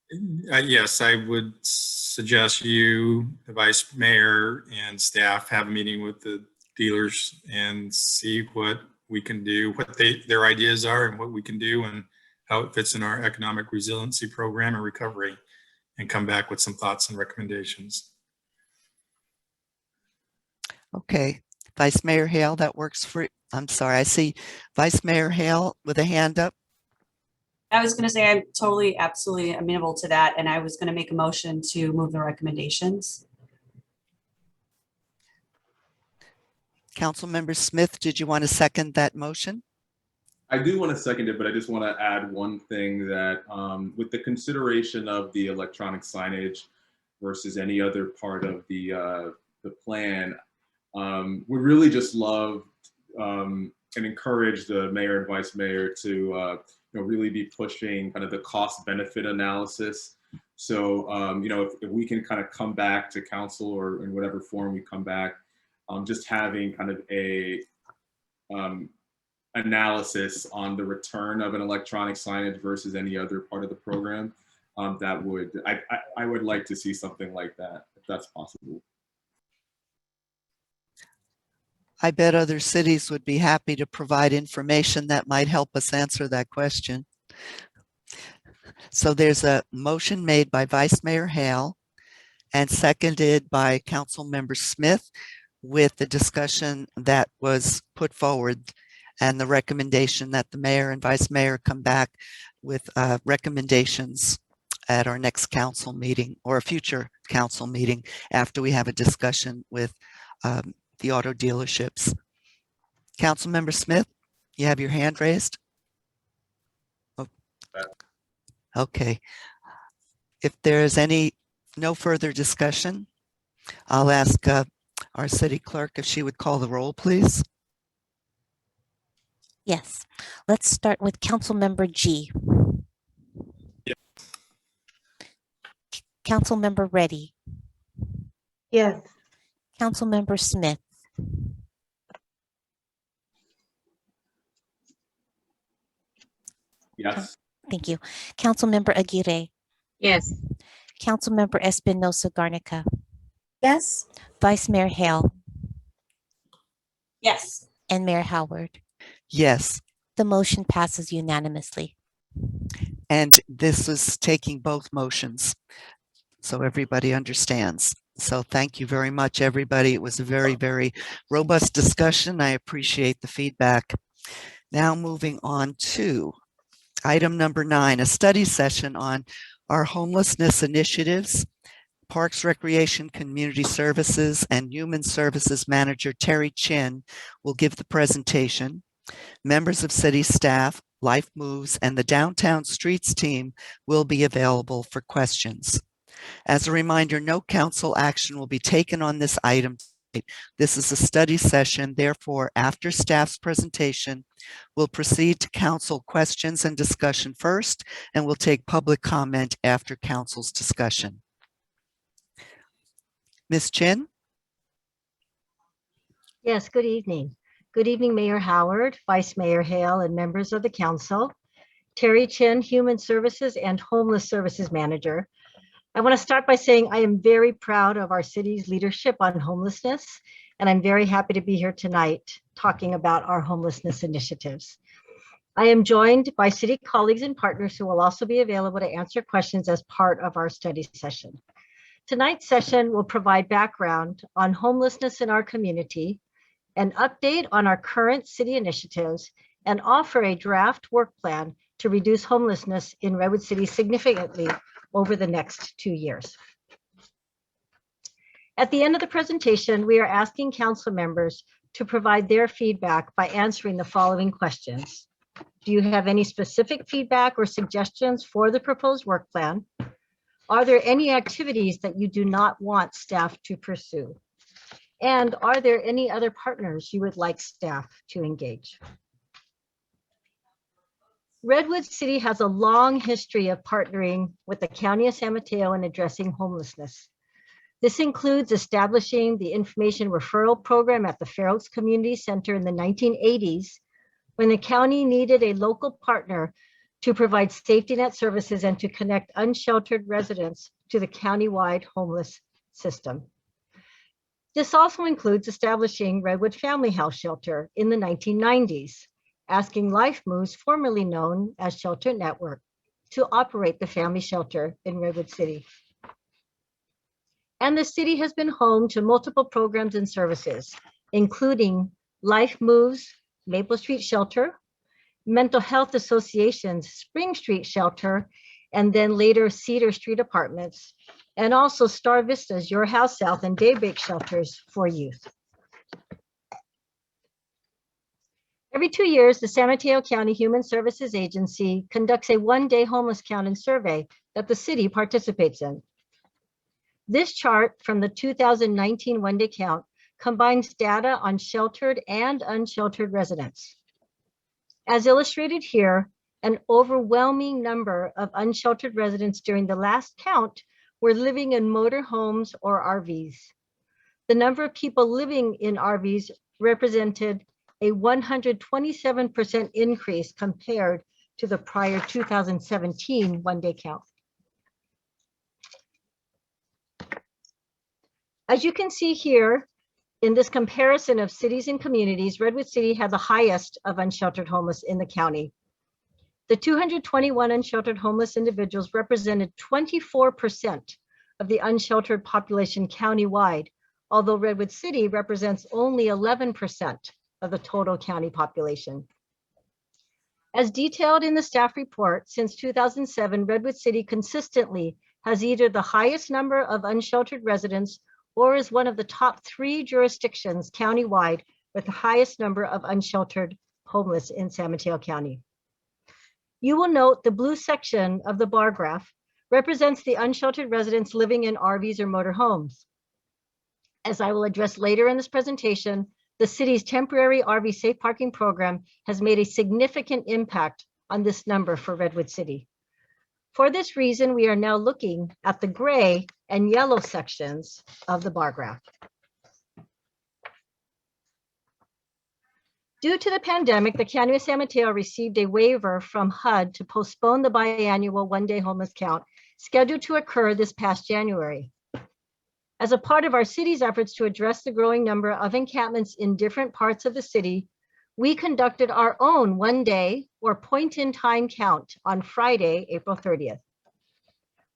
Yes, I would suggest you, the vice mayor and staff have a meeting with the dealers and see what we can do, what their ideas are and what we can do and how it fits in our economic resiliency program and recovery, and come back with some thoughts and recommendations. Okay, Vice Mayor Hale, that works for, I'm sorry, I see Vice Mayor Hale with a hand up. I was going to say I'm totally, absolutely amenable to that. And I was going to make a motion to move the recommendations. Councilmember Smith, did you want to second that motion? I do want to second it, but I just want to add one thing that with the consideration of the electronic signage versus any other part of the plan, we really just love and encourage the mayor and vice mayor to really be pushing kind of the cost benefit analysis. So if we can kind of come back to council or in whatever form we come back, just having kind of a analysis on the return of an electronic signage versus any other part of the program, that would, I would like to see something like that, if that's possible. I bet other cities would be happy to provide information that might help us answer that question. So there's a motion made by Vice Mayor Hale and seconded by Councilmember Smith with the discussion that was put forward and the recommendation that the mayor and vice mayor come back with recommendations at our next council meeting or a future council meeting after we have a discussion with the auto dealerships. Councilmember Smith, you have your hand raised? Oh. Okay. If there is no further discussion, I'll ask our city clerk if she would call the roll, please. Yes, let's start with Councilmember G. Yes. Councilmember Reddy. Yes. Councilmember Smith. Yes. Thank you. Councilmember Aguirre. Yes. Councilmember Espinosa Garnica. Yes. Vice Mayor Hale. Yes. And Mayor Howard. Yes. The motion passes unanimously. And this is taking both motions, so everybody understands. So thank you very much, everybody. It was a very, very robust discussion. I appreciate the feedback. Now moving on to item number 9, a study session on our homelessness initiatives. Parks, Recreation, Community Services, and Human Services Manager Terry Chin will give the presentation. Members of city staff, Life Moves, and the Downtown Streets team will be available for questions. As a reminder, no council action will be taken on this item. This is a study session. Therefore, after staff's presentation, we'll proceed to council questions and discussion first, and we'll take public comment after council's discussion. Ms. Chin? Yes, good evening. Good evening, Mayor Howard, Vice Mayor Hale, and members of the council. Terry Chin, Human Services and Homeless Services Manager. I want to start by saying I am very proud of our city's leadership on homelessness, and I'm very happy to be here tonight talking about our homelessness initiatives. I am joined by city colleagues and partners who will also be available to answer questions as part of our study session. Tonight's session will provide background on homelessness in our community, an update on our current city initiatives, and offer a draft work plan to reduce homelessness in Redwood City significantly over the next 2 years. At the end of the presentation, we are asking council members to provide their feedback by answering the following questions. Do you have any specific feedback or suggestions for the proposed work plan? Are there any activities that you do not want staff to pursue? And are there any other partners you would like staff to engage? Redwood City has a long history of partnering with the County of San Mateo in addressing homelessness. This includes establishing the information referral program at the Fair Oaks Community Center in the 1980s, when the county needed a local partner to provide safety net services and to connect unsheltered residents to the countywide homeless system. This also includes establishing Redwood Family House Shelter in the 1990s, asking Life Moves, formerly known as Shelter Network, to operate the family shelter in Redwood City. And the city has been home to multiple programs and services, including Life Moves, Maple Street Shelter, Mental Health Association's Spring Street Shelter, and then later Cedar Street Apartments, and also Star Vista's Your House South and Daybreak Shelters for youth. Every 2 years, the San Mateo County Human Services Agency conducts a one-day homeless count and survey that the city participates in. This chart from the 2019 one-day count combines data on sheltered and unsheltered residents. As illustrated here, an overwhelming number of unsheltered residents during the last count were living in motor homes or RVs. The number of people living in RVs represented a 127% increase compared to the prior 2017 one-day count. As you can see here, in this comparison of cities and communities, Redwood City had the highest of unsheltered homeless in the county. The 221 unsheltered homeless individuals represented 24% of the unsheltered population countywide, although Redwood City represents only 11% of the total county population. As detailed in the staff report, since 2007, Redwood City consistently has either the highest number of unsheltered residents or is one of the top 3 jurisdictions countywide with the highest number of unsheltered homeless in San Mateo County. You will note the blue section of the bar graph represents the unsheltered residents living in RVs or motor homes. As I will address later in this presentation, the city's temporary RV safe parking program has made a significant impact on this number for Redwood City. For this reason, we are now looking at the gray and yellow sections of the bar graph. Due to the pandemic, the County of San Mateo received a waiver from HUD to postpone the biannual one-day homeless count scheduled to occur this past January. As a part of our city's efforts to address the growing number of encampments in different parts of the city, we conducted our own one-day or point-in-time count on Friday, April 30th.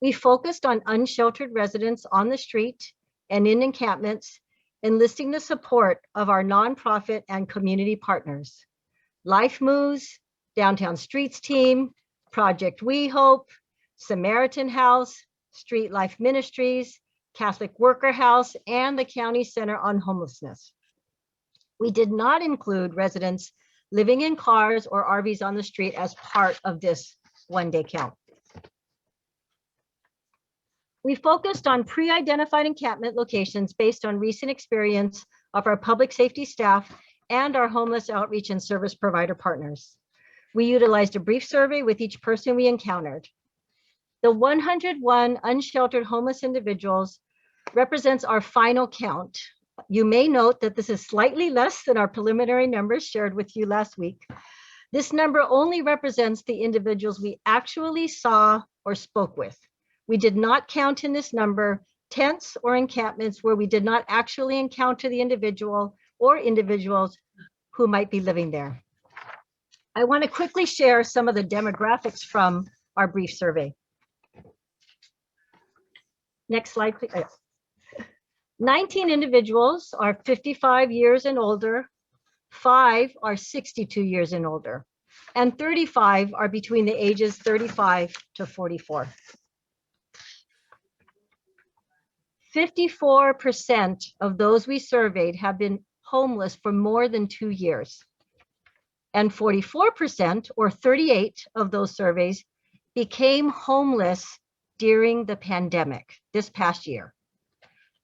We focused on unsheltered residents on the street and in encampments, enlisting the support of our nonprofit and community partners, Life Moves, Downtown Streets Team, Project We Hope, Samaritan House, Street Life Ministries, Catholic Worker House, and the County Center on Homelessness. We did not include residents living in cars or RVs on the street as part of this one-day count. We focused on pre-identified encampment locations based on recent experience of our public safety staff and our homeless outreach and service provider partners. We utilized a brief survey with each person we encountered. The 101 unsheltered homeless individuals represents our final count. You may note that this is slightly less than our preliminary numbers shared with you last week. This number only represents the individuals we actually saw or spoke with. We did not count in this number tents or encampments where we did not actually encounter the individual or individuals who might be living there. I want to quickly share some of the demographics from our brief survey. Next slide, please. 19 individuals are 55 years and older, 5 are 62 years and older, and 35 are between the ages 35 to 44. 54% of those we surveyed have been homeless for more than 2 years. And 44%, or 38 of those surveys, became homeless during the pandemic this past year.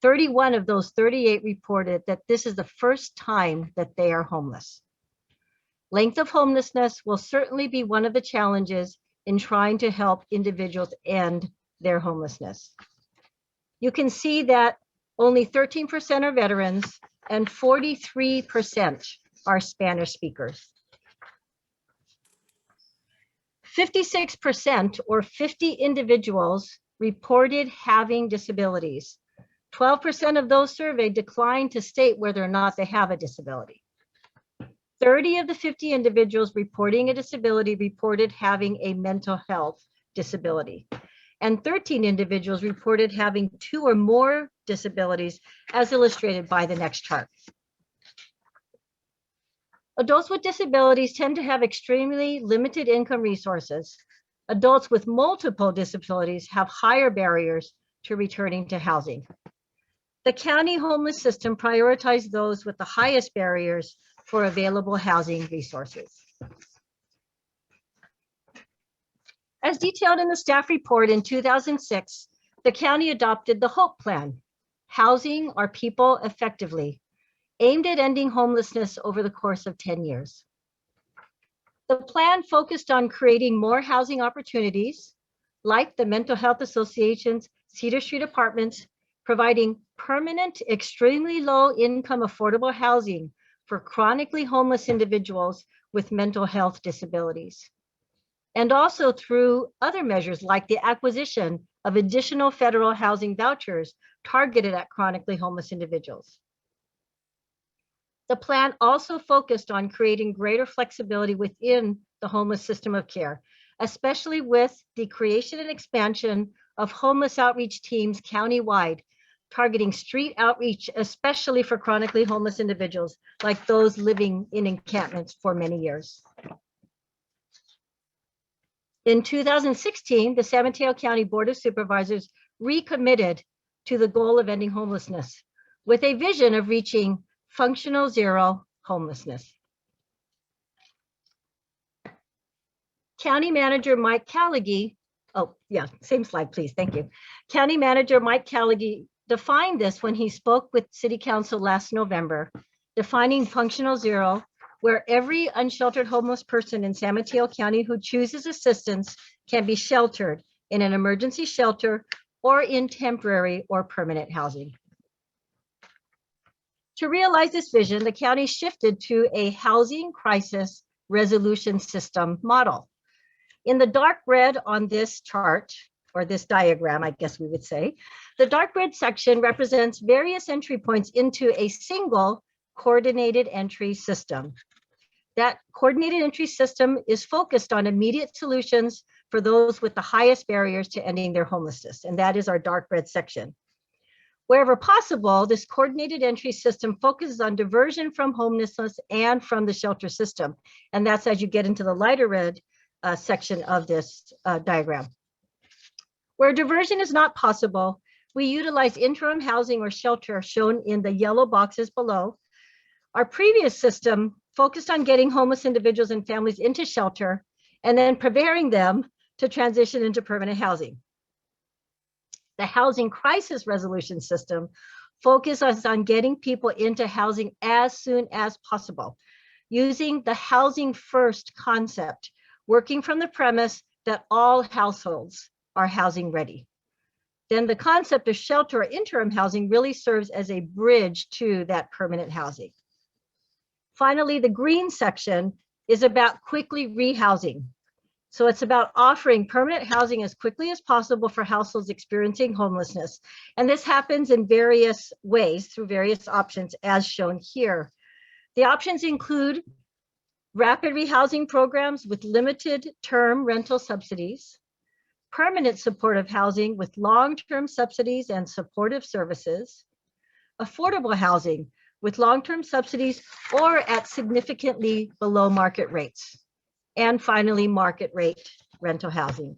31 of those 38 reported that this is the first time that they are homeless. Length of homelessness will certainly be one of the challenges in trying to help individuals end their homelessness. You can see that only 13% are veterans and 43% are Spanish speakers. 56%, or 50 individuals, reported having disabilities. 12% of those surveyed declined to state whether or not they have a disability. 30 of the 50 individuals reporting a disability reported having a mental health disability. And 13 individuals reported having 2 or more disabilities, as illustrated by the next chart. Adults with disabilities tend to have extremely limited income resources. Adults with multiple disabilities have higher barriers to returning to housing. The county homeless system prioritized those with the highest barriers for available housing resources. As detailed in the staff report in 2006, the county adopted the HOPE plan, Housing Our People Effectively, aimed at ending homelessness over the course of 10 years. The plan focused on creating more housing opportunities, like the Mental Health Association's Cedar Street Apartments, providing permanent, extremely low income affordable housing for chronically homeless individuals with mental health disabilities. And also through other measures like the acquisition of additional federal housing vouchers targeted at chronically homeless individuals. The plan also focused on creating greater flexibility within the homeless system of care, especially with the creation and expansion of homeless outreach teams countywide, targeting street outreach, especially for chronically homeless individuals, like those living in encampments for many years. In 2016, the San Mateo County Board of Supervisors recommitted to the goal of ending homelessness with a vision of reaching functional zero homelessness. County Manager Mike Callaghy, same slide, please, thank you. County Manager Mike Callaghy defined this when he spoke with City Council last November, defining functional zero, where every unsheltered homeless person in San Mateo County who chooses assistance can be sheltered in an emergency shelter or in temporary or permanent housing. To realize this vision, the county shifted to a housing crisis resolution system model. In the dark red on this chart, or this diagram, I guess we would say, the dark red section represents various entry points into a single coordinated entry system. That coordinated entry system is focused on immediate solutions for those with the highest barriers to ending their homelessness, and that is our dark red section. Wherever possible, this coordinated entry system focuses on diversion from homelessness and from the shelter system. And that's as you get into the lighter red section of this diagram. Where diversion is not possible, we utilize interim housing or shelter shown in the yellow boxes below. Our previous system focused on getting homeless individuals and families into shelter and then preparing them to transition into permanent housing. The housing crisis resolution system focuses on getting people into housing as soon as possible, using the housing first concept, working from the premise that all households are housing ready. Then the concept of shelter or interim housing really serves as a bridge to that permanent housing. Finally, the green section is about quickly rehousing. So it's about offering permanent housing as quickly as possible for households experiencing homelessness. And this happens in various ways through various options as shown here. The options include rapid rehousing programs with limited term rental subsidies, permanent supportive housing with long-term subsidies and supportive services, affordable housing with long-term subsidies or at significantly below market rates, and finally, market rate rental housing.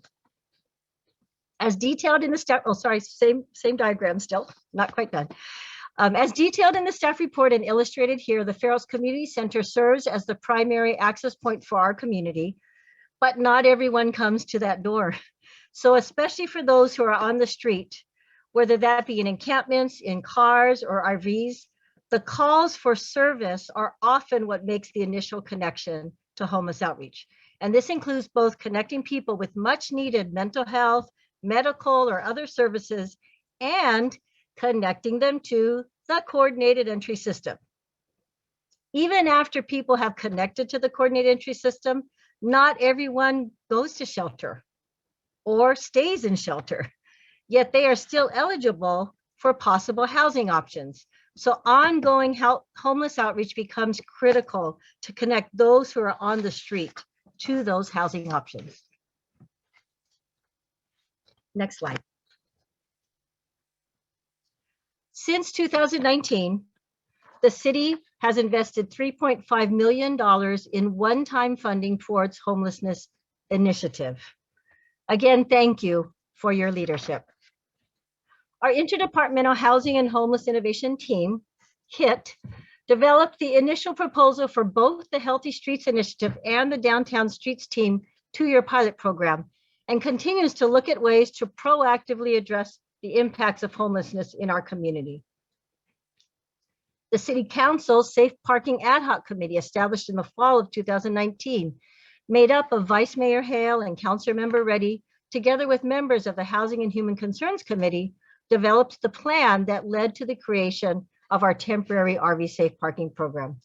As detailed in the staff, oh, sorry, same diagram still, not quite done. As detailed in the staff report and illustrated here, the Fair Oaks Community Center serves as the primary access point for our community, but not everyone comes to that door. So especially for those who are on the street, whether that be in encampments, in cars or RVs, the calls for service are often what makes the initial connection to homeless outreach. And this includes both connecting people with much needed mental health, medical or other services, and connecting them to the coordinated entry system. Even after people have connected to the coordinated entry system, not everyone goes to shelter or stays in shelter, yet they are still eligible for possible housing options. So ongoing homeless outreach becomes critical to connect those who are on the street to those housing options. Next slide. Since 2019, the city has invested $3.5 million in one-time funding towards homelessness initiative. Again, thank you for your leadership. Our Interdepartmental Housing and Homeless Innovation Team, HIT, developed the initial proposal for both the Healthy Streets Initiative and the Downtown Streets Team 2-year pilot program, and continues to look at ways to proactively address the impacts of homelessness in our community. The City Council's Safe Parking Ad Hoc Committee, established in the fall of 2019, made up of Vice Mayor Hale and Councilor Member Reddy, together with members of the Housing and Human Concerns Committee, developed the plan that led to the creation of our temporary RV safe parking program.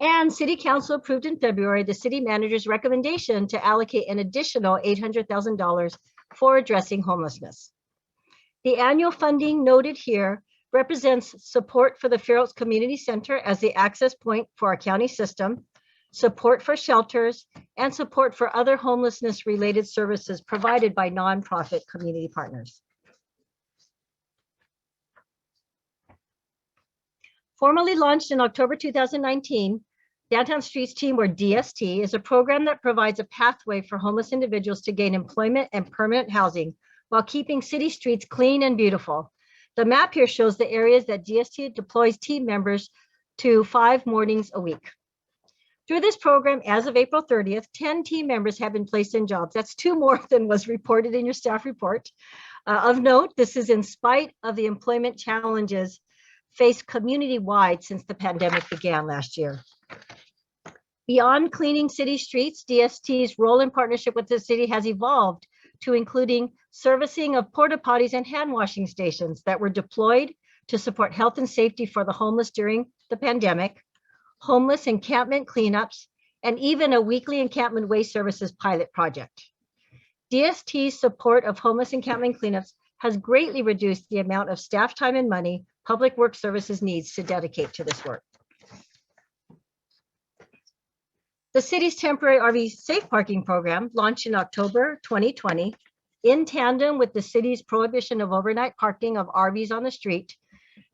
And City Council approved in February the city manager's recommendation to allocate an additional $800,000 for addressing homelessness. The annual funding noted here represents support for the Fair Oaks Community Center as the access point for our county system, support for shelters, and support for other homelessness-related services provided by nonprofit community partners. Formally launched in October 2019, Downtown Streets Team, or DST, is a program that provides a pathway for homeless individuals to gain employment and permanent housing while keeping city streets clean and beautiful. The map here shows the areas that DST deploys team members to 5 mornings a week. Through this program, as of April 30th, 10 team members have been placed in jobs. That's 2 more than was reported in your staff report. Of note, this is in spite of the employment challenges faced community-wide since the pandemic began last year. Beyond cleaning city streets, DST's role in partnership with the city has evolved to including servicing of porta potties and hand washing stations that were deployed to support health and safety for the homeless during the pandemic, homeless encampment cleanups, and even a weekly encampment waste services pilot project. DST's support of homeless encampment cleanups has greatly reduced the amount of staff time and money Public Works Services needs to dedicate to this work. The city's temporary RV safe parking program, launched in October 2020, in tandem with the city's prohibition of overnight parking of RVs on the street,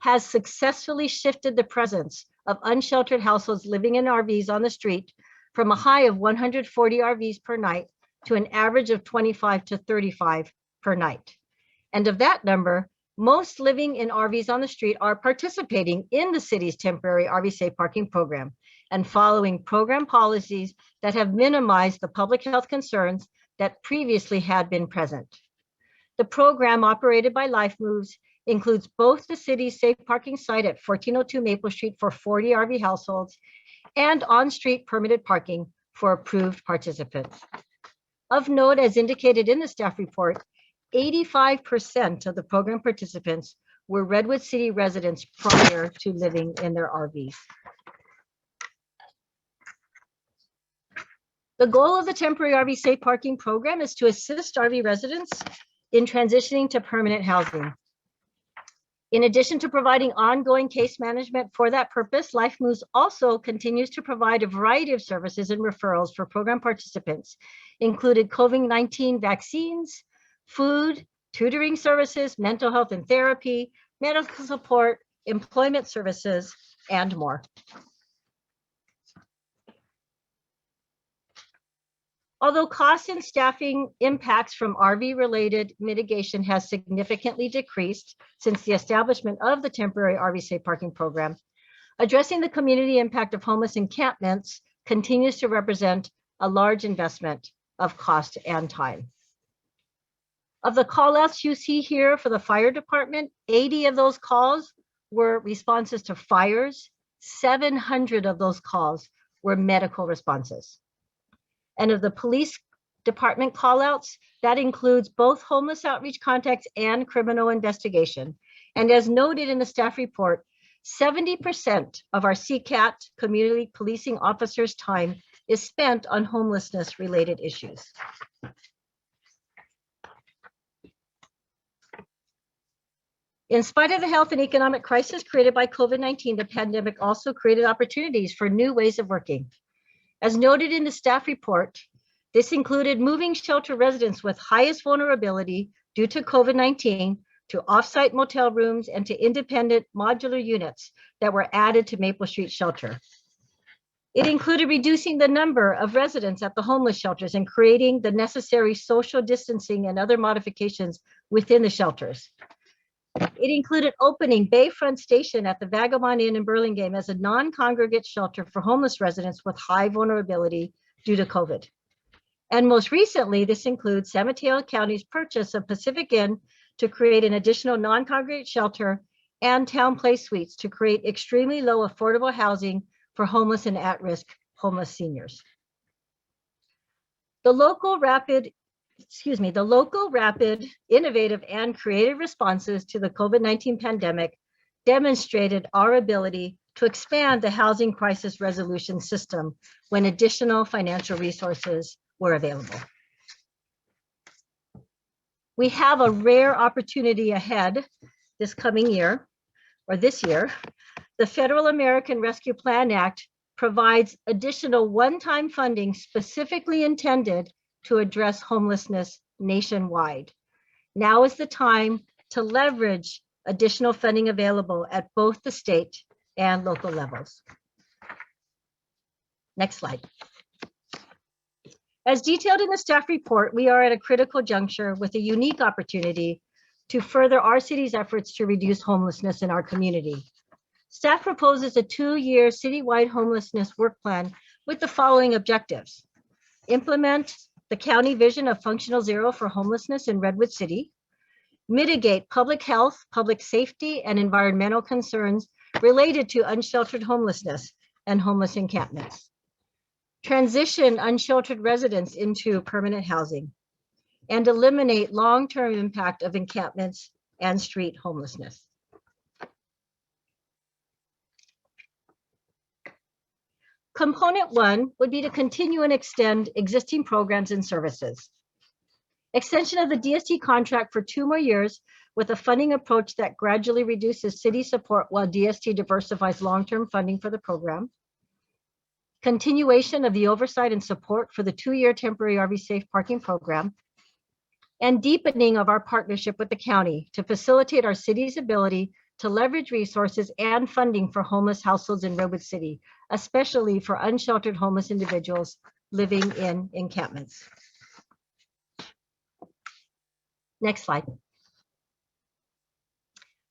has successfully shifted the presence of unsheltered households living in RVs on the street from a high of 140 RVs per night to an average of 25 to 35 per night. And of that number, most living in RVs on the street are participating in the city's temporary RV safe parking program and following program policies that have minimized the public health concerns that previously had been present. The program, operated by Life Moves, includes both the city's safe parking site at 1402 Maple Street for 40 RV households and on-street permitted parking for approved participants. Of note, as indicated in the staff report, 85% of the program participants were Redwood City residents prior to living in their RVs. The goal of the temporary RV safe parking program is to assist RV residents in transitioning to permanent housing. In addition to providing ongoing case management for that purpose, Life Moves also continues to provide a variety of services and referrals for program participants, including COVID-19 vaccines, food, tutoring services, mental health and therapy, medical support, employment services, and more. Although costs and staffing impacts from RV-related mitigation has significantly decreased since the establishment of the temporary RV safe parking program, addressing the community impact of homeless encampments continues to represent a large investment of cost and time. Of the call outs you see here for the fire department, 80 of those calls were responses to fires. 700 of those calls were medical responses. And of the police department call outs, that includes both homeless outreach contacts and criminal investigation. And as noted in the staff report, 70% of our CCAT community policing officers' time is spent on homelessness related issues. In spite of the health and economic crisis created by COVID-19, the pandemic also created opportunities for new ways of working. As noted in the staff report, this included moving shelter residents with highest vulnerability due to COVID-19 to offsite motel rooms and to independent modular units that were added to Maple Street Shelter. It included reducing the number of residents at the homeless shelters and creating the necessary social distancing and other modifications within the shelters. It included opening Bayfront Station at the Vagabond Inn in Burlingame as a non-congregate shelter for homeless residents with high vulnerability due to COVID. And most recently, this includes San Mateo County's purchase of Pacific Inn to create an additional non-congregate shelter and Town Place Suites to create extremely low affordable housing for homeless and at-risk homeless seniors. The local rapid, innovative, and creative responses to the COVID-19 pandemic demonstrated our ability to expand the housing crisis resolution system when additional financial resources were available. We have a rare opportunity ahead this coming year, or this year. The Federal American Rescue Plan Act provides additional one-time funding specifically intended to address homelessness nationwide. Now is the time to leverage additional funding available at both the state and local levels. Next slide. As detailed in the staff report, we are at a critical juncture with a unique opportunity to further our city's efforts to reduce homelessness in our community. Staff proposes a 2-year citywide homelessness work plan with the following objectives: implement the county vision of functional zero for homelessness in Redwood City, mitigate public health, public safety, and environmental concerns related to unsheltered homelessness and homeless encampments, transition unsheltered residents into permanent housing, and eliminate long-term impact of encampments and street homelessness. Component 1 would be to continue and extend existing programs and services. Extension of the DST contract for 2 more years with a funding approach that gradually reduces city support while DST diversifies long-term funding for the program. Continuation of the oversight and support for the 2-year temporary RV safe parking program. And deepening of our partnership with the county to facilitate our city's ability to leverage resources and funding for homeless households in Redwood City, especially for unsheltered homeless individuals living in encampments. Next slide.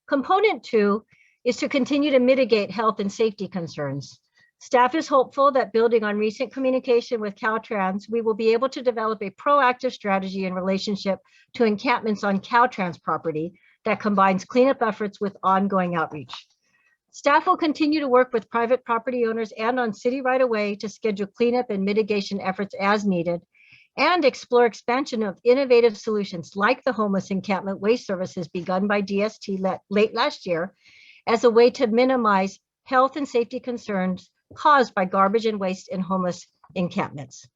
Component 2 is to continue to mitigate health and safety concerns. Staff is hopeful that building on recent communication with Caltrans, we will be able to develop a proactive strategy in relationship to encampments on Caltrans property that combines cleanup efforts with ongoing outreach. Staff will continue to work with private property owners and on city right-of-way to schedule cleanup and mitigation efforts as needed, and explore expansion of innovative solutions like the homeless encampment waste services begun by DST late last year as a way to minimize health and safety concerns caused by garbage and waste in homeless encampments.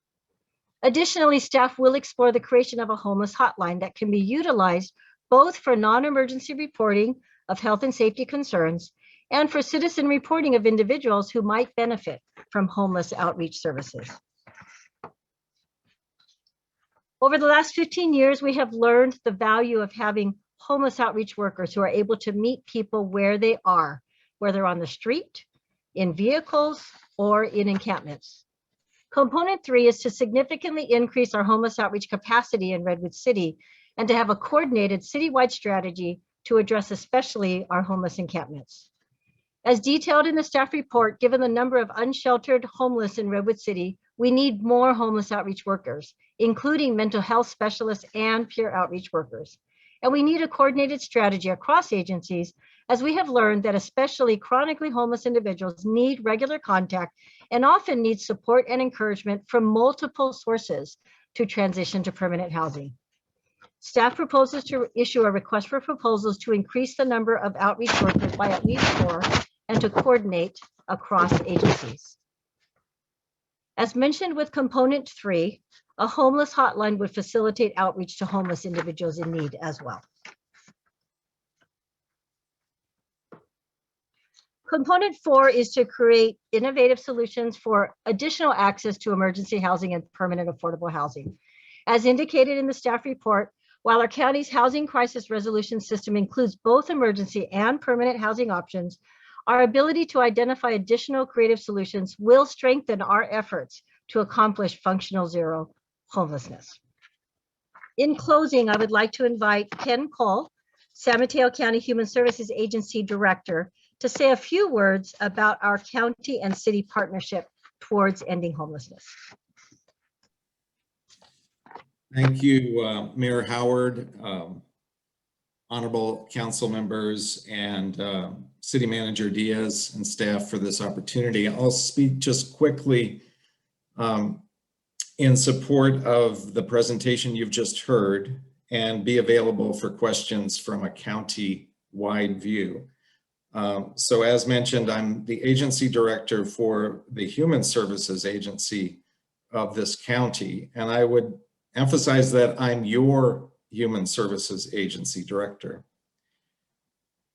Additionally, staff will explore the creation of a homeless hotline that can be utilized both for non-emergency reporting of health and safety concerns and for citizen reporting of individuals who might benefit from homeless outreach services. Over the last 15 years, we have learned the value of having homeless outreach workers who are able to meet people where they are, whether on the street, in vehicles, or in encampments. Component 3 is to significantly increase our homeless outreach capacity in Redwood City and to have a coordinated citywide strategy to address especially our homeless encampments. As detailed in the staff report, given the number of unsheltered homeless in Redwood City, we need more homeless outreach workers, including mental health specialists and peer outreach workers. And we need a coordinated strategy across agencies, as we have learned that especially chronically homeless individuals need regular contact and often need support and encouragement from multiple sources to transition to permanent housing. Staff proposes to issue a request for proposals to increase the number of outreach workers by at least 4 and to coordinate across agencies. As mentioned with component 3, a homeless hotline would facilitate outreach to homeless individuals in need as well. Component 4 is to create innovative solutions for additional access to emergency housing and permanent affordable housing. As indicated in the staff report, while our county's housing crisis resolution system includes both emergency and permanent housing options, our ability to identify additional creative solutions will strengthen our efforts to accomplish functional zero homelessness. In closing, I would like to invite Ken Cole, San Mateo County Human Services Agency Director, to say a few words about our county and city partnership towards ending homelessness. Thank you, Mayor Howard, honorable council members, and City Manager Diaz and staff for this opportunity. I'll speak just quickly in support of the presentation you've just heard and be available for questions from a county-wide view. So as mentioned, I'm the agency director for the Human Services Agency of this county, and I would emphasize that I'm your Human Services Agency Director.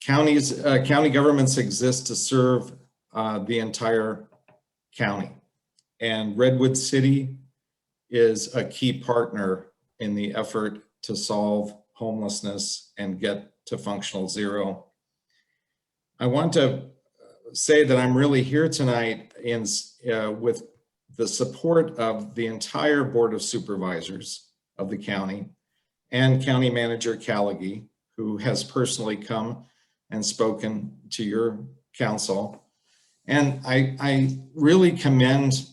County governments exist to serve the entire county, and Redwood City is a key partner in the effort to solve homelessness and get to functional zero. I want to say that I'm really here tonight with the support of the entire Board of Supervisors of the county and County Manager Callaghy, who has personally come and spoken to your council. And I really commend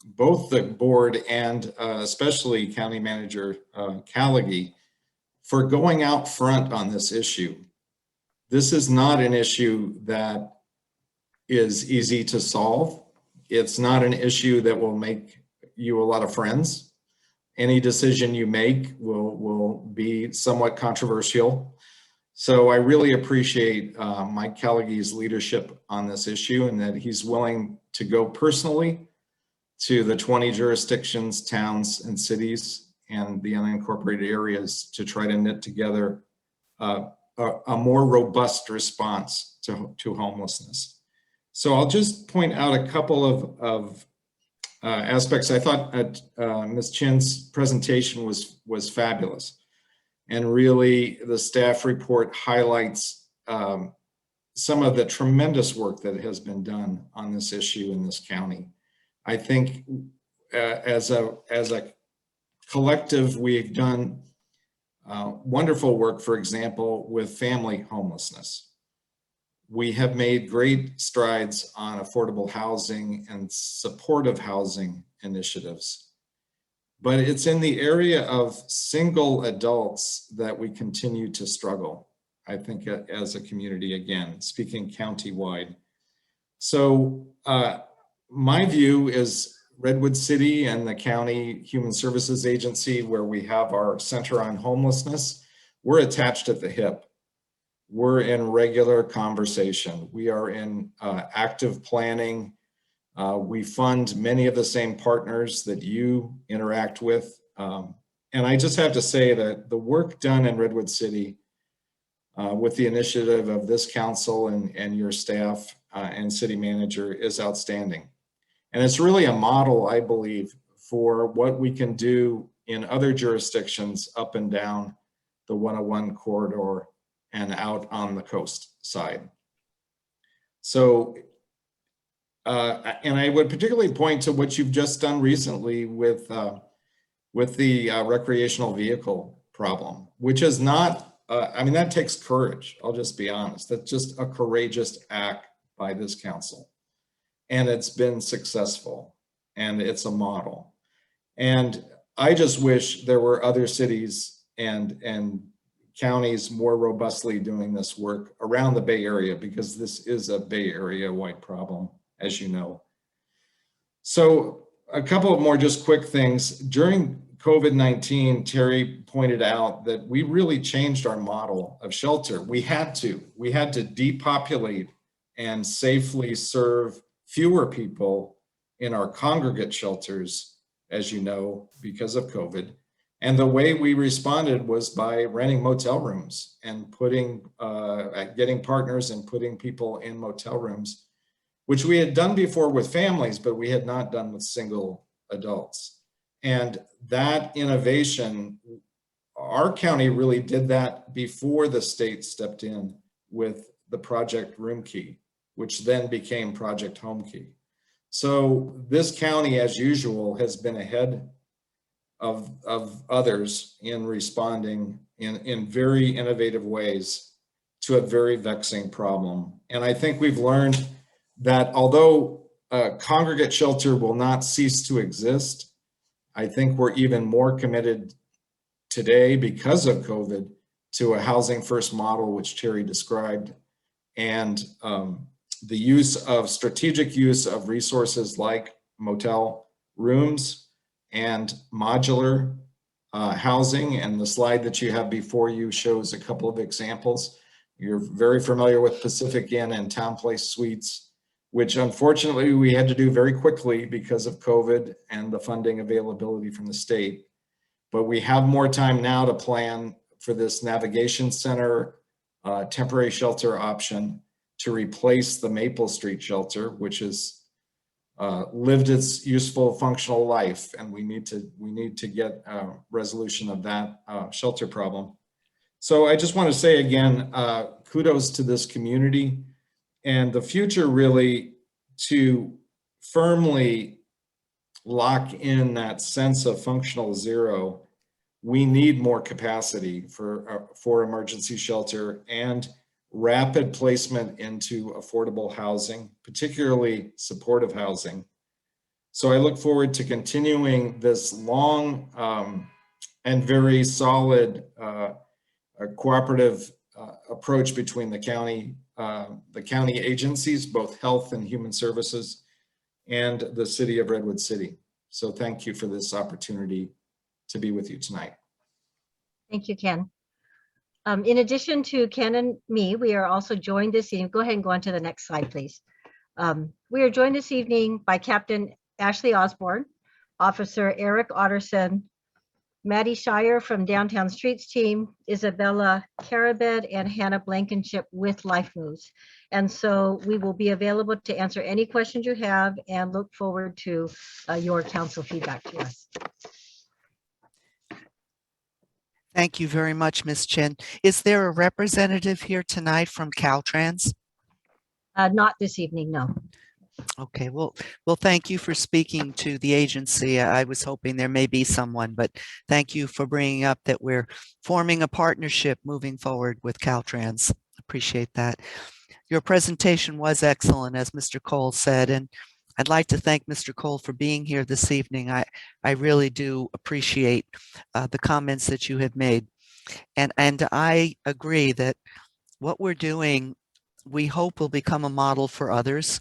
both the board and especially County Manager Callaghy for going out front on this issue. This is not an issue that is easy to solve. It's not an issue that will make you a lot of friends. Any decision you make will be somewhat controversial. So I really appreciate Mike Callaghy's leadership on this issue and that he's willing to go personally to the 20 jurisdictions, towns, and cities and the unincorporated areas to try to knit together a more robust response to homelessness. So I'll just point out a couple of aspects. I thought Ms. Chin's presentation was fabulous. And really the staff report highlights some of the tremendous work that has been done on this issue in this county. I think as a collective, we've done wonderful work, for example, with family homelessness. We have made great strides on affordable housing and supportive housing initiatives. But it's in the area of single adults that we continue to struggle, I think, as a community, again, speaking county-wide. So my view is Redwood City and the County Human Services Agency, where we have our Center on Homelessness, we're attached at the hip. We're in regular conversation. We are in active planning. We fund many of the same partners that you interact with. And I just have to say that the work done in Redwood City with the initiative of this council and your staff and city manager is outstanding. And it's really a model, I believe, for what we can do in other jurisdictions up and down the 101 corridor and out on the coast side. So And I would particularly point to what you've just done recently with the recreational vehicle problem, which is not, I mean, that takes courage. I'll just be honest. That's just a courageous act by this council. And it's been successful, and it's a model. And I just wish there were other cities and counties more robustly doing this work around the Bay Area, because this is a Bay Area wide problem, as you know. So a couple of more just quick things. During COVID-19, Terry pointed out that we really changed our model of shelter. We had to depopulate and safely serve fewer people in our congregate shelters, as you know, because of COVID. And the way we responded was by renting motel rooms and getting partners and putting people in motel rooms, which we had done before with families, but we had not done with single adults. And that innovation, our county really did that before the state stepped in with the Project Room Key, which then became Project Home Key. So this county, as usual, has been ahead of others in responding in very innovative ways to a very vexing problem. And I think we've learned that although congregate shelter will not cease to exist, I think we're even more committed today because of COVID to a housing first model, which Terry described, and the strategic use of resources like motel rooms and modular housing. And the slide that you have before you shows a couple of examples. You're very familiar with Pacific Inn and Town Place Suites, which unfortunately we had to do very quickly because of COVID and the funding availability from the state. But we have more time now to plan for this navigation center temporary shelter option to replace the Maple Street shelter, which has lived its useful functional life, and we need to get a resolution of that shelter problem. So I just want to say again, kudos to this community, and the future really to firmly lock in that sense of functional zero. We need more capacity for emergency shelter and rapid placement into affordable housing, particularly supportive housing. So I look forward to continuing this long and very solid cooperative approach between the county agencies, both health and human services, and the city of Redwood City. So thank you for this opportunity to be with you tonight. Thank you, Ken. In addition to Ken and me, we are also joined this evening. Go ahead and go on to the next slide, please. We are joined this evening by Captain Ashley Osborne, Officer Eric Otterson, Maddie Shire from Downtown Streets team, Isabella Carabed, and Hannah Blankenship with Life Moves. And so we will be available to answer any questions you have and look forward to your council feedback to us. Thank you very much, Ms. Chin. Is there a representative here tonight from Caltrans? Not this evening, no. Okay, well, thank you for speaking to the agency. I was hoping there may be someone, but thank you for bringing up that we're forming a partnership moving forward with Caltrans. Appreciate that. Your presentation was excellent, as Mr. Cole said, and I'd like to thank Mr. Cole for being here this evening. I really do appreciate the comments that you have made. And I agree that what we're doing, we hope will become a model for others.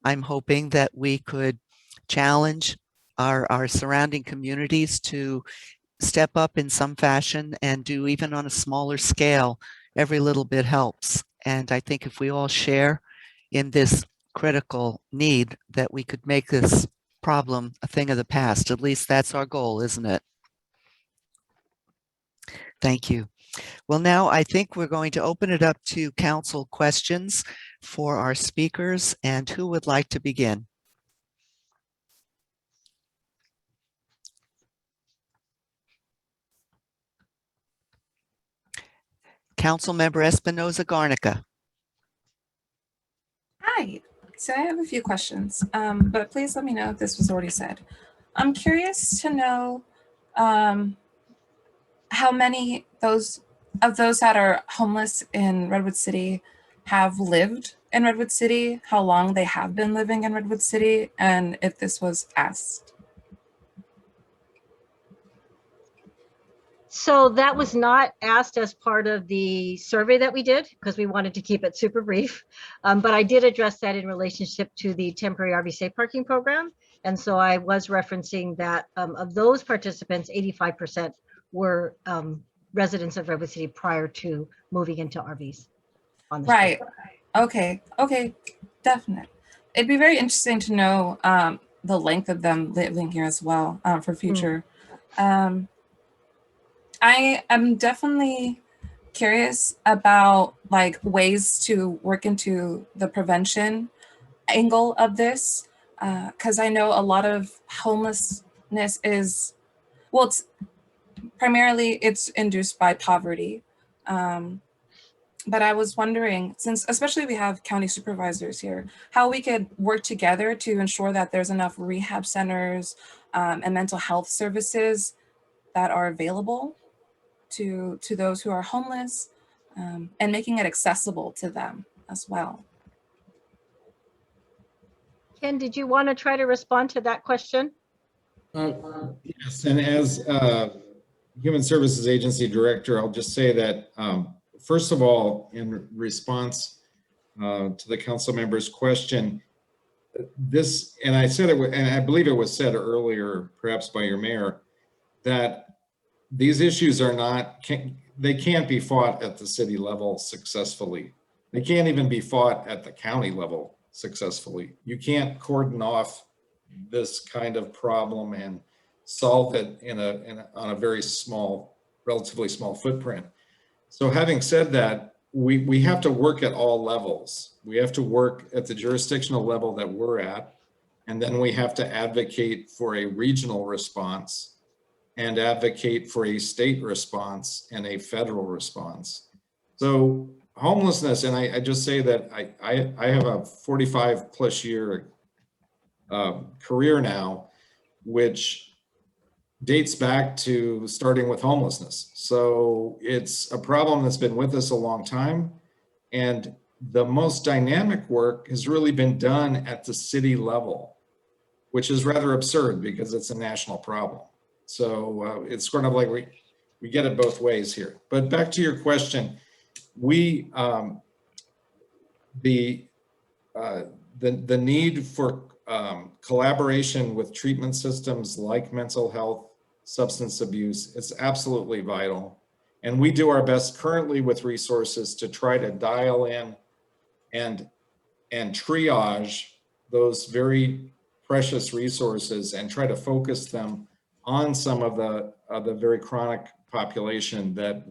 I'm hoping that we could challenge our surrounding communities to step up in some fashion and do even on a smaller scale. Every little bit helps. And I think if we all share in this critical need, that we could make this problem a thing of the past. At least that's our goal, isn't it? Thank you. Well, now I think we're going to open it up to council questions for our speakers, and who would like to begin? Councilmember Espinoza Garnica. Hi, So I have a few questions, but please let me know if this was already said. I'm curious to know how many of those that are homeless in Redwood City have lived in Redwood City, how long they have been living in Redwood City, and if this was asked. So that was not asked as part of the survey that we did because we wanted to keep it super brief. But I did address that in relationship to the temporary RV safe parking program. And so I was referencing that of those participants, 85% were residents of Redwood City prior to moving into RVs on the street. Right. Okay. Definite. It'd be very interesting to know the length of them living here as well for future. I am definitely curious about like ways to work into the prevention angle of this, because I know a lot of homelessness is, well, it's primarily it's induced by poverty. But I was wondering, since especially we have county supervisors here, how we could work together to ensure that there's enough rehab centers and mental health services that are available to those who are homeless, and making it accessible to them as well. Ken, did you want to try to respond to that question? Yes, and as Human Services Agency Director, I'll just say that, first of all, in response to the council member's question, this, and I said it, and I believe it was said earlier, perhaps by your mayor, that these issues are not, they can't be fought at the city level successfully. They can't even be fought at the county level successfully. You can't cordon off this kind of problem and solve it on a very small, relatively small footprint. So having said that, we have to work at all levels. We have to work at the jurisdictional level that we're at, and then we have to advocate for a regional response and advocate for a state response and a federal response. So homelessness, and I just say that I have a 45 plus year career now, which dates back to starting with homelessness. So it's a problem that's been with us a long time. And the most dynamic work has really been done at the city level, which is rather absurd because it's a national problem. So it's sort of like we get it both ways here. But back to your question, we the need for collaboration with treatment systems like mental health, substance abuse, it's absolutely vital. And we do our best currently with resources to try to dial in and triage those very precious resources and try to focus them on some of the very chronic population that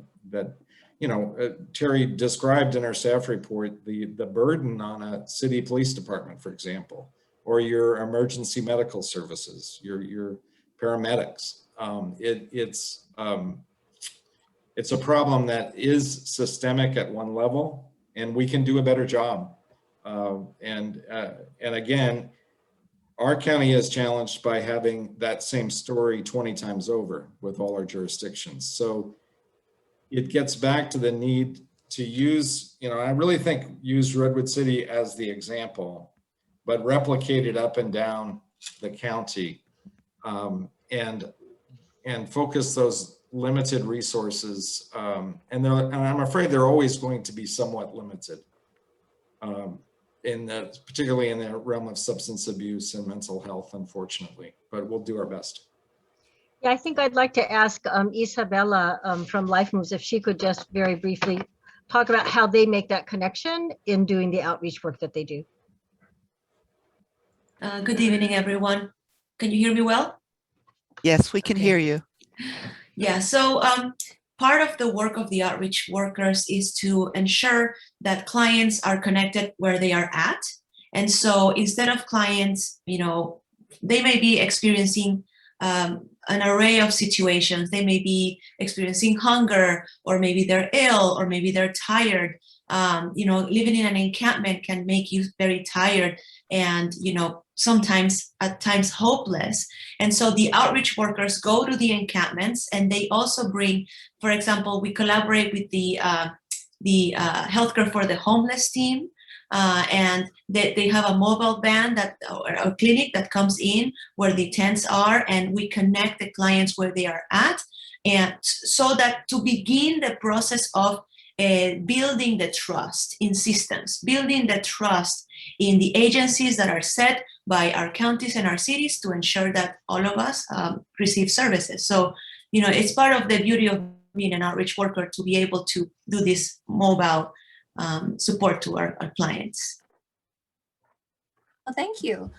Terry described in our staff report, the burden on a city police department, for example, or your emergency medical services, your paramedics. It's a problem that is systemic at one level, and we can do a better job. And again, our county is challenged by having that same story 20 times over with all our jurisdictions. So it gets back to the need to use, I really think use Redwood City as the example, but replicate it up and down the county, and focus those limited resources. And I'm afraid they're always going to be somewhat limited, particularly in the realm of substance abuse and mental health, unfortunately, but we'll do our best. Yeah, I think I'd like to ask Isabella from Life Moves if she could just very briefly talk about how they make that connection in doing the outreach work that they do. Good evening, everyone. Can you hear me well? Yes, we can hear you. Yeah, so part of the work of the outreach workers is to ensure that clients are connected where they are at. And so instead of clients, they may be experiencing an array of situations. They may be experiencing hunger, or maybe they're ill, or maybe they're tired. living in an encampment can make you very tired and, sometimes at times hopeless. And so the outreach workers go to the encampments, and they also bring, for example, we collaborate with the Healthcare for the Homeless team. And they have a mobile van or a clinic that comes in where the tents are, and we connect the clients where they are at, and so that to begin the process of building the trust in systems, building the trust in the agencies that are set by our counties and our cities to ensure that all of us receive services. So, it's part of the beauty of being an outreach worker to be able to do this mobile support to our clients. Well, thank you.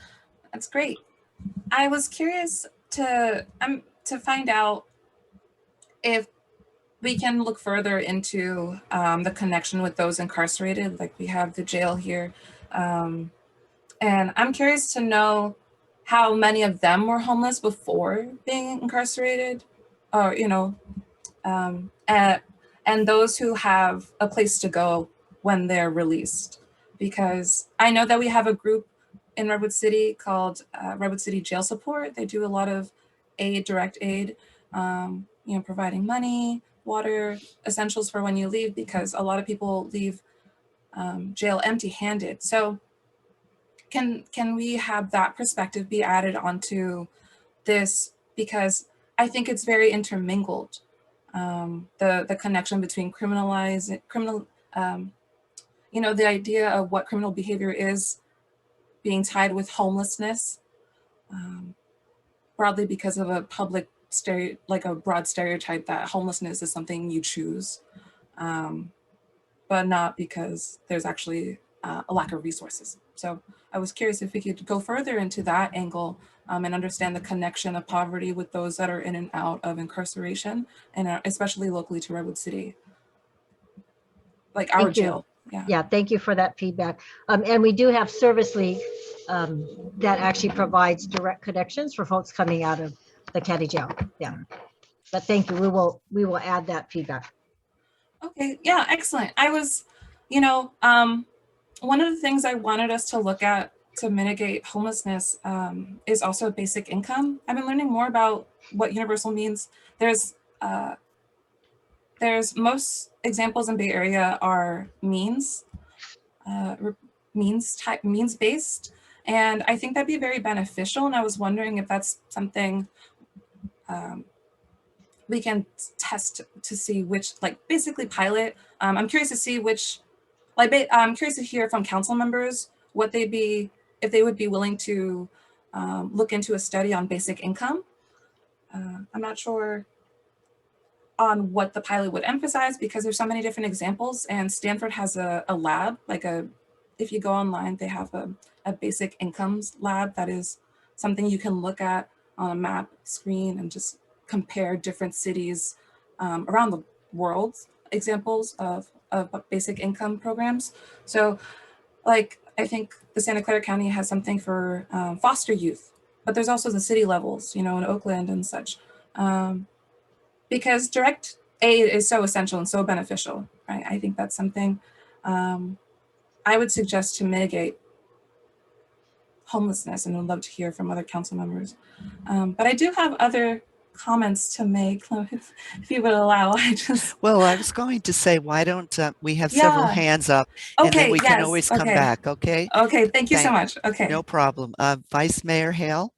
That's great. I was curious to find out if we can look further into the connection with those incarcerated. Like we have the jail here. And I'm curious to know how many of them were homeless before being incarcerated, or, and those who have a place to go when they're released. Because I know that we have a group in Redwood City called Redwood City Jail Support. They do a lot of direct aid, providing money, water, essentials for when you leave, because a lot of people leave jail empty-handed. So can we have that perspective be added onto this? Because I think it's very intermingled. The connection between the idea of what criminal behavior is being tied with homelessness, broadly because of a public a broad stereotype that homelessness is something you choose, but not because there's actually a lack of resources. So I was curious if we could go further into that angle and understand the connection of poverty with those that are in and out of incarceration, and especially locally to Redwood City, like our jail. Yeah, thank you for that feedback. And we do have Service League that actually provides direct connections for folks coming out of the county jail. Yeah, but thank you. We will add that feedback. Okay, yeah, excellent. I was, one of the things I wanted us to look at to mitigate homelessness is also basic income. I've been learning more about what universal means. There's most examples in Bay Area are means based, and I think that'd be very beneficial. And I was wondering if that's something we can test to see which, basically pilot. I'm curious to see which, I'm curious to hear from council members what if they would be willing to look into a study on basic income. I'm not sure on what the pilot would emphasize because there's so many different examples, and Stanford has a lab, if you go online, they have a basic incomes lab that is something you can look at on a map screen and just compare different cities around the world, examples of basic income programs. So I think the Santa Clara County has something for foster youth, but there's also the city levels, in Oakland and such. Because direct aid is so essential and so beneficial, right? I think that's something I would suggest to mitigate homelessness, and I'd love to hear from other council members. But I do have other comments to make, if you would allow. Well, I was going to say, why don't we have several hands up, and then we can always come back, okay? Okay, thank you so much. Okay. No problem. Vice Mayor Hale.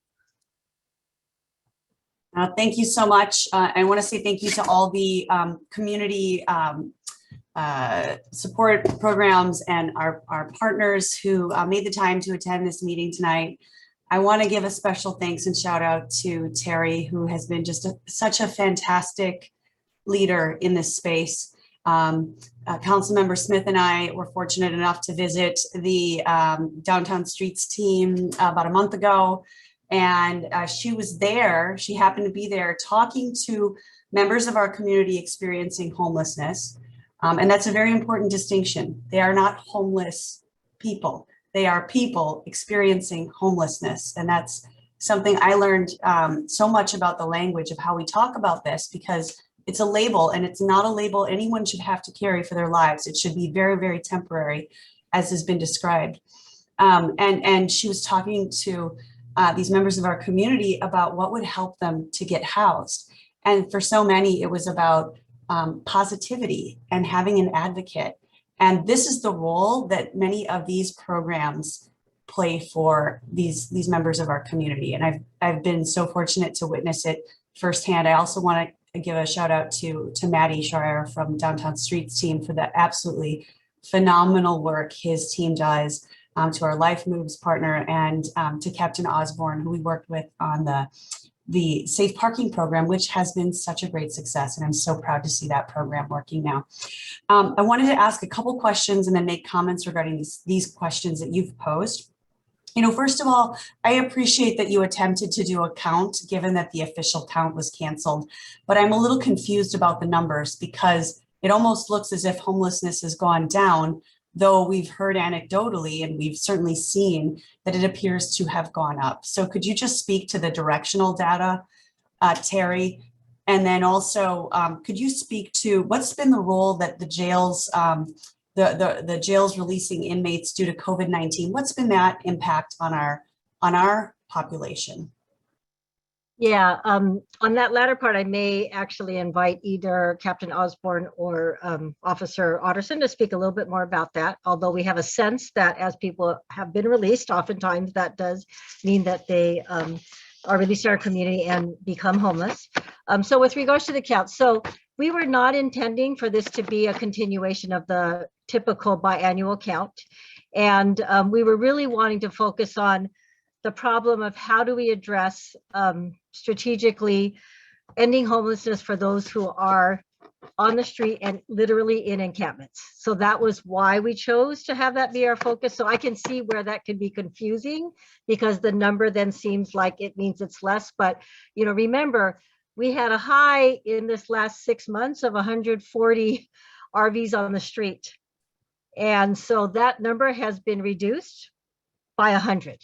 Thank you so much. I want to say thank you to all the community support programs and our partners who made the time to attend this meeting tonight. I want to give a special thanks and shout out to Terry, who has been just such a fantastic leader in this space. Councilmember Smith and I were fortunate enough to visit the Downtown Streets team about a month ago. And she was there, she happened to be there talking to members of our community experiencing homelessness. And that's a very important distinction. They are not homeless people. They are people experiencing homelessness. And that's something I learned so much about the language of how we talk about this, because It's a label, and it's not a label anyone should have to carry for their lives. It should be very, very temporary, as has been described. And she was talking to these members of our community about what would help them to get housed. And for so many, it was about positivity and having an advocate. And this is the role that many of these programs play for these members of our community. And I've been so fortunate to witness it firsthand. I also want to give a shout out to Maddie Schreier from Downtown Streets team for the absolutely phenomenal work his team does, to our Life Moves partner, and to Captain Osborne, who we worked with on the safe parking program, which has been such a great success. And I'm so proud to see that program working now. I wanted to ask a couple questions and then make comments regarding these questions that you've posed. You know, first of all, I appreciate that you attempted to do a count, given that the official count was canceled, but I'm a little confused about the numbers because it almost looks as if homelessness has gone down, though we've heard anecdotally and we've certainly seen that it appears to have gone up. So could you just speak to the directional data, Terry? And then also, could you speak to what's been the role that the jails, the jails releasing inmates due to COVID-19? What's been that impact on our population? Yeah, on that latter part, I may actually invite either Captain Osborne or Officer Otterson to speak a little bit more about that. Although we have a sense that as people have been released, oftentimes that does mean that they are released in our community and become homeless. So with regards to the count, so we were not intending for this to be a continuation of the typical biannual count. And we were really wanting to focus on the problem of how do we address strategically ending homelessness for those who are on the street and literally in encampments. So that was why we chose to have that be our focus. So I can see where that can be confusing because the number then seems like it means it's less. But, you know, remember, we had a high in this last 6 months of 140 RVs on the street. And so that number has been reduced by 100.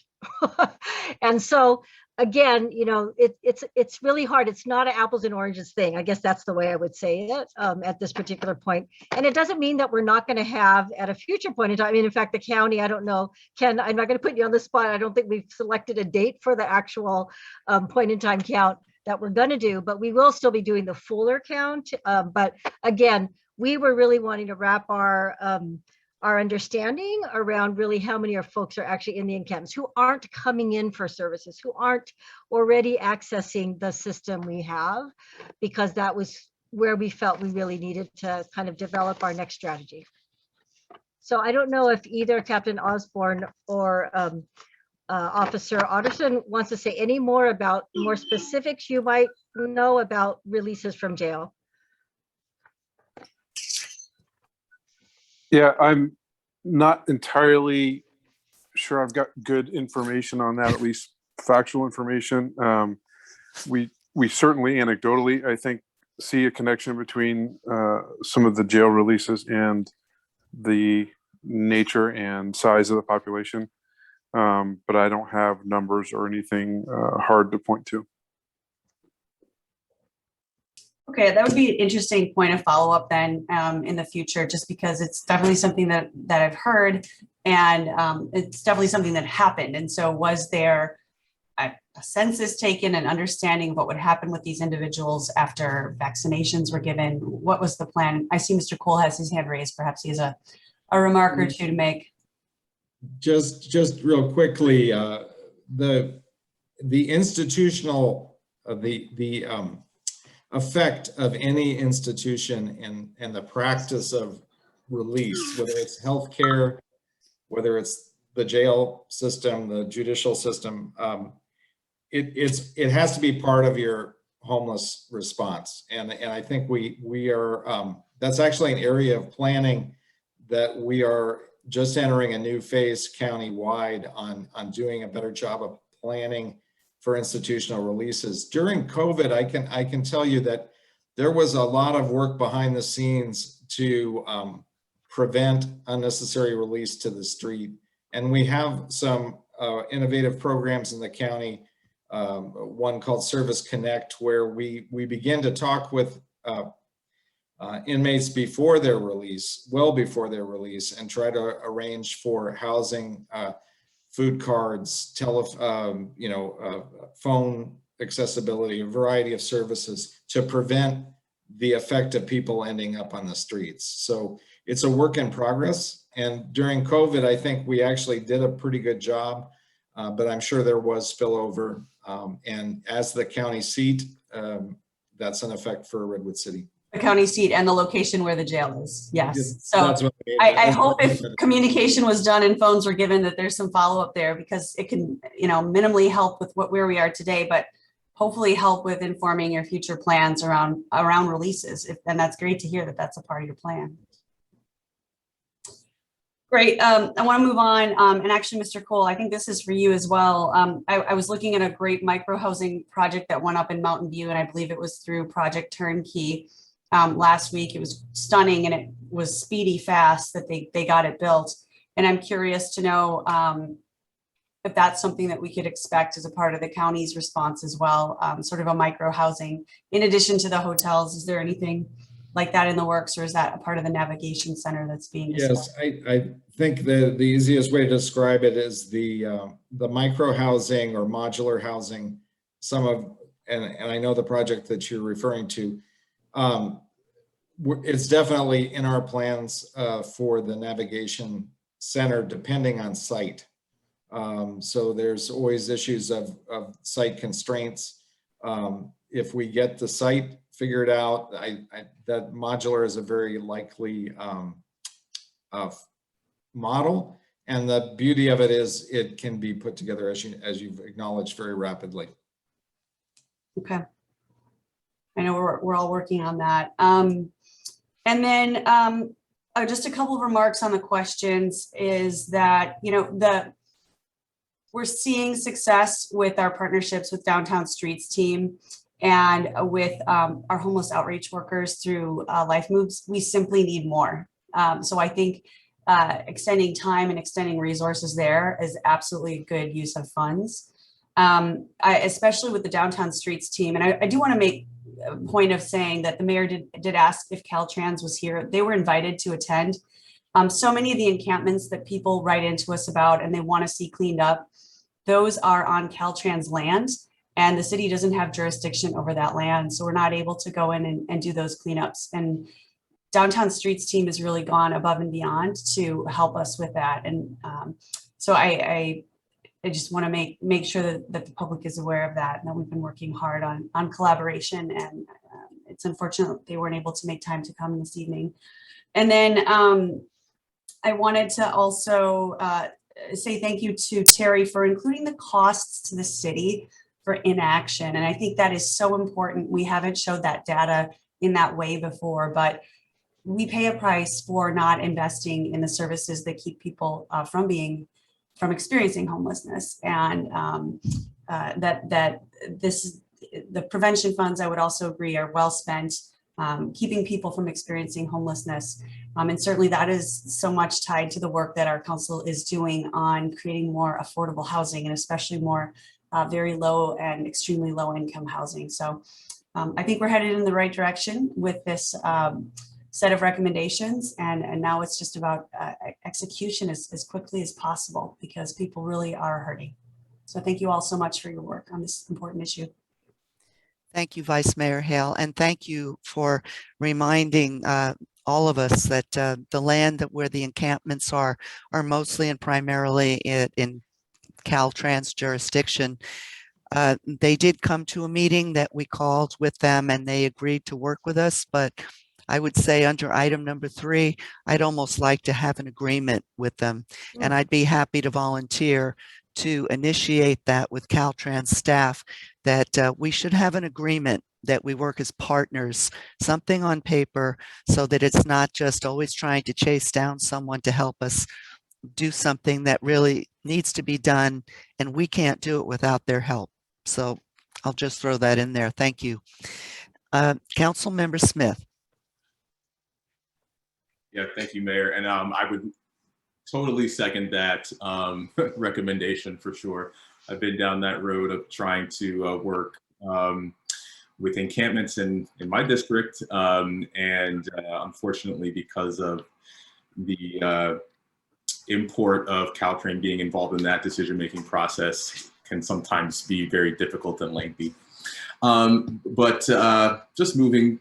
And so again, you know, it's really hard. It's not an apples and oranges thing. I guess that's the way I would say it at this particular point. And it doesn't mean that we're not going to have at a future point in time. I mean, in fact, the county, I don't know, Ken, I'm not going to put you on the spot. I don't think we've selected a date for the actual point in time count that we're going to do, but we will still be doing the fuller count. But again, we were really wanting to wrap our understanding around really how many of folks are actually in the encampments who aren't coming in for services, who aren't already accessing the system we have, because that was where we felt we really needed to kind of develop our next strategy. So I don't know if either Captain Osborne or Officer Otterson wants to say any more about more specifics you might know about releases from jail. Yeah, I'm not entirely sure I've got good information on that, at least factual information. We certainly anecdotally, I think, see a connection between some of the jail releases and the nature and size of the population. But I don't have numbers or anything hard to point to. Okay, that would be an interesting point of follow-up then in the future, just because it's definitely something that I've heard, and it's definitely something that happened. And so was there a census taken, an understanding of what would happen with these individuals after vaccinations were given? What was the plan? I see Mr. Cole has his hand raised. Perhaps he has a remark or two to make. Just real quickly, the institutional, the effect of any institution and the practice of release, whether it's healthcare, whether it's the jail system, the judicial system, it has to be part of your homeless response. And I think we are, that's actually an area of planning that we are just entering a new phase countywide on doing a better job of planning for institutional releases. During COVID, I can tell you that there was a lot of work behind the scenes to prevent unnecessary release to the street. And we have some innovative programs in the county, one called Service Connect, where we begin to talk with inmates before their release, well before their release, and try to arrange for housing, food cards, phone accessibility, a variety of services to prevent the effect of people ending up on the streets. So it's a work in progress. And during COVID, I think we actually did a pretty good job, but I'm sure there was spillover. And as the county seat, that's an effect for Redwood City. The county seat and the location where the jail is. Yes. So That's what I hope if communication was done and phones were given that there's some follow-up there, because it can, minimally help with where we are today, but hopefully help with informing your future plans around releases. And that's great to hear that that's a part of your plan. Great. I want to move on. And actually, Mr. Cole, I think this is for you as well. I was looking at a great micro housing project that went up in Mountain View, and I believe it was through Project Turnkey last week. It was stunning, and it was speedy fast that they got it built. And I'm curious to know if that's something that we could expect as a part of the county's response as well, sort of a micro housing. In addition to the hotels, is there anything like that in the works, or is that a part of the navigation center that's being discussed? Yes, I think the easiest way to describe it is the micro housing or modular housing. And I know the project that you're referring to. It's definitely in our plans for the navigation center, depending on site. So there's always issues of site constraints. If we get the site figured out, that modular is a very likely model. And the beauty of it is it can be put together, as you've acknowledged, very rapidly. Okay. I know we're all working on that. And then just a couple of remarks on the questions is that, we're seeing success with our partnerships with Downtown Streets team and with our homeless outreach workers through Life Moves. We simply need more. So I think extending time and extending resources there is absolutely a good use of funds, especially with the Downtown Streets team. And I do want to make a point of saying that the mayor did ask if Caltrans was here. They were invited to attend. So many of the encampments that people write into us about and they want to see cleaned up, those are on Caltrans land, and the city doesn't have jurisdiction over that land. So we're not able to go in and do those cleanups. And Downtown Streets team has really gone above and beyond to help us with that. And so I just want to make sure that the public is aware of that, and that we've been working hard on collaboration. And it's unfortunate they weren't able to make time to come this evening. And then I wanted to also say thank you to Terry for including the costs to the city for inaction. And I think that is so important. We haven't showed that data in that way before, but we pay a price for not investing in the services that keep people from experiencing homelessness. And the prevention funds, I would also agree, are well spent keeping people from experiencing homelessness. And certainly that is so much tied to the work that our council is doing on creating more affordable housing, and especially more very low and extremely low income housing. So I think we're headed in the right direction with this set of recommendations. And now it's just about execution as quickly as possible, because people really are hurting. So thank you all so much for your work on this important issue. Thank you, Vice Mayor Hale, and thank you for reminding all of us that the land where the encampments are mostly and primarily in Caltrans jurisdiction. They did come to a meeting that we called with them, and they agreed to work with us, but I would say under item number 3, I'd almost like to have an agreement with them, and I'd be happy to volunteer to initiate that with Caltrans staff, that we should have an agreement that we work as partners, something on paper, so that it's not just always trying to chase down someone to help us do something that really needs to be done, and we can't do it without their help. So I'll just throw that in there. Thank you. Council Member Smith. Yeah, thank you, Mayor. And I would totally second that recommendation for sure. I've been down that road of trying to work with encampments in my district. And unfortunately, because of the import of Caltrain being involved in that decision-making process can sometimes be very difficult and lengthy. But just moving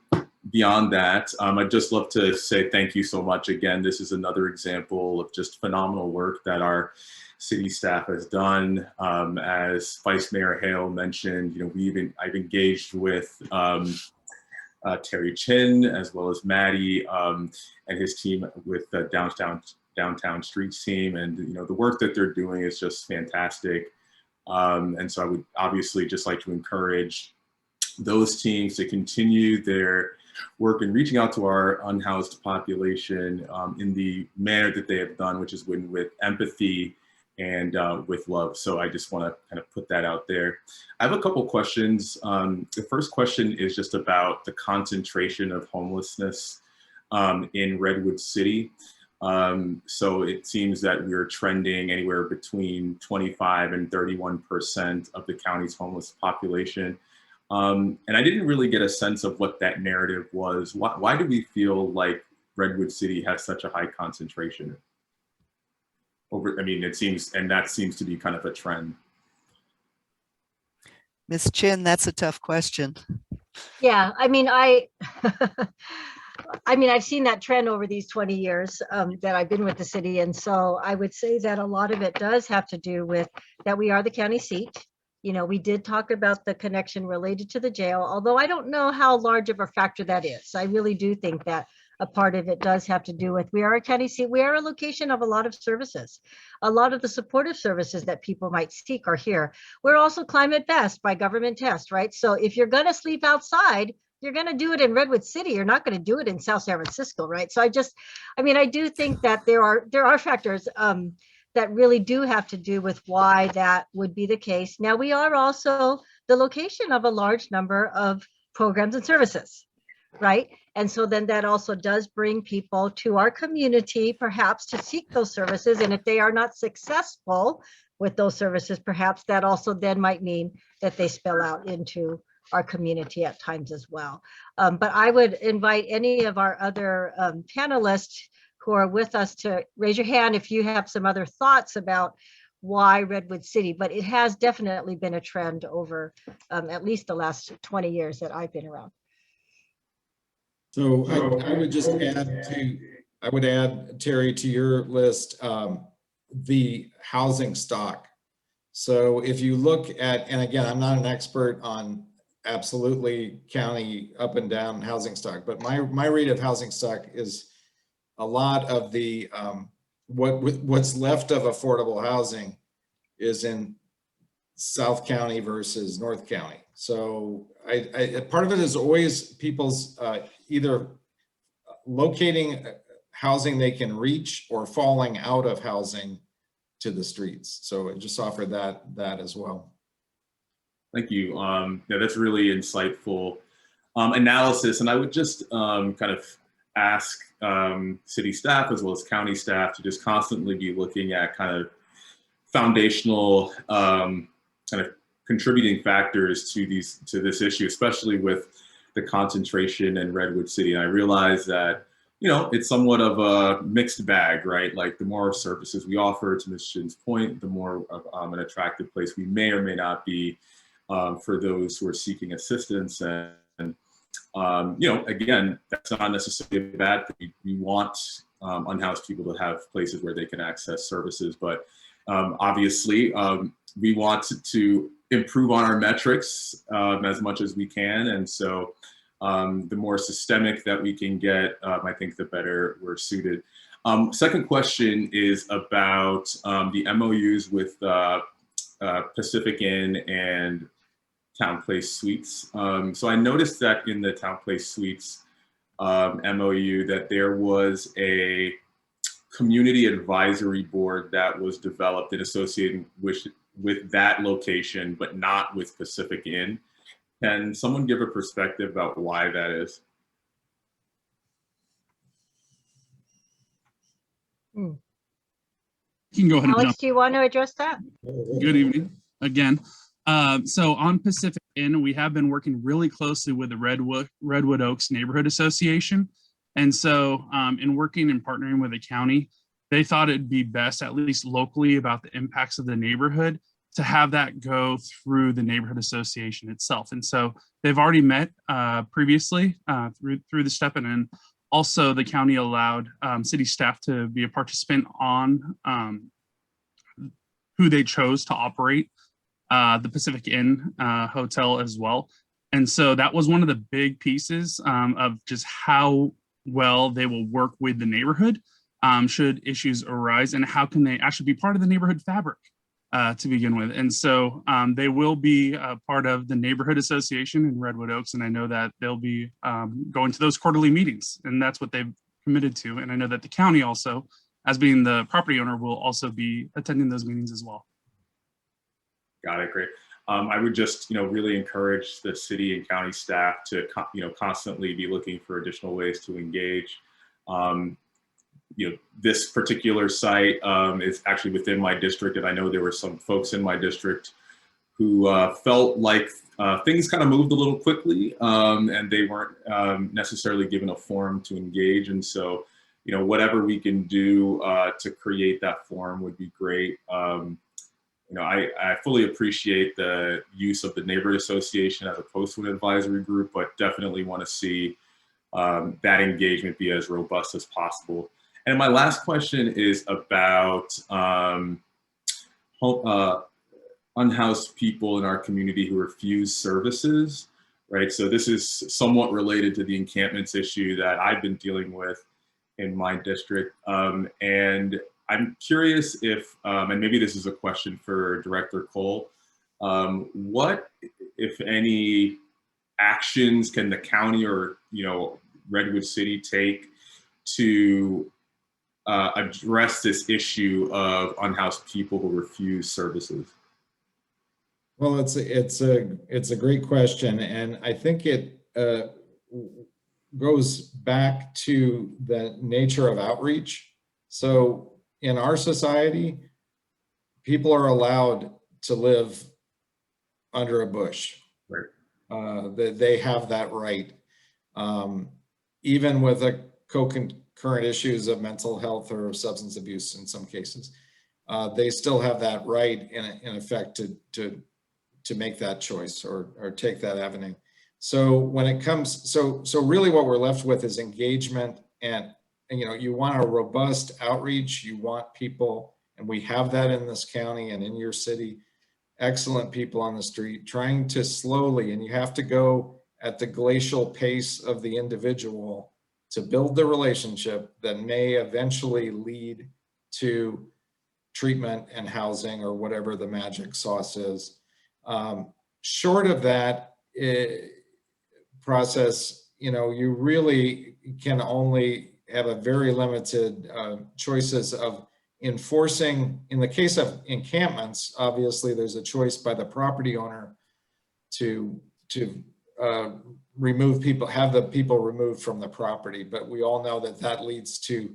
beyond that, I'd just love to say thank you so much. Again, this is another example of just phenomenal work that our city staff has done. As Vice Mayor Hale mentioned, you know, I've engaged with Terry Chin as well as Maddie and his team with the downtown streets team, and you know, the work that they're doing is just fantastic. And so I would obviously just like to encourage those teams to continue their work in reaching out to our unhoused population in the manner that they have done, which is with empathy and with love. So I just want to kind of put that out there. I have a couple questions. The first question is just about the concentration of homelessness in Redwood City. So it seems that we're trending anywhere between 25 and 31% of the county's homeless population. And I didn't really get a sense of what that narrative was. Why do we feel like Redwood City has such a high concentration? I mean, it seems, and that seems to be kind of a trend. Ms. Chin, that's a tough question. Yeah, I mean, I've seen that trend over these 20 years that I've been with the city. And so I would say that a lot of it does have to do with that we are the county seat. You know, we did talk about the connection related to the jail, although I don't know how large of a factor that is. I really do think that a part of it does have to do with we are a county seat. We are a location of a lot of services. A lot of the supportive services that people might seek are here. We're also climate best by government test, right? So if you're going to sleep outside, you're going to do it in Redwood City. You're not going to do it in South San Francisco, right? So I do think that there are factors that really do have to do with why that would be the case. Now, we are also the location of a large number of programs and services, right? And so then that also does bring people to our community, perhaps to seek those services. And if they are not successful with those services, perhaps that also then might mean that they spill out into our community at times as well. But I would invite any of our other panelists who are with us to raise your hand if you have some other thoughts about why Redwood City, but it has definitely been a trend over at least the last 20 years that I've been around. So I would just add, Terry, to your list, the housing stock. So if you look at, and again, I'm not an expert on absolutely county up and down housing stock, but my read of housing stock is a lot of the what's left of affordable housing is in South County versus North County. So part of it is always people's either locating housing they can reach or falling out of housing to the streets. So I just offer that as well. Thank you. Yeah, that's really insightful analysis. And I would just kind of ask city staff as well as county staff to just constantly be looking at kind of foundational kind of contributing factors to this issue, especially with the concentration in Redwood City. And I realize that, you know, it's somewhat of a mixed bag, right? Like the more services we offer, to Ms. Shin's point, the more of an attractive place we may or may not be for those who are seeking assistance. And you know, again, that's not necessarily a bad thing. We want unhoused people to have places where they can access services, but obviously we want to improve on our metrics as much as we can. And so the more systemic that we can get, I think the better we're suited. Second question is about the MOUs with Pacific Inn and Town Place Suites. So I noticed that in the Town Place Suites MOU that there was a community advisory board that was developed and associated with that location, but not with Pacific Inn. Can someone give a perspective about why that is? You can go ahead and Alex, jump. do you want to address that? Good evening again. So on Pacific Inn, we have been working really closely with the Redwood Oaks Neighborhood Association. And so in working and partnering with the county, they thought it'd be best, at least locally, about the impacts of the neighborhood to have that go through the neighborhood association itself. And so they've already met previously through the step, and then also the county allowed city staff to be a participant on who they chose to operate the Pacific Inn Hotel as well. And so that was one of the big pieces of just how well they will work with the neighborhood should issues arise, and how can they actually be part of the neighborhood fabric to begin with. And so they will be a part of the neighborhood association in Redwood Oaks, and I know that they'll be going to those quarterly meetings, and that's what they've committed to. And I know that the county also, as being the property owner, will also be attending those meetings as well. Got it, great. I would just, really encourage the city and county staff to, constantly be looking for additional ways to engage. This particular site is actually within my district, and I know there were some folks in my district who felt like things kind of moved a little quickly, and they weren't necessarily given a forum to engage. And so, whatever we can do to create that forum would be great. I fully appreciate the use of the neighborhood association as opposed to an advisory group, but definitely want to see that engagement be as robust as possible. And my last question is about unhoused people in our community who refuse services, right? So this is somewhat related to the encampments issue that I've been dealing with in my district. And I'm curious if, and maybe this is a question for Director Cole, what, if any, actions can the county or Redwood City take to address this issue of unhoused people who refuse services? Well, it's a great question, and I think it goes back to the nature of outreach. So in our society, people are allowed to live under a bush. Right. They have that right. Even with a co-concurrent issues of mental health or substance abuse in some cases, they still have that right in effect to make that choice or take that avenue. So when it comes, so really what we're left with is engagement, and you want a robust outreach. You want people, and we have that in this county and in your city, excellent people on the street trying to slowly, and you have to go at the glacial pace of the individual to build the relationship that may eventually lead to treatment and housing or whatever the magic sauce is. Short of that process, you really can only have a very limited choices of enforcing. In the case of encampments, obviously there's a choice by the property owner to remove people, have the people removed from the property. But we all know that leads to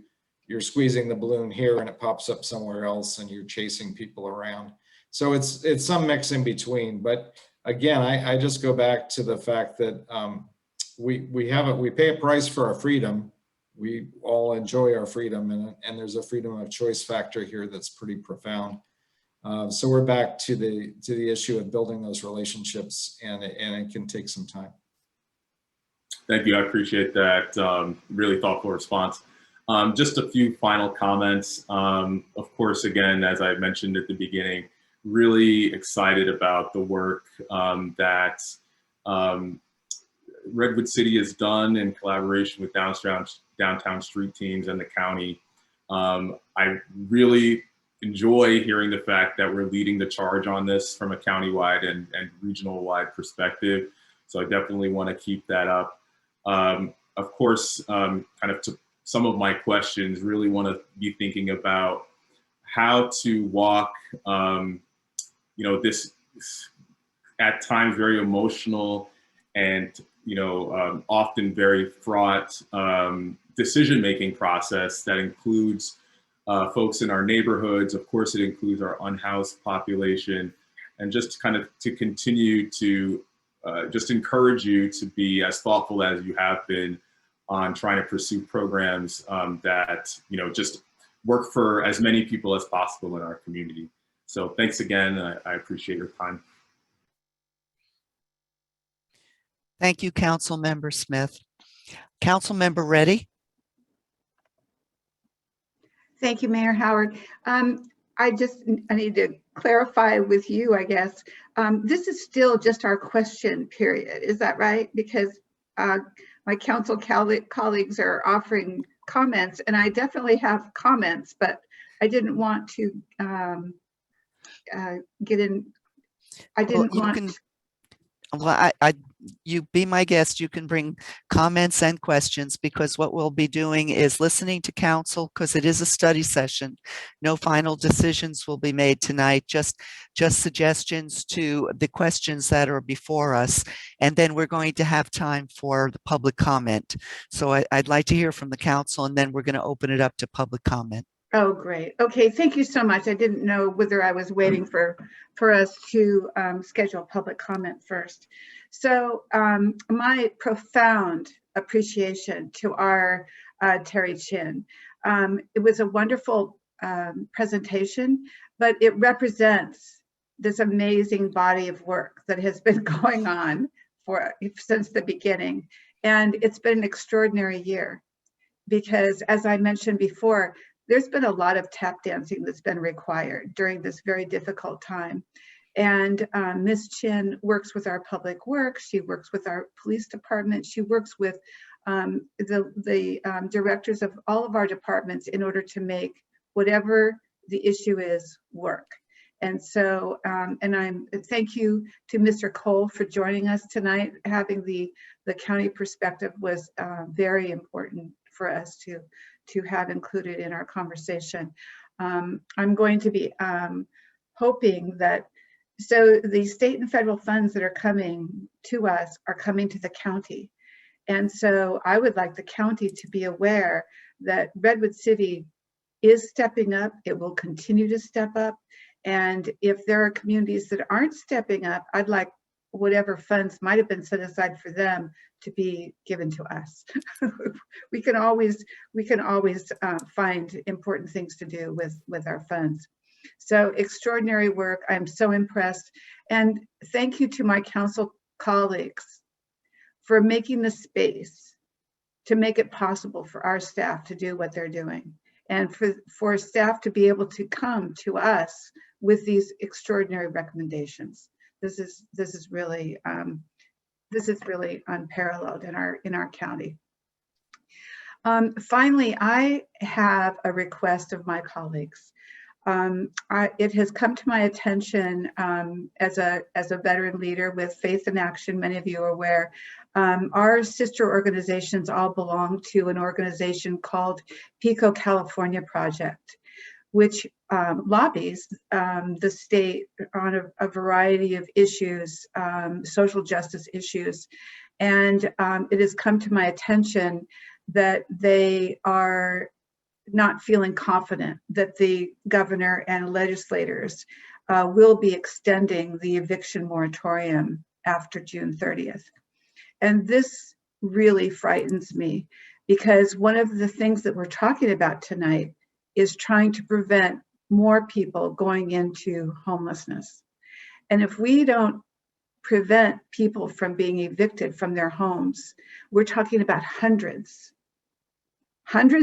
you're squeezing the balloon here and it pops up somewhere else and you're chasing people around. So it's some mix in between. But again, I just go back to the fact that we pay a price for our freedom. We all enjoy our freedom, and there's a freedom of choice factor here that's pretty profound. So we're back to the issue of building those relationships, and it can take some time. Thank you. I appreciate that really thoughtful response. Just a few final comments. Of course, again, as I mentioned at the beginning, really excited about the work that Redwood City has done in collaboration with downtown street teams and the county. I really enjoy hearing the fact that we're leading the charge on this from a countywide and regional-wide perspective. So I definitely want to keep that up. Of course, kind of to some of my questions, really want to be thinking about how to walk, this at times very emotional and often very fraught decision-making process that includes folks in our neighborhoods. Of course, it includes our unhoused population, and just kind of to continue to just encourage you to be as thoughtful as you have been on trying to pursue programs that, you know, just work for as many people as possible in our community. So thanks again. I appreciate your time. Thank you, Council Member Smith. Council Member Reddy. Thank you, Mayor Howard. I need to clarify with you, I guess. This is still just our question period. Is that right? Because my council colleagues are offering comments, and I definitely have comments, but I didn't want to get in. I didn't want. Well, you be my guest. You can bring comments and questions, because what we'll be doing is listening to council, because it is a study session. No final decisions will be made tonight, just suggestions to the questions that are before us. And then we're going to have time for the public comment. So I'd like to hear from the council, and then we're going to open it up to public comment. Oh, great. Okay, thank you so much. I didn't know whether I was waiting for us to schedule public comment first. So my profound appreciation to our Terry Chin. It was a wonderful presentation, but it represents this amazing body of work that has been going on since the beginning. And it's been an extraordinary year because, as I mentioned before, there's been a lot of tap dancing that's been required during this very difficult time. And Ms. Chin works with our public works, she works with our police department, she works with the directors of all of our departments in order to make whatever the issue is work. And so, thank you to Mr. Cole for joining us tonight. Having the county perspective was very important for us to have included in our conversation. I'm going to be hoping that, so the state and federal funds that are coming to us are coming to the county. And so I would like the county to be aware that Redwood City is stepping up. It will continue to step up. And if there are communities that aren't stepping up, I'd like whatever funds might have been set aside for them to be given to us. we can always find important things to do with our funds. So extraordinary work. I'm so impressed. And thank you to my council colleagues for making the space to make it possible for our staff to do what they're doing, and for staff to be able to come to us with these extraordinary recommendations. This is really unparalleled in our county. Finally, I have a request of my colleagues. It has come to my attention as a veteran leader with Faith in Action. Many of you are aware. Our sister organizations all belong to an organization called Pico California Project, which lobbies the state on a variety of issues, social justice issues. And it has come to my attention that they are not feeling confident that the governor and legislators will be extending the eviction moratorium after June 30th. And this really frightens me, because one of the things that we're talking about tonight is trying to prevent more people going into homelessness. And if we don't prevent people from being evicted from their homes, we're talking about hundreds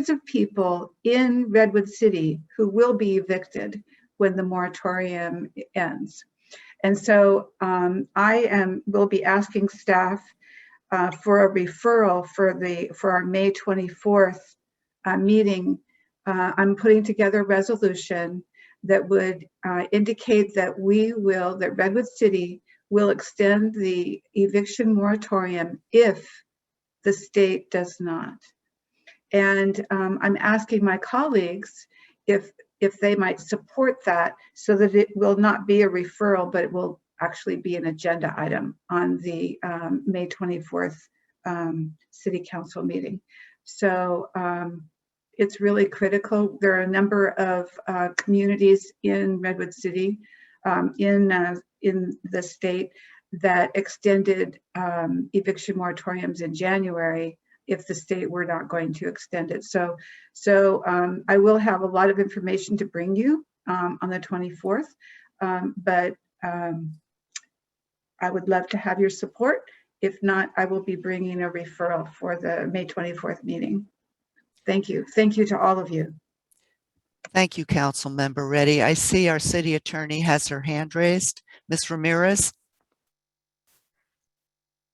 of people in Redwood City who will be evicted when the moratorium ends. And so will be asking staff for a referral for our May 24th meeting. I'm putting together a resolution that would indicate that that Redwood City will extend the eviction moratorium if the state does not. And I'm asking my colleagues if they might support that, so that it will not be a referral, but it will actually be an agenda item on the May 24th City Council meeting. So it's really critical. There are a number of communities in Redwood City in the state that extended eviction moratoriums in January if the state were not going to extend it. So I will have a lot of information to bring you on the 24th, but I would love to have your support. If not, I will be bringing a referral for the May 24th meeting. Thank you. Thank you to all of you. Thank you, Council Member Reddy. I see our city attorney has her hand raised. Ms. Ramirez.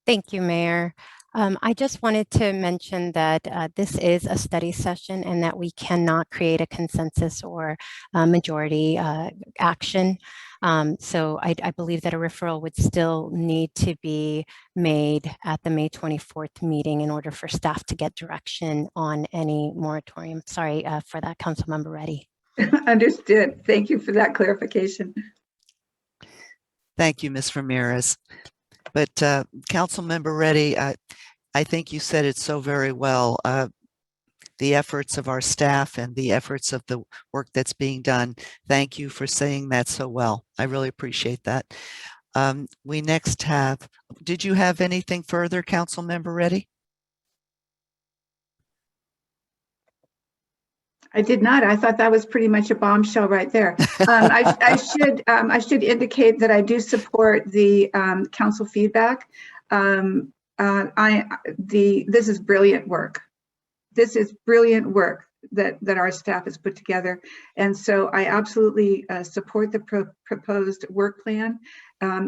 Thank you, Mayor. I just wanted to mention that this is a study session and that we cannot create a consensus or majority action. So I believe that a referral would still need to be made at the May 24th meeting in order for staff to get direction on any moratorium. Sorry for that, Councilmember Reddy. Understood. Thank you for that clarification. Thank you, Ms. Ramirez. But Councilmember Reddy, I think you said it so very well. The efforts of our staff and the efforts of the work that's being done. Thank you for saying that so well. I really appreciate that. We next have, did you have anything further, Councilmember Reddy? I did not. I thought that was pretty much a bombshell right there. I should indicate that I do support the council feedback. This is brilliant work. This is brilliant work that our staff has put together, and so I absolutely support the proposed work plan,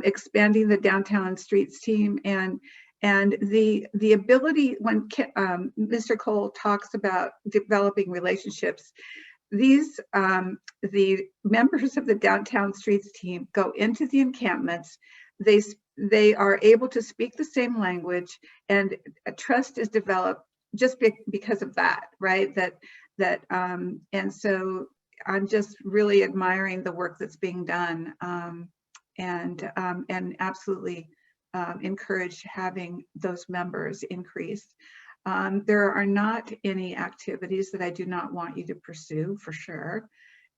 expanding the downtown streets team, and the ability when Mr. Cole talks about developing relationships, these the members of the downtown streets team go into the encampments. They are able to speak the same language, and a trust is developed just because of that, right? And so I'm just really admiring the work that's being done, and absolutely encourage having those members increased. There are not any activities that I do not want you to pursue, for sure.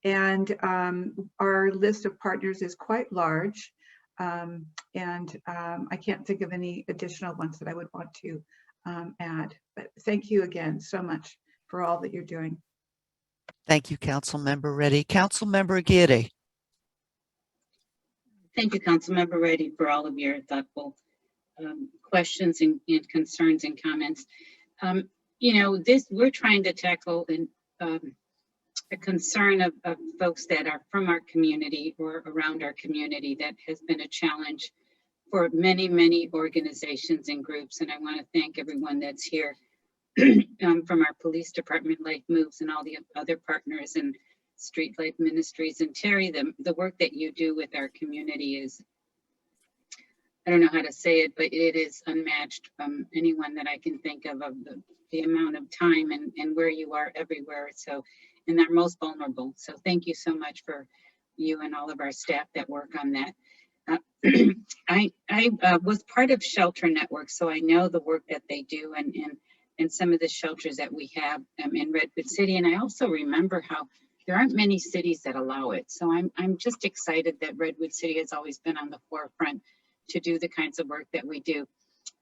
And our list of partners is quite large. I can't think of any additional ones that I would want to add. But thank you again so much for all that you're doing. Thank you, Councilmember Reddy. Councilmember Aguirre. Thank you, Councilmember Reddy, for all of your thoughtful questions and concerns and comments. You know, we're trying to tackle a concern of folks that are from our community or around our community that has been a challenge for many, many organizations and groups. And I want to thank everyone that's here from our police department, Life Moves, and all the other partners and Street Life Ministries. And Terry, the work that you do with our community is, I don't know how to say it, but it is unmatched from anyone that I can think of the amount of time and where you are everywhere. So, and they're most vulnerable. So thank you so much for you and all of our staff that work on that. I was part of Shelter Network, so I know the work that they do and some of the shelters that we have in Redwood City. And I also remember how there aren't many cities that allow it. So I'm just excited that Redwood City has always been on the forefront to do the kinds of work that we do.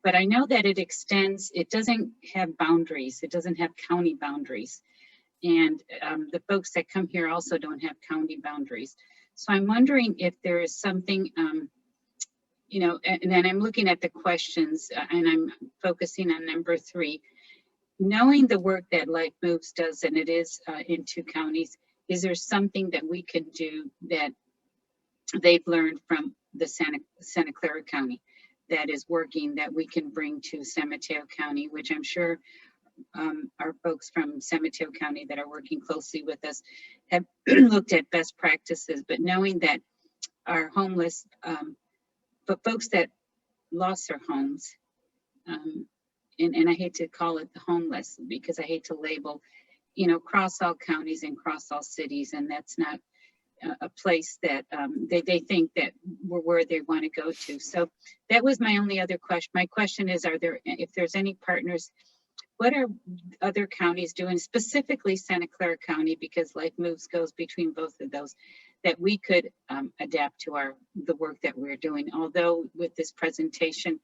But I know that it extends, it doesn't have boundaries. It doesn't have county boundaries. And the folks that come here also don't have county boundaries. So I'm wondering if there is something, you know, and then I'm looking at the questions and I'm focusing on number 3. Knowing the work that Life Moves does, and it is in 2 counties, is there something that we can do that they've learned from the Santa Clara County that is working that we can bring to San Mateo County, which I'm sure our folks from San Mateo County that are working closely with us have looked at best practices, but knowing that our homeless, but folks that lost their homes, and I hate to call it the homeless because I hate to label, you know, cross all counties and cross all cities, and that's not a place that they think that we're where they want to go to. So that was my only other question. My question is, if there's any partners, what are other counties doing, specifically Santa Clara County, because Life Moves goes between both of those, that we could adapt to the work that we're doing. Although with this presentation,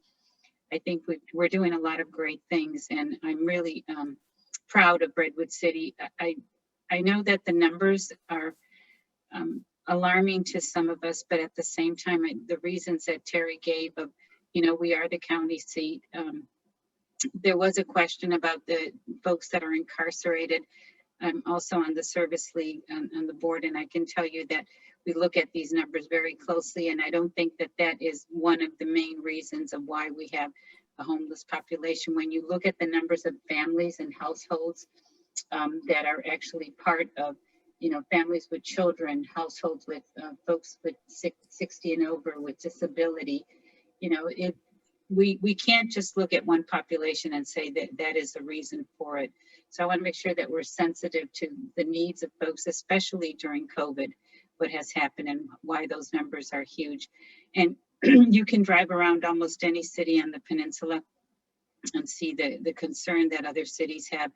I think we're doing a lot of great things, and I'm really proud of Redwood City. I know that the numbers are alarming to some of us, but at the same time, the reasons that Terry gave of, we are the county seat. There was a question about the folks that are incarcerated. I'm also on the Service League on the board, and I can tell you that we look at these numbers very closely, and I don't think that that is one of the main reasons of why we have a homeless population. When you look at the numbers of families and households that are actually part of, families with children, households with folks with 60 and over with disability, we can't just look at one population and say that that is the reason for it. So I want to make sure that we're sensitive to the needs of folks, especially during COVID, what has happened and why those numbers are huge. And you can drive around almost any city on the peninsula and see the concern that other cities have.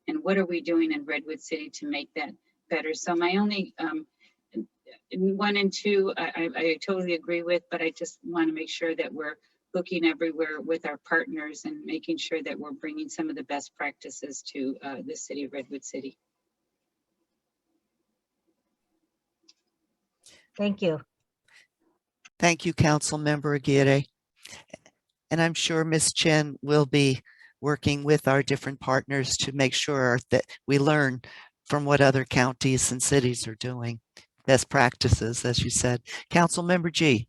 And what are we doing in Redwood City to make that better? So my only 1 and 2, I totally agree with, but I just want to make sure that we're looking everywhere with our partners and making sure that we're bringing some of the best practices to the city of Redwood City. Thank you. Thank you, Council Member Aguirre. And I'm sure Ms. Chen will be working with our different partners to make sure that we learn from what other counties and cities are doing. Best practices, as you said. Council Member G.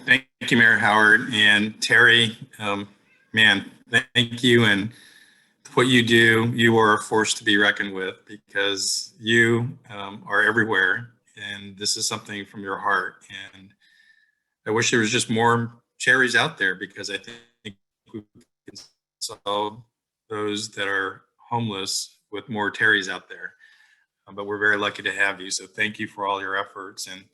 Thank you, Mayor Howard and Terry. Man, thank you. And what you do, you are a force to be reckoned with, because you are everywhere. And this is something from your heart. And I wish there was just more cherries out there, because I think we can solve those that are homeless with more Terrys out there. But we're very lucky to have you. So thank you for all your efforts. And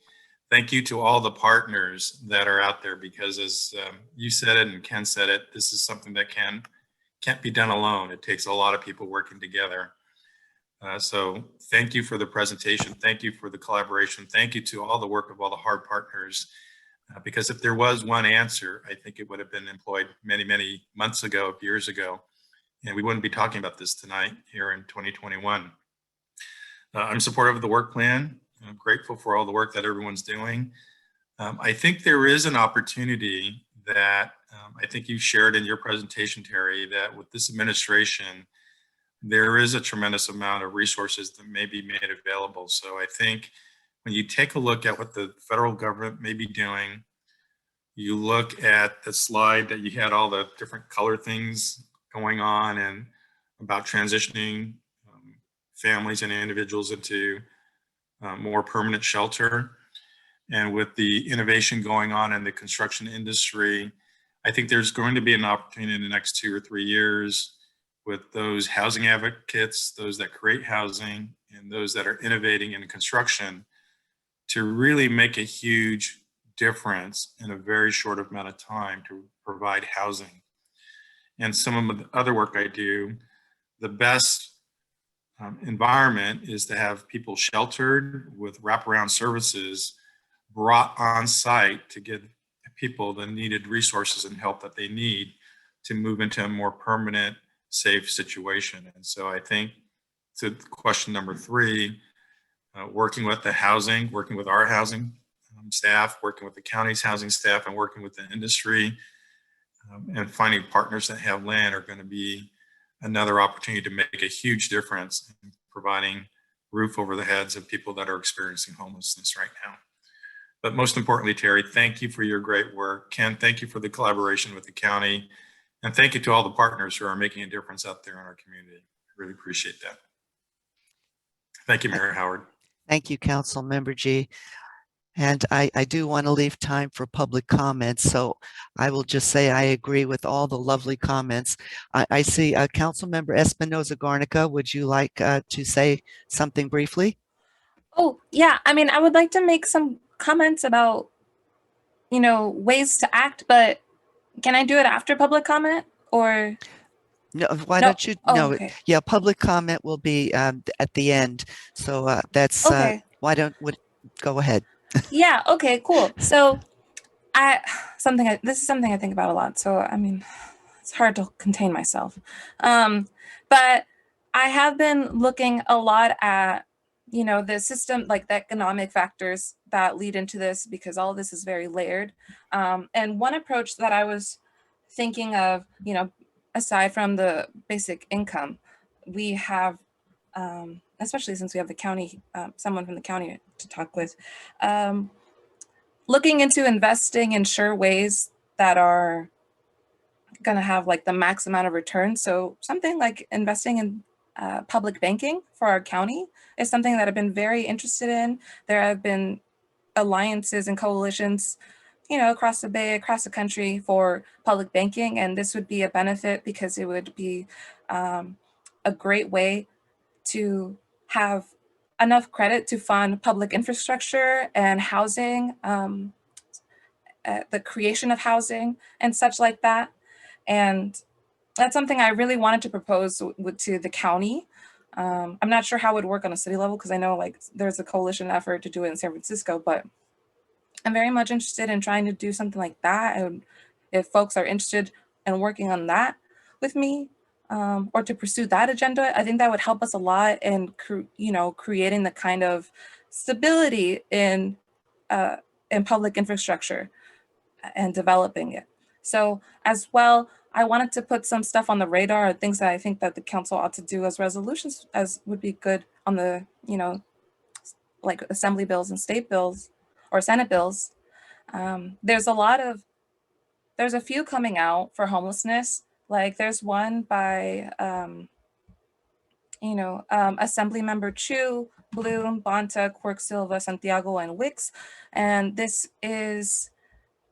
thank you to all the partners that are out there, because as you said it and Ken said it, this is something that can't be done alone. It takes a lot of people working together. So thank you for the presentation. Thank you for the collaboration. Thank you to all the work of all the hard partners. Because if there was one answer, I think it would have been employed many, many months ago, years ago, and we wouldn't be talking about this tonight here in 2021. I'm supportive of the work plan. I'm grateful for all the work that everyone's doing. I think there is an opportunity that I think you shared in your presentation, Terry, that with this administration, there is a tremendous amount of resources that may be made available. So I think when you take a look at what the federal government may be doing, you look at the slide that you had all the different color things going on and about transitioning families and individuals into more permanent shelter. And with the innovation going on in the construction industry, I think there's going to be an opportunity in the next 2 or 3 years with those housing advocates, those that create housing, and those that are innovating in construction to really make a huge difference in a very short amount of time to provide housing. And some of the other work I do, the best environment is to have people sheltered with wraparound services brought on site to give people the needed resources and help that they need to move into a more permanent, safe situation. And so I think to question number 3, working with the housing, working with our housing staff, working with the county's housing staff, and working with the industry, and finding partners that have land are going to be another opportunity to make a huge difference in providing roof over the heads of people that are experiencing homelessness right now. But most importantly, Terry, thank you for your great work. Ken, thank you for the collaboration with the county. And thank you to all the partners who are making a difference out there in our community. I really appreciate that. Thank you, Mayor Howard. Thank you, Council Member G. And I do want to leave time for public comments. So I will just say I agree with all the lovely comments. I see Council Member Espinoza Garnica. Would you like to say something briefly? Oh, yeah. I mean, I would like to make some comments about, ways to act, but can I do it after public comment or? No, why don't you? No, yeah, public comment will be at the end. So that's okay. Why don't, go ahead. Yeah, okay, cool. So this is something I think about a lot. So, I mean, it's hard to contain myself. But I have been looking a lot at, the system, like the economic factors that lead into this, because all of this is very layered. And one approach that I was thinking of, aside from the basic income, we have, especially since we have the county, someone from the county to talk with, looking into investing in sure ways that are going to have like the max amount of return. So something like investing in public banking for our county is something that I've been very interested in. There have been alliances and coalitions, across the bay, across the country for public banking. And this would be a benefit because it would be a great way to have enough credit to fund public infrastructure and housing, the creation of housing and such like that. And that's something I really wanted to propose to the county. I'm not sure how it would work on a city level because I know like there's a coalition effort to do it in San Francisco, but I'm very much interested in trying to do something like that. And if folks are interested in working on that with me, or to pursue that agenda, I think that would help us a lot in creating the kind of stability in public infrastructure and developing it. So as well, I wanted to put some stuff on the radar, things that I think that the council ought to do as resolutions, as would be good on the, like assembly bills and state bills or Senate bills. There's a few coming out for homelessness. Like there's one by, Assembly Member Chu, Bloom, Bonta, Quirk Silva, Santiago, and Wicks. And this is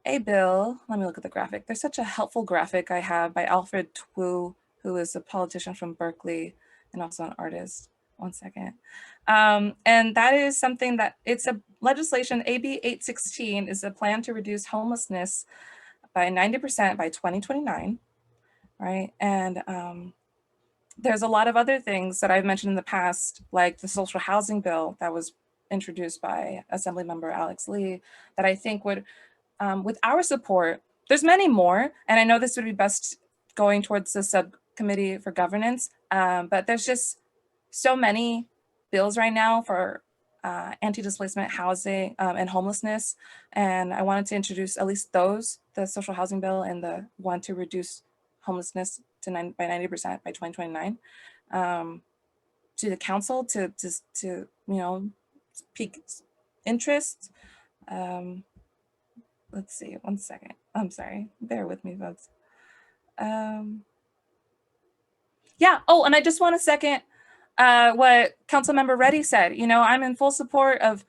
a bill. Let me look at the graphic. There's such a helpful graphic I have by Alfred Twu, who is a politician from Berkeley and also an artist. One second. And that is something that it's a legislation, AB 816 is a plan to reduce homelessness by 90% by 2029, right? And there's a lot of other things that I've mentioned in the past, like the social housing bill that was introduced by Assemblymember Alex Lee, that I think would, with our support, there's many more, and I know this would be best going towards the subcommittee for governance, but there's just so many bills right now for anti-displacement housing and homelessness, and I wanted to introduce at least those, the social housing bill and the one to reduce homelessness to by 90% by 2029, to the council to pique interest. Let's see, one second. I'm sorry, bear with me, folks. Yeah, oh, and I just want to second what Councilmember Reddy said. I'm in full support of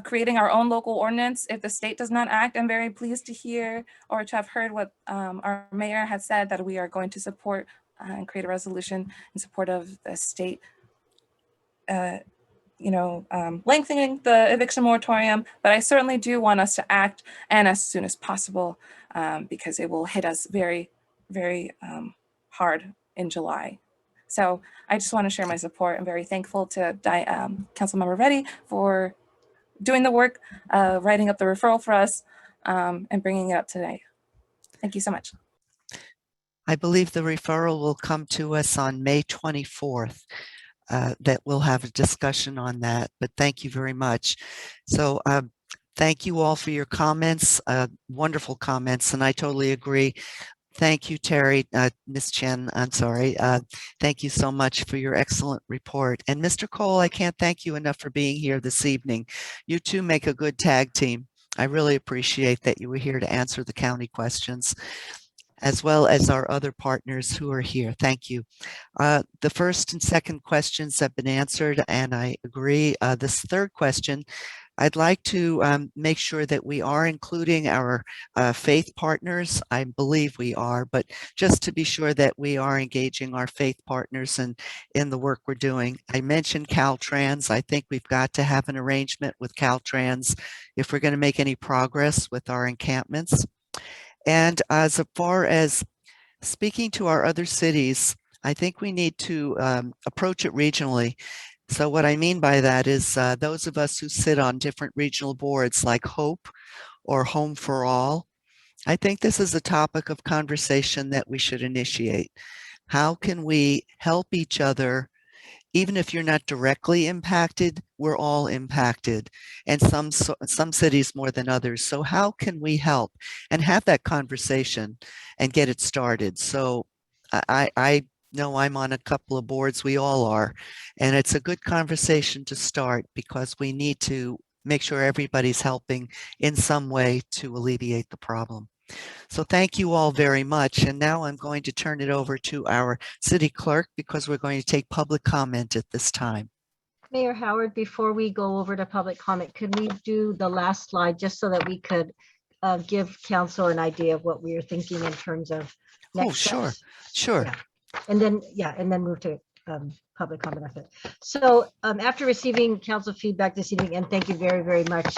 creating our own local ordinance. If the state does not act, I'm very pleased to hear or to have heard what our mayor has said, that we are going to support and create a resolution in support of the state lengthening the eviction moratorium, but I certainly do want us to act, and as soon as possible, because it will hit us very, very hard in July. So I just want to share my support. I'm very thankful to Councilmember Reddy for doing the work, writing up the referral for us, and bringing it up today. Thank you so much. I believe the referral will come to us on May 24th. That we'll have a discussion on that, but thank you very much. So thank you all for your comments, wonderful comments, and I totally agree. Thank you, Terry, Ms. Chen, I'm sorry. Thank you so much for your excellent report. And Mr. Cole, I can't thank you enough for being here this evening. You two make a good tag team. I really appreciate that you were here to answer the county questions, as well as our other partners who are here. Thank you. The first and second questions have been answered, and I agree. This third question, I'd like to make sure that we are including our faith partners. I believe we are, but just to be sure that we are engaging our faith partners in the work we're doing. I mentioned Caltrans. I think we've got to have an arrangement with Caltrans if we're going to make any progress with our encampments. And as far as speaking to our other cities, I think we need to approach it regionally. So what I mean by that is those of us who sit on different regional boards like HOPE or Home for All, I think this is a topic of conversation that we should initiate. How can we help each other? Even if you're not directly impacted, we're all impacted, and some cities more than others. So how can we help and have that conversation and get it started? So I know I'm on a couple of boards, we all are, and it's a good conversation to start because we need to make sure everybody's helping in some way to alleviate the problem. So thank you all very much. And now I'm going to turn it over to our city clerk because we're going to take public comment at this time. Mayor Howard, before we go over to public comment, could we do the last slide just so that we could give council an idea of what we are thinking in terms of next steps? Sure. Yeah. And then move to public comment after that. So after receiving council feedback this evening, and thank you very, very much,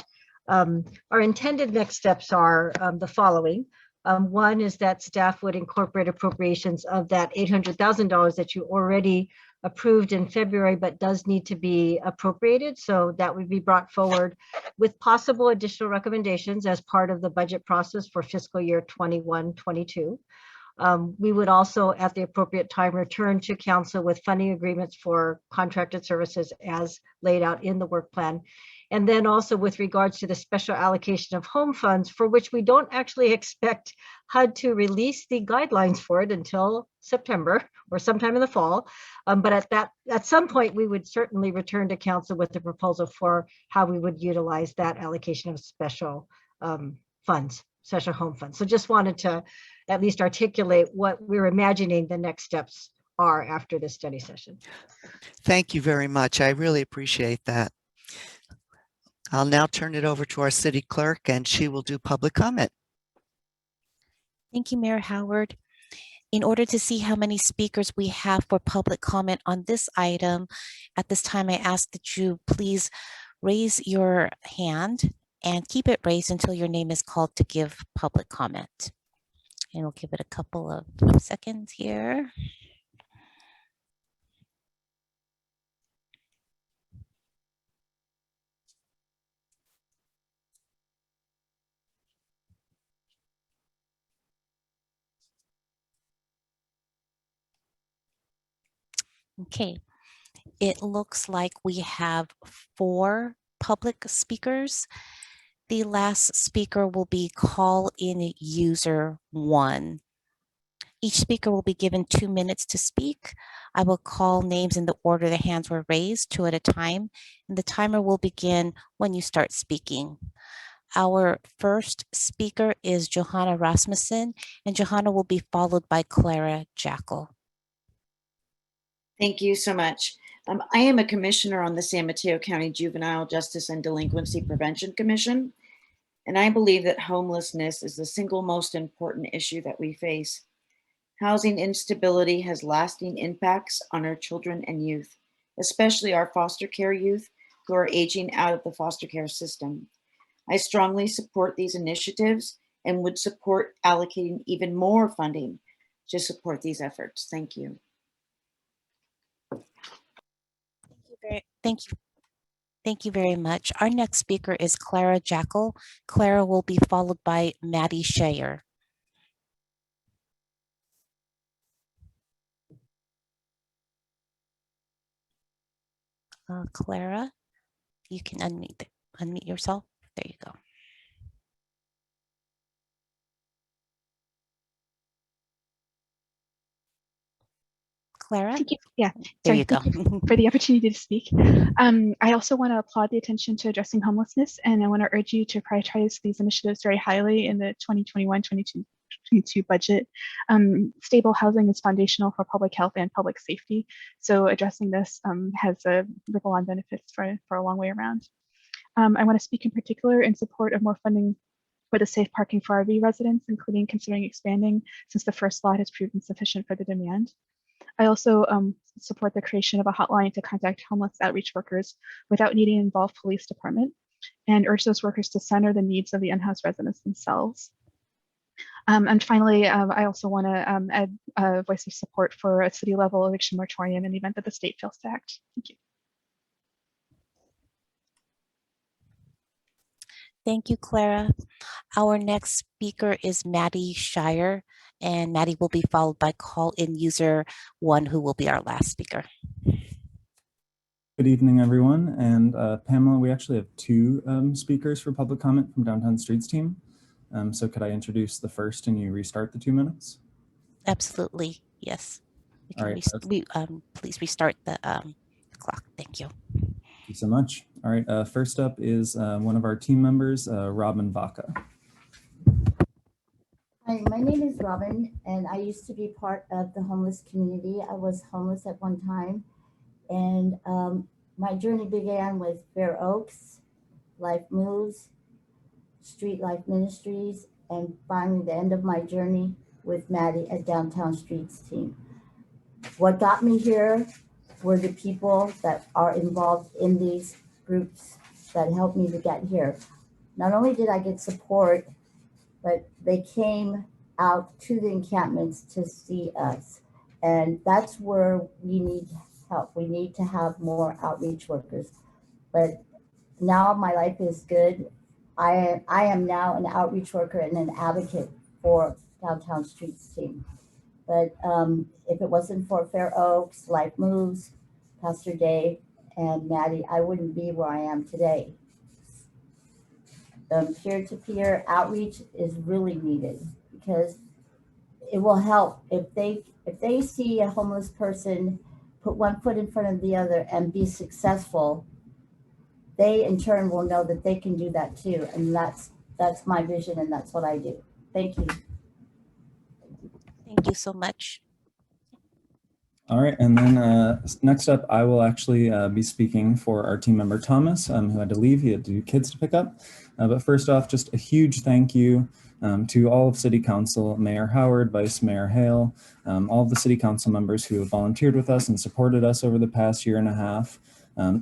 our intended next steps are the following. One is that staff would incorporate appropriations of that $800,000 that you already approved in February, but does need to be appropriated. So that would be brought forward with possible additional recommendations as part of the budget process for fiscal year 21-22. We would also, at the appropriate time, return to council with funding agreements for contracted services as laid out in the work plan. And then also with regards to the special allocation of home funds, for which we don't actually expect HUD to release the guidelines for it until September or sometime in the fall. But at some point, we would certainly return to council with a proposal for how we would utilize that allocation of special funds, special home funds. So just wanted to at least articulate what we're imagining the next steps are after this study session. Thank you very much. I really appreciate that. I'll now turn it over to our city clerk and she will do public comment. Thank you, Mayor Howard. In order to see how many speakers we have for public comment on this item, at this time, I ask that you please raise your hand and keep it raised until your name is called to give public comment. And we'll give it a couple of seconds here. Okay, it looks like we have 4 public speakers. The last speaker will be call-in user 1. Each speaker will be given 2 minutes to speak. I will call names in the order the hands were raised, 2 at a time, and the timer will begin when you start speaking. Our first speaker is Johanna Rasmussen, and Johanna will be followed by Clara Jackal. Thank you so much. I am a commissioner on the San Mateo County Juvenile Justice and Delinquency Prevention Commission, and I believe that homelessness is the single most important issue that we face. Housing instability has lasting impacts on our children and youth, especially our foster care youth who are aging out of the foster care system. I strongly support these initiatives and would support allocating even more funding to support these efforts. Thank you. Thank you very much. Our next speaker is Clara Jackal. Clara will be followed by Maddie Shayer. Clara, you can unmute yourself. There you go. Clara? Thank you. Yeah, there sorry, you go. thank you for the opportunity to speak. I also want to applaud the attention to addressing homelessness, and I want to urge you to prioritize these initiatives very highly in the 2021-22 budget. Stable housing is foundational for public health and public safety, so addressing this has a ripple-on benefits for a long way around. I want to speak in particular in support of more funding for the safe parking for RV residents, including considering expanding since the first lot has proven sufficient for the demand. I also support the creation of a hotline to contact homeless outreach workers without needing to involve police department, and urge those workers to center the needs of the unhoused residents themselves. And finally, I also want to add a voice of support for a city level eviction moratorium in the event that the state fails to act. Thank you. Thank you, Clara. Our next speaker is Maddie Shire, and Maddie will be followed by call-in user 1, who will be our last speaker. Good evening, everyone. And Pamela, we actually have 2 speakers for public comment from Downtown Streets team. So could I introduce the first and you restart the 2 minutes? Absolutely, yes. All right. Please restart the clock. Thank you. Thank you so much. All right. First up is one of our team members, Robin Vaca. Hi, my name is Robin, and I used to be part of the homeless community. I was homeless at one time, and my journey began with Fair Oaks, Life Moves, Street Life Ministries, and finally the end of my journey with Maddie at Downtown Streets team. What got me here were the people that are involved in these groups that helped me to get here. Not only did I get support, but they came out to the encampments to see us. And that's where we need help. We need to have more outreach workers. But now my life is good. I am now an outreach worker and an advocate for Downtown Streets team. But if it wasn't for Fair Oaks, Life Moves, Pastor Dave, and Maddie, I wouldn't be where I am today. Peer-to-peer outreach is really needed because it will help if they see a homeless person put one foot in front of the other and be successful. They in turn will know that they can do that too, and that's my vision, and that's what I do. Thank you. Thank you so much. All right, and then next up, I will actually be speaking for our team member, Thomas, who had to leave. He had 2 kids to pick up. But first off, just a huge thank you to all of City Council, Mayor Howard, Vice Mayor Hale, all of the City Council members who have volunteered with us and supported us over the past 1.5 years,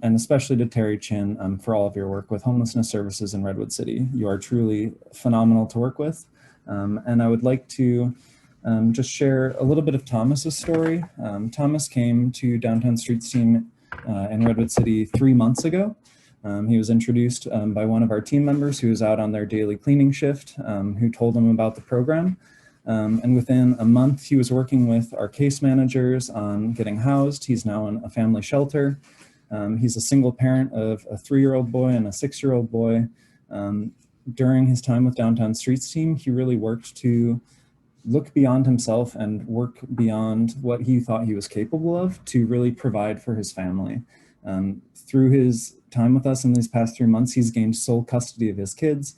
and especially to Terry Chin for all of your work with homelessness services in Redwood City. You are truly phenomenal to work with. And I would like to just share a little bit of Thomas's story. Thomas came to Downtown Streets team in Redwood City 3 months ago. He was introduced by one of our team members who was out on their daily cleaning shift, who told him about the program. And within a month, he was working with our case managers on getting housed. He's now in a family shelter. He's a single parent of a 3-year-old boy and a 6-year-old boy. During his time with Downtown Streets team, he really worked to look beyond himself and work beyond what he thought he was capable of to really provide for his family. Through his time with us in these past 3 months, he's gained sole custody of his kids.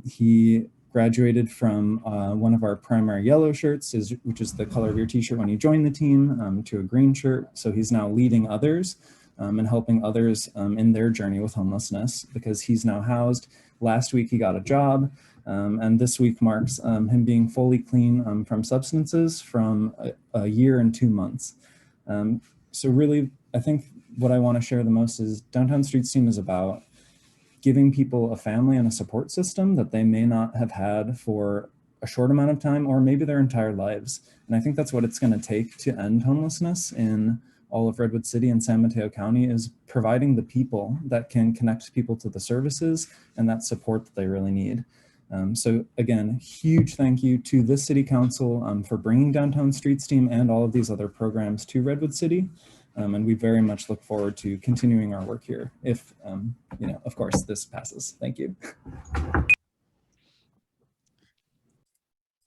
He graduated from one of our primary yellow shirts, which is the color of your t-shirt when you join the team, to a green shirt. So he's now leading others and helping others in their journey with homelessness because he's now housed. Last week, he got a job. And this week marks him being fully clean from substances from a year and 2 months. So really, I think what I want to share the most is Downtown Streets team is about giving people a family and a support system that they may not have had for a short amount of time or maybe their entire lives. And I think that's what it's going to take to end homelessness in all of Redwood City and San Mateo County is providing the people that can connect people to the services and that support that they really need. So again, huge thank you to this City Council for bringing Downtown Streets team and all of these other programs to Redwood City. And we very much look forward to continuing our work here if, of course, this passes. Thank you.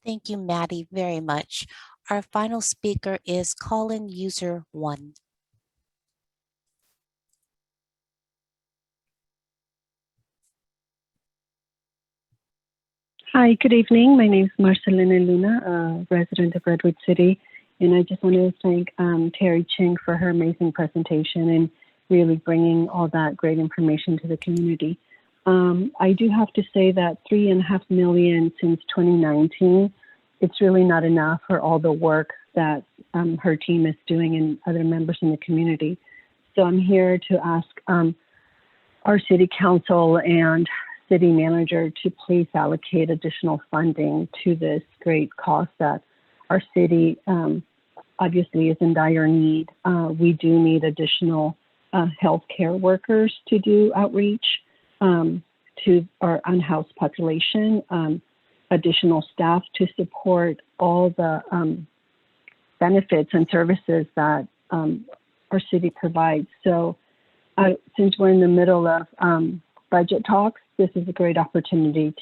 Thank you, Maddie, very much. Our final speaker is call-in user 1. Hi, good evening. My name is Marcelina Luna, a resident of Redwood City, and I just want to thank Terry Ching for her amazing presentation and really bringing all that great information to the community. I do have to say that $3.5 million since 2019, it's really not enough for all the work that her team is doing and other members in the community. So I'm here to ask our City Council and City Manager to please allocate additional funding to this great cause that our city obviously is in dire need. We do need additional healthcare workers to do outreach. to our unhoused population, additional staff to support all the benefits and services that our city provides. So since we're in the middle of budget talks, this is a great opportunity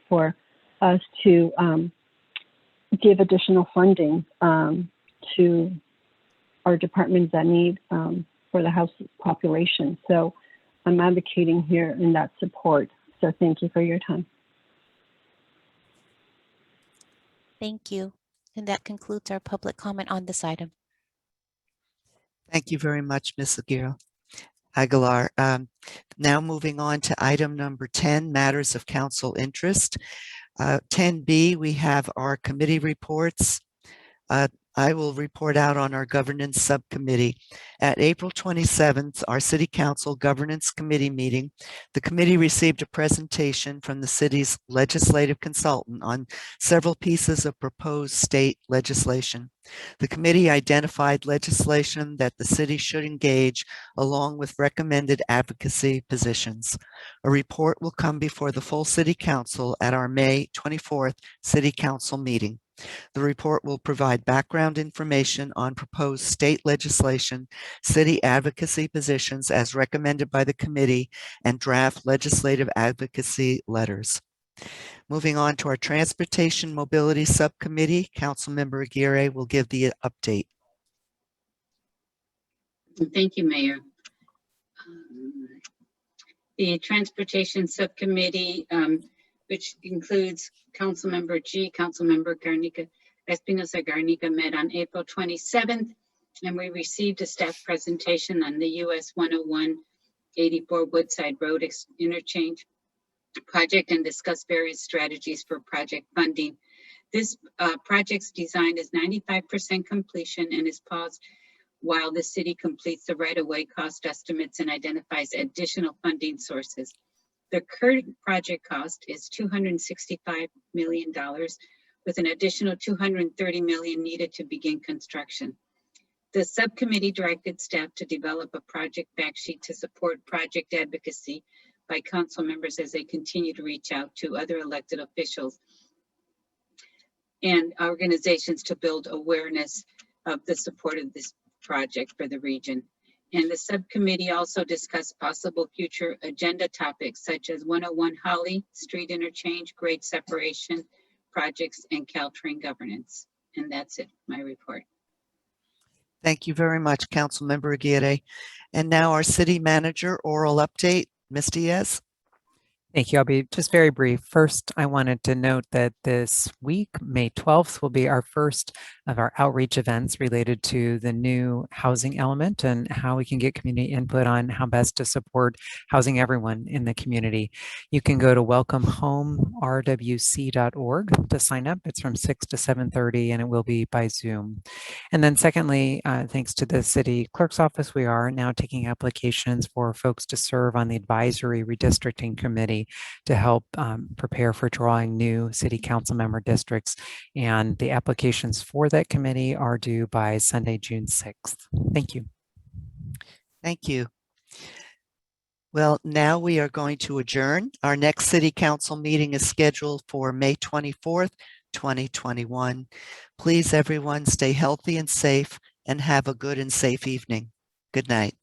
for us to give additional funding to our departments that need for the house population. So I'm advocating here in that support. So thank you for your time. Thank you. And that concludes our public comment on this item. Thank you very much, Ms. Aguilar. Now moving on to item number 10, matters of council interest. 10B, we have our committee reports. I will report out on our governance subcommittee. At April 27th, our City Council Governance Committee meeting, the committee received a presentation from the city's legislative consultant on several pieces of proposed state legislation. The committee identified legislation that the city should engage along with recommended advocacy positions. A report will come before the full City Council at our May 24th City Council meeting. The report will provide background information on proposed state legislation, city advocacy positions as recommended by the committee, and draft legislative advocacy letters. Moving on to our Transportation Mobility Subcommittee, Councilmember Aguirre will give the update. Thank you, Mayor. The Transportation Subcommittee, which includes Councilmember G, Councilmember Garnica, Espinosa Garnica, met on April 27th, and we received a staff presentation on the US 101-84 Woodside Road interchange project and discussed various strategies for project funding. This project's design is 95% completion and is paused while the city completes the right-of-way cost estimates and identifies additional funding sources. The current project cost is $265 million, with an additional $230 million needed to begin construction. The subcommittee directed staff to develop a project fact sheet to support project advocacy by council members as they continue to reach out to other elected officials and organizations to build awareness of the support of this project for the region. And the subcommittee also discussed possible future agenda topics such as 101 Holly, street interchange, grade separation projects, and Caltrain governance. And that's it, my report. Thank you very much, Councilmember Aguirre. And now our city manager oral update, Ms. Diaz. Thank you. I'll be just very brief. First, I wanted to note that this week, May 12th, will be our first of our outreach events related to the new housing element and how we can get community input on how best to support housing everyone in the community. You can go to welcomehomerwc.org to sign up. It's from 6 to 7:30 and it will be by Zoom. And then secondly, thanks to the city clerk's office, we are now taking applications for folks to serve on the advisory redistricting committee to help prepare for drawing new city council member districts. And the applications for that committee are due by Sunday, June 6th. Thank you. Thank you. Well, now we are going to adjourn. Our next city council meeting is scheduled for May 24th, 2021. Please, everyone, stay healthy and safe and have a good and safe evening. Good night.